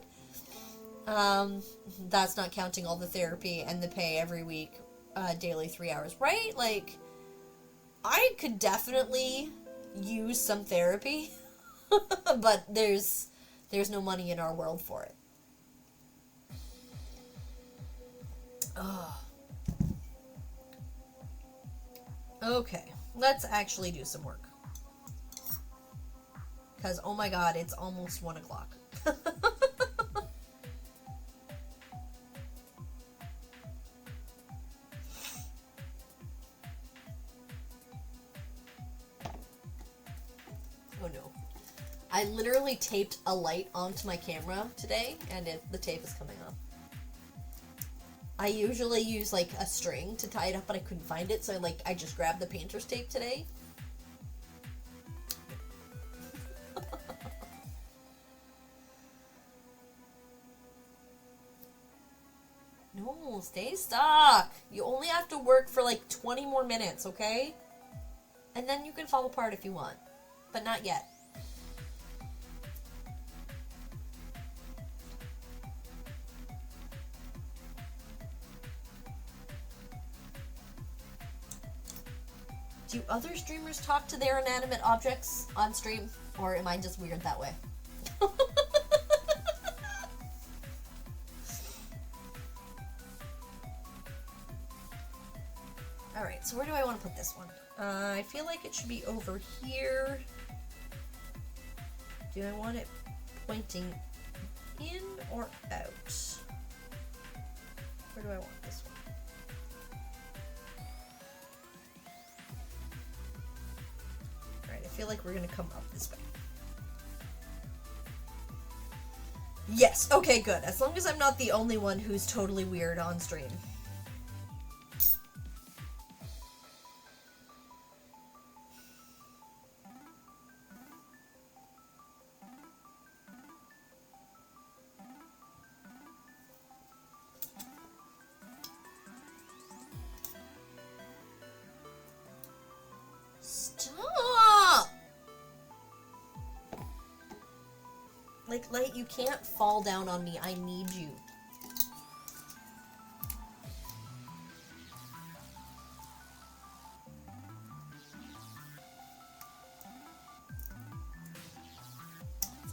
That's not counting all the therapy and the pay every week, daily 3 hours, right? Like, I could definitely use some therapy, but there's no money in our world for it. Oh. Okay, let's actually do some work. Because, oh my god, it's almost 1 o'clock. Oh no. I literally taped a light onto my camera today, and the tape is coming off. I usually use like a string to tie it up, but I couldn't find it, so I just grabbed the painter's tape today. No, stay stuck. You only have to work for like 20 more minutes, okay? And then you can fall apart if you want. But not yet. Do other streamers talk to their inanimate objects on stream? Or am I just weird that way? Alright, so where do I want to put this one? I feel like it should be over here. Do I want it pointing in or out? Where do I want this one? Alright, I feel like we're gonna come up this way. Yes, okay, good. As long as I'm not the only one who's totally weird on stream. Stop! Like, Light, you can't fall down on me. I need you.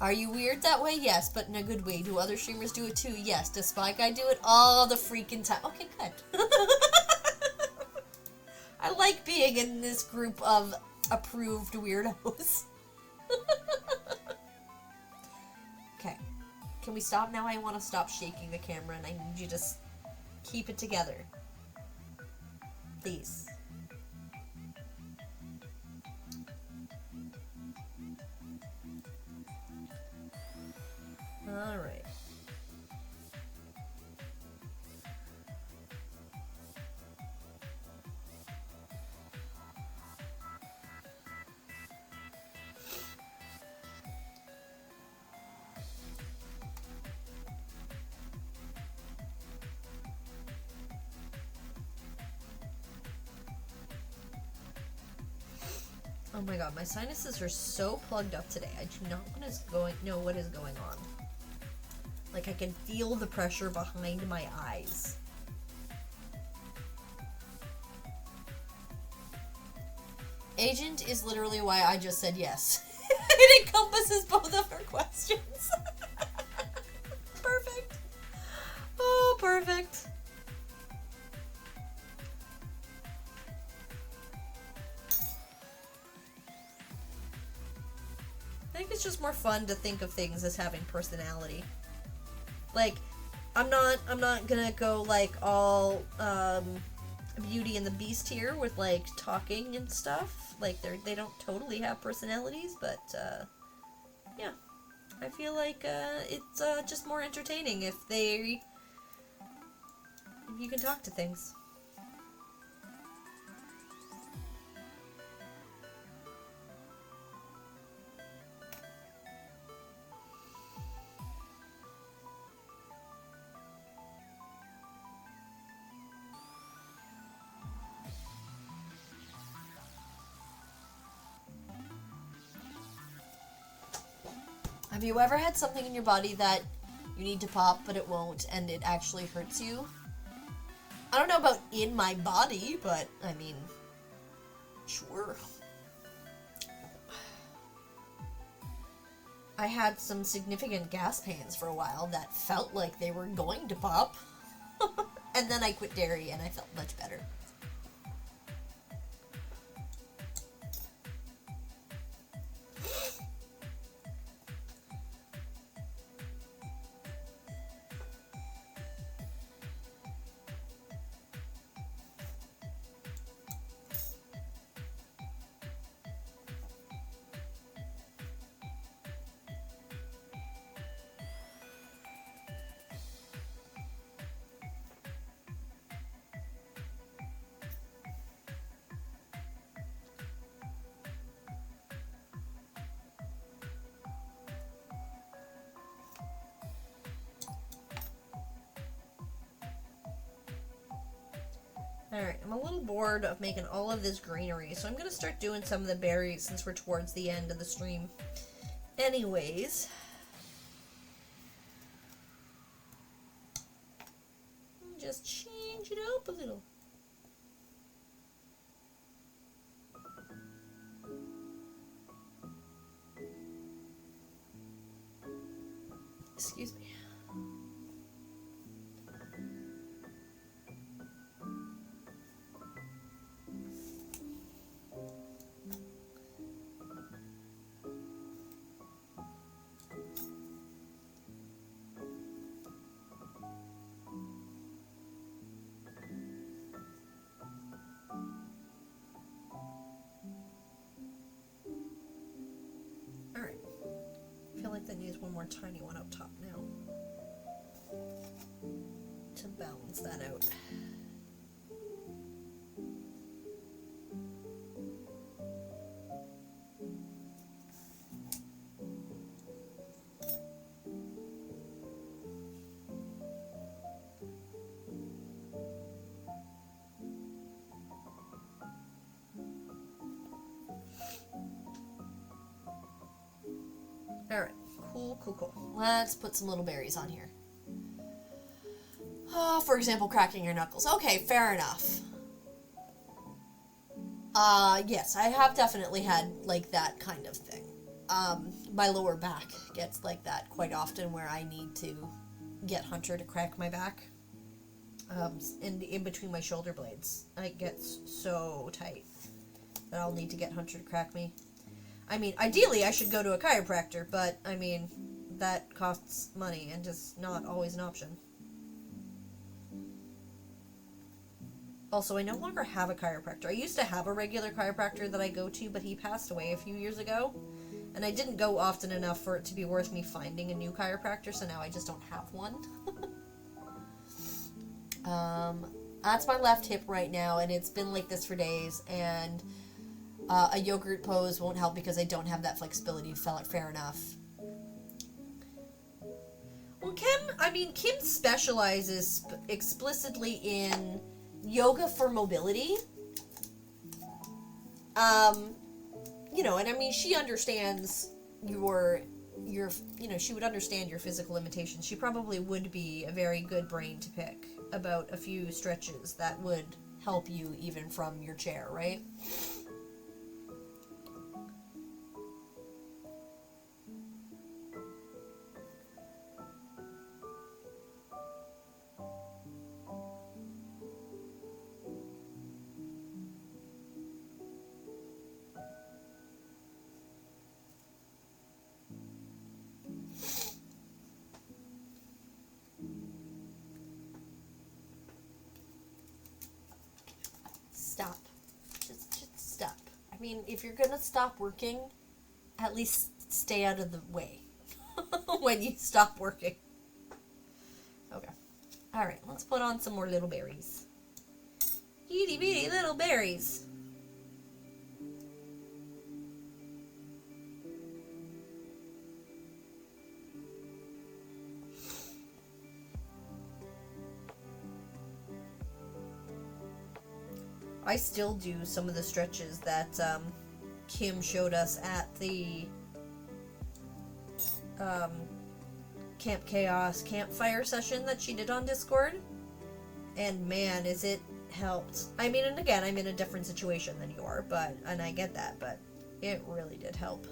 Are you weird that way? Yes, but in a good way. Do other streamers do it too? Yes. Does Spy Guy do it all the freaking time? Okay, good. I like being in this group of approved weirdos. Okay. Can we stop now? I want to stop shaking the camera and I need you to keep it together. Please. Alright. Oh my god, my sinuses are so plugged up today. I do not know what is going on. Like, I can feel the pressure behind my eyes. Agent is literally why I just said yes. It encompasses both of our questions. Perfect. Oh, perfect. I think it's just more fun to think of things as having personality. Like, I'm not gonna go like all Beauty and the Beast here with like talking and stuff. Like they don't totally have personalities, but yeah, I feel like it's just more entertaining if you can talk to things. Have you ever had something in your body that you need to pop, but it won't, and it actually hurts you? I don't know about in my body, but, I mean, sure. I had some significant gas pains for a while that felt like they were going to pop. And then I quit dairy, and I felt much better. Alright, I'm a little bored of making all of this greenery, so I'm going to start doing some of the berries since we're towards the end of the stream. Anyways. Just change it up a little. Excuse me. Alright. I feel like that needs one more tiny one up top now. To balance that out. Alright, cool. Let's put some little berries on here. For example, cracking your knuckles. Okay, fair enough. Yes, I have definitely had, like, that kind of thing. My lower back gets like that quite often where I need to get Hunter to crack my back. In between my shoulder blades. It gets so tight that I'll need to get Hunter to crack me. I mean, ideally I should go to a chiropractor, but, I mean, that costs money and is not always an option. Also, I no longer have a chiropractor. I used to have a regular chiropractor that I go to, but he passed away a few years ago. And I didn't go often enough for it to be worth me finding a new chiropractor, so now I just don't have one. That's my left hip right now, and it's been like this for days, and a yogurt pose won't help because I don't have that flexibility. Fair enough. Well, Kim specializes explicitly in yoga for mobility. You know, and I mean, she understands your, she would understand your physical limitations. She probably would be a very good brain to pick about a few stretches that would help you even from your chair, right? Stop. Just stop. I mean, if you're gonna stop working, at least stay out of the way when you stop working. Okay. Alright, let's put on some more little berries. Itty bitty little berries. I still do some of the stretches that Kim showed us at the Camp Chaos campfire session that she did on Discord. And man, is it helped. I mean, and again, I'm in a different situation than you are, and I get that, but it really did help.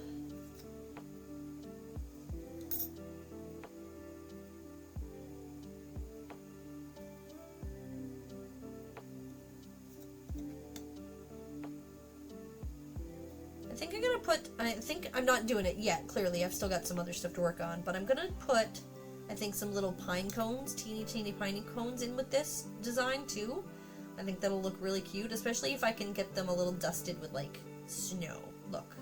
I think I'm not doing it yet, clearly. I've still got some other stuff to work on, but I'm gonna put, I think, some little pine cones, teeny pine cones in with this design, too. I think that'll look really cute, especially if I can get them a little dusted with, like, snow. Look.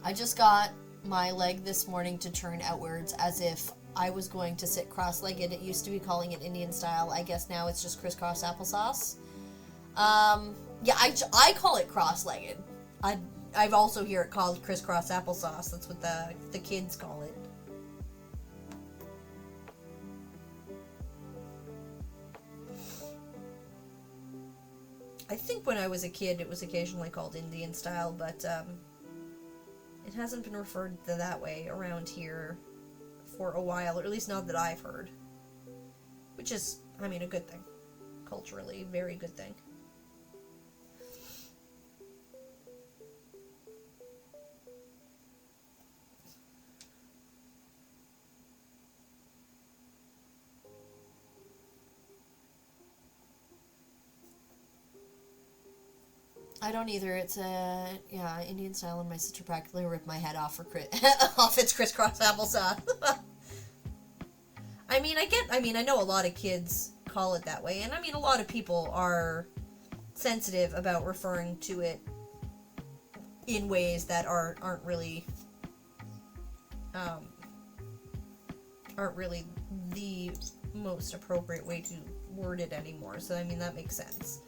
I just got my leg this morning to turn outwards as if I was going to sit cross-legged. It used to be calling it Indian style. I guess now it's just crisscross applesauce. Yeah, I call it cross-legged. I've also hear it called crisscross applesauce. That's what the kids call it. I think when I was a kid it was occasionally called Indian style, but it hasn't been referred to that way around here for a while, or at least not that I've heard. Which is, I mean, a good thing. Culturally, very good thing. I don't either. It's Indian style, and my sister practically ripped my head off for off its crisscross applesauce. I know a lot of kids call it that way, and I mean, a lot of people are sensitive about referring to it in ways that aren't really the most appropriate way to word it anymore. So I mean, that makes sense.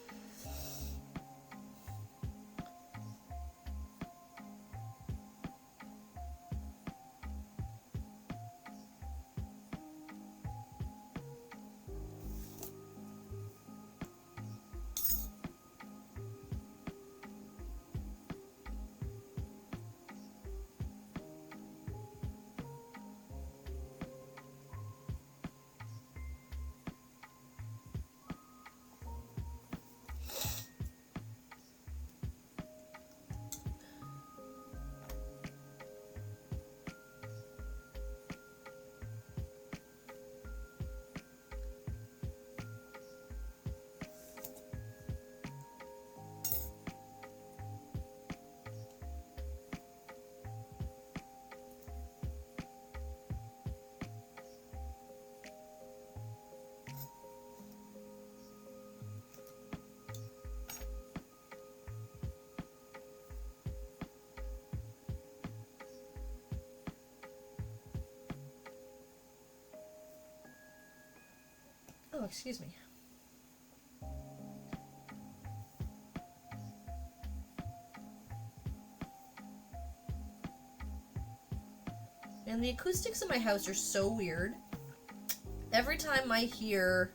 Oh, excuse me. And the acoustics in my house are so weird. Every time I hear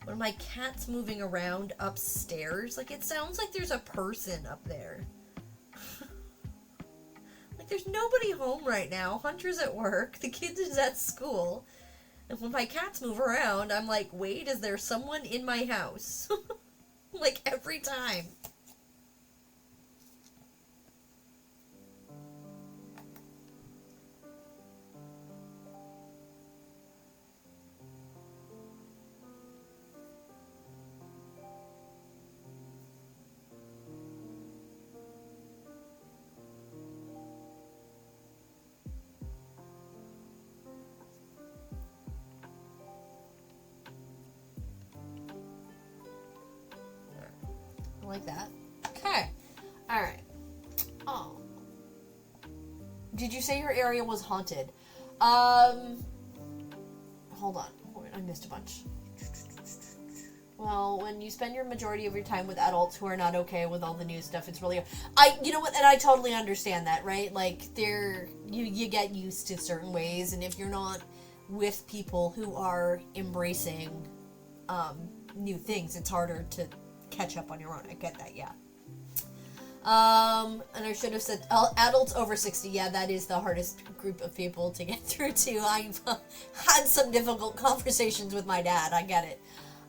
one of my cats moving around upstairs, like, it sounds like there's a person up there. Like, there's nobody home right now. Hunter's at work. The kid is at school. And when my cats move around, I'm like, wait, is there someone in my house? Like, every time. Like that. Okay. Alright. Oh. Did you say your area was haunted? Hold on. I missed a bunch. Well, when you spend your majority of your time with adults who are not okay with all the new stuff, it's really... You know what? And I totally understand that, right? Like, you get used to certain ways, and if you're not with people who are embracing new things, it's harder to catch up on your own. I get that, yeah. And I should have said adults over 60. Yeah, that is the hardest group of people to get through to. I've had some difficult conversations with my dad. I get it.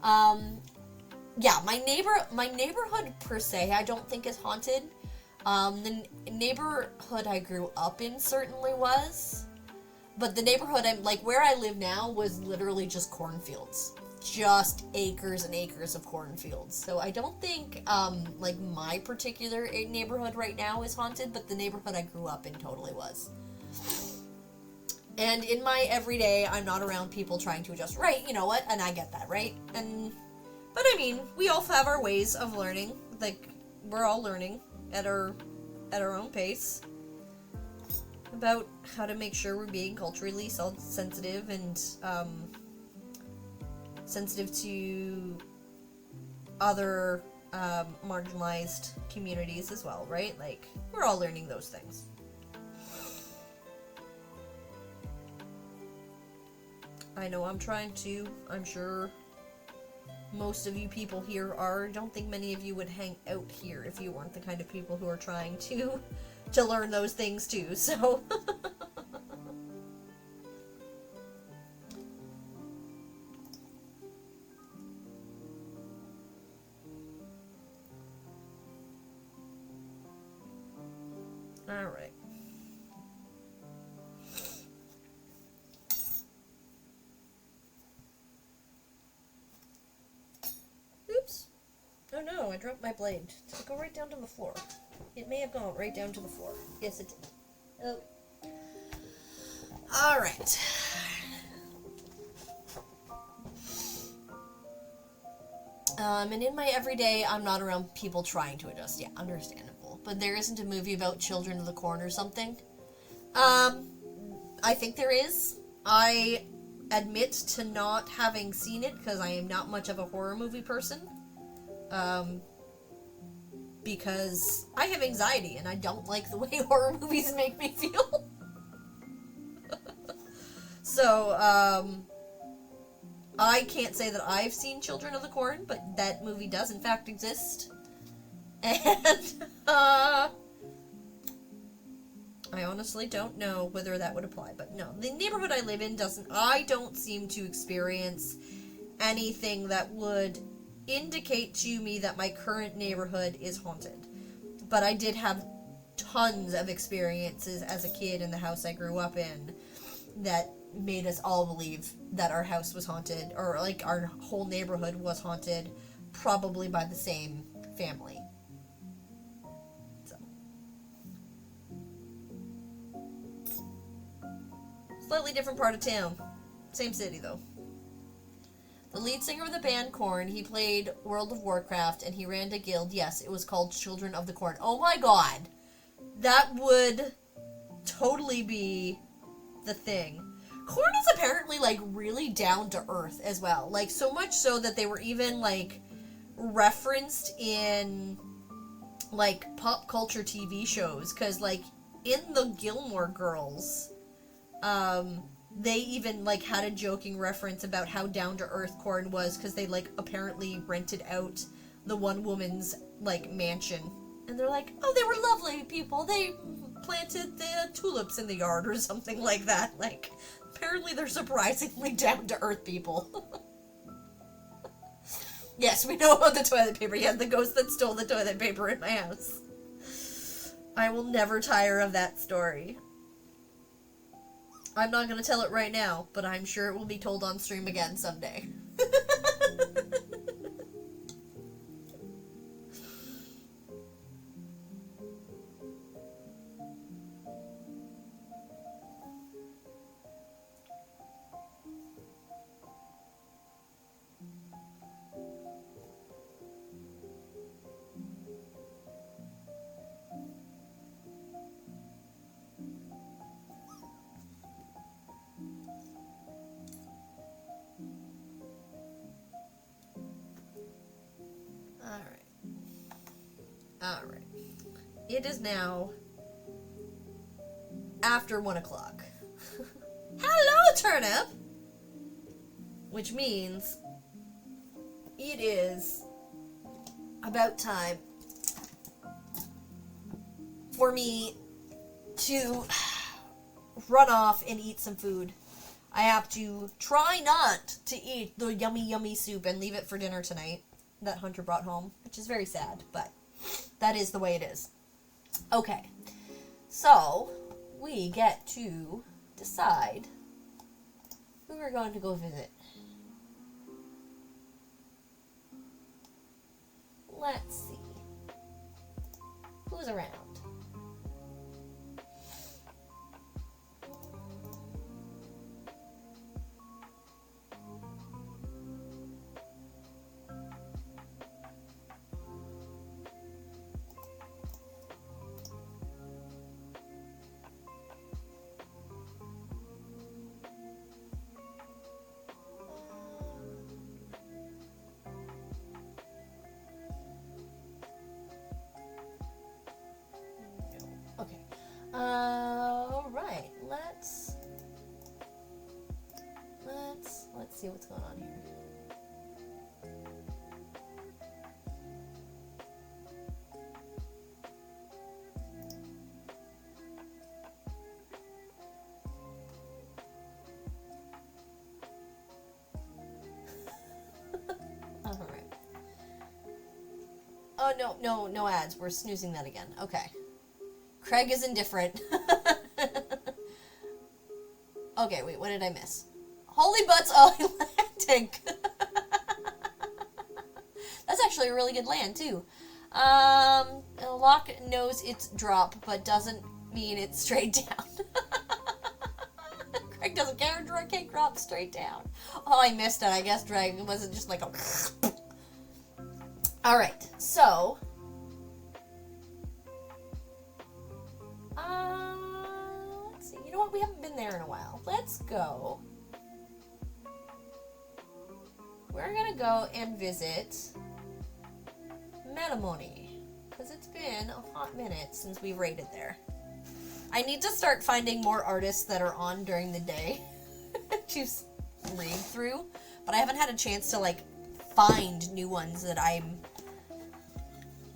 Yeah, my neighborhood per se, I don't think is haunted. The neighborhood I grew up in certainly was, but the neighborhood where I live now was literally just cornfields. Just acres and acres of cornfields. So I don't think, my particular neighborhood right now is haunted, but the neighborhood I grew up in totally was. And in my everyday, I'm not around people trying to adjust. Right, you know what? And I get that, right? But I mean, we all have our ways of learning. Like, we're all learning at our own pace about how to make sure we're being culturally sensitive and, sensitive to other marginalized communities as well, right? Like, we're all learning those things. I know I'm trying to. I'm sure most of you people here are. I don't think many of you would hang out here if you weren't the kind of people who are trying to learn those things too, so... Alright. Oops. Oh no, I dropped my blade. Did it go right down to the floor? It may have gone right down to the floor. Yes, it did. Oh. Alright. And in my everyday, I'm not around people trying to adjust. Yeah, understandable. But there isn't a movie about Children of the Corn or something. I think there is. I admit to not having seen it because I am not much of a horror movie person. Because I have anxiety and I don't like the way horror movies make me feel. So, I can't say that I've seen Children of the Corn, but that movie does in fact exist. And, I honestly don't know whether that would apply, but no. The neighborhood I live in I don't seem to experience anything that would indicate to me that my current neighborhood is haunted. But I did have tons of experiences as a kid in the house I grew up in that made us all believe that our house was haunted, or like our whole neighborhood was haunted, probably by the same family. So. Slightly different part of town. Same city, though. The lead singer of the band Korn, he played World of Warcraft, and he ran a guild. Yes, it was called Children of the Corn. Oh my god! That would totally be the thing. Korn is apparently, like, really down to earth as well. Like, so much so that they were even, like, referenced in, like, pop culture TV shows. Because, like, in the Gilmore Girls, they even, like, had a joking reference about how down-to-earth Korn was, because they, like, apparently rented out the one woman's, like, mansion. And they're like, oh, they were lovely people. They planted the tulips in the yard or something like that. Like, apparently they're surprisingly down-to-earth people. Yes, we know about the toilet paper. Yeah, the ghost that stole the toilet paper in my house. I will never tire of that story. I'm not going to tell it right now, but I'm sure it will be told on stream again someday. Alright. It is now after 1 o'clock. Hello, Turnip! Which means it is about time for me to run off and eat some food. I have to try not to eat the yummy, yummy soup and leave it for dinner tonight that Hunter brought home, which is very sad, but that is the way it is. Okay, so we get to decide who we're going to go visit. Let's see. Who's around? Alright, let's see what's going on here. Oh, no ads. We're snoozing that again. Okay. Craig is indifferent. Okay, wait, what did I miss? Holy Butts Atlantic. That's actually a really good land, too. Locke knows it's drop, but doesn't mean it's straight down. Craig doesn't care. Drake drops straight down. Oh, I missed it. I guess Dragon wasn't just like a... Alright, so... let's see. You know what? We haven't been there in a while. Let's go. We're gonna go and visit Metamoni, because it's been a hot minute since we raided there. I need to start finding more artists that are on during the day to read through, but I haven't had a chance to, like, find new ones that I'm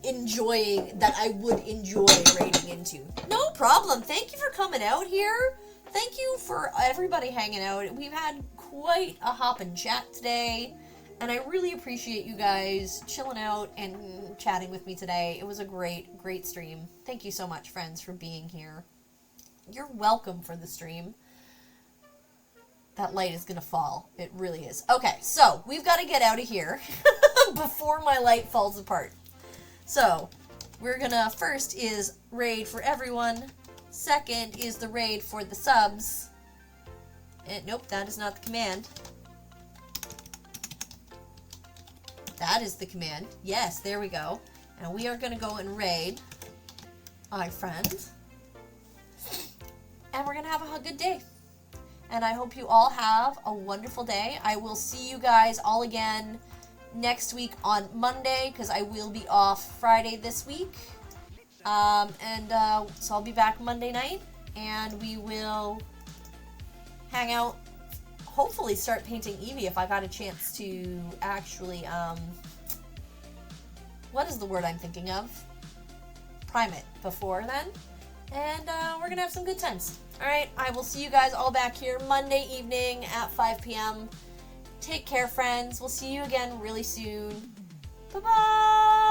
enjoying, that I would enjoy raiding into. No problem. Thank you for coming out here. Thank you for everybody hanging out. We've had quite a hoppin' chat today, and I really appreciate you guys chilling out and chatting with me today. It was a great stream. Thank you so much, friends, for being here. You're welcome for the stream. That light is gonna fall. It really is. Okay, so we've got to get out of here before my light falls apart. So we're gonna, first is raid for everyone. Second is the raid for the subs. And nope, that is not the command. That is the command. Yes, there we go. And we are gonna go and raid my friends. And we're gonna have a good day. And I hope you all have a wonderful day. I will see you guys all again next week on Monday, because I will be off Friday this week. So I'll be back Monday night, and we will hang out, hopefully start painting Eevee if I got a chance to actually, what is the word I'm thinking of? Prime it before then. And we're going to have some good times. Alright, I will see you guys all back here Monday evening at 5 p.m. Take care, friends. We'll see you again really soon. Bye-bye!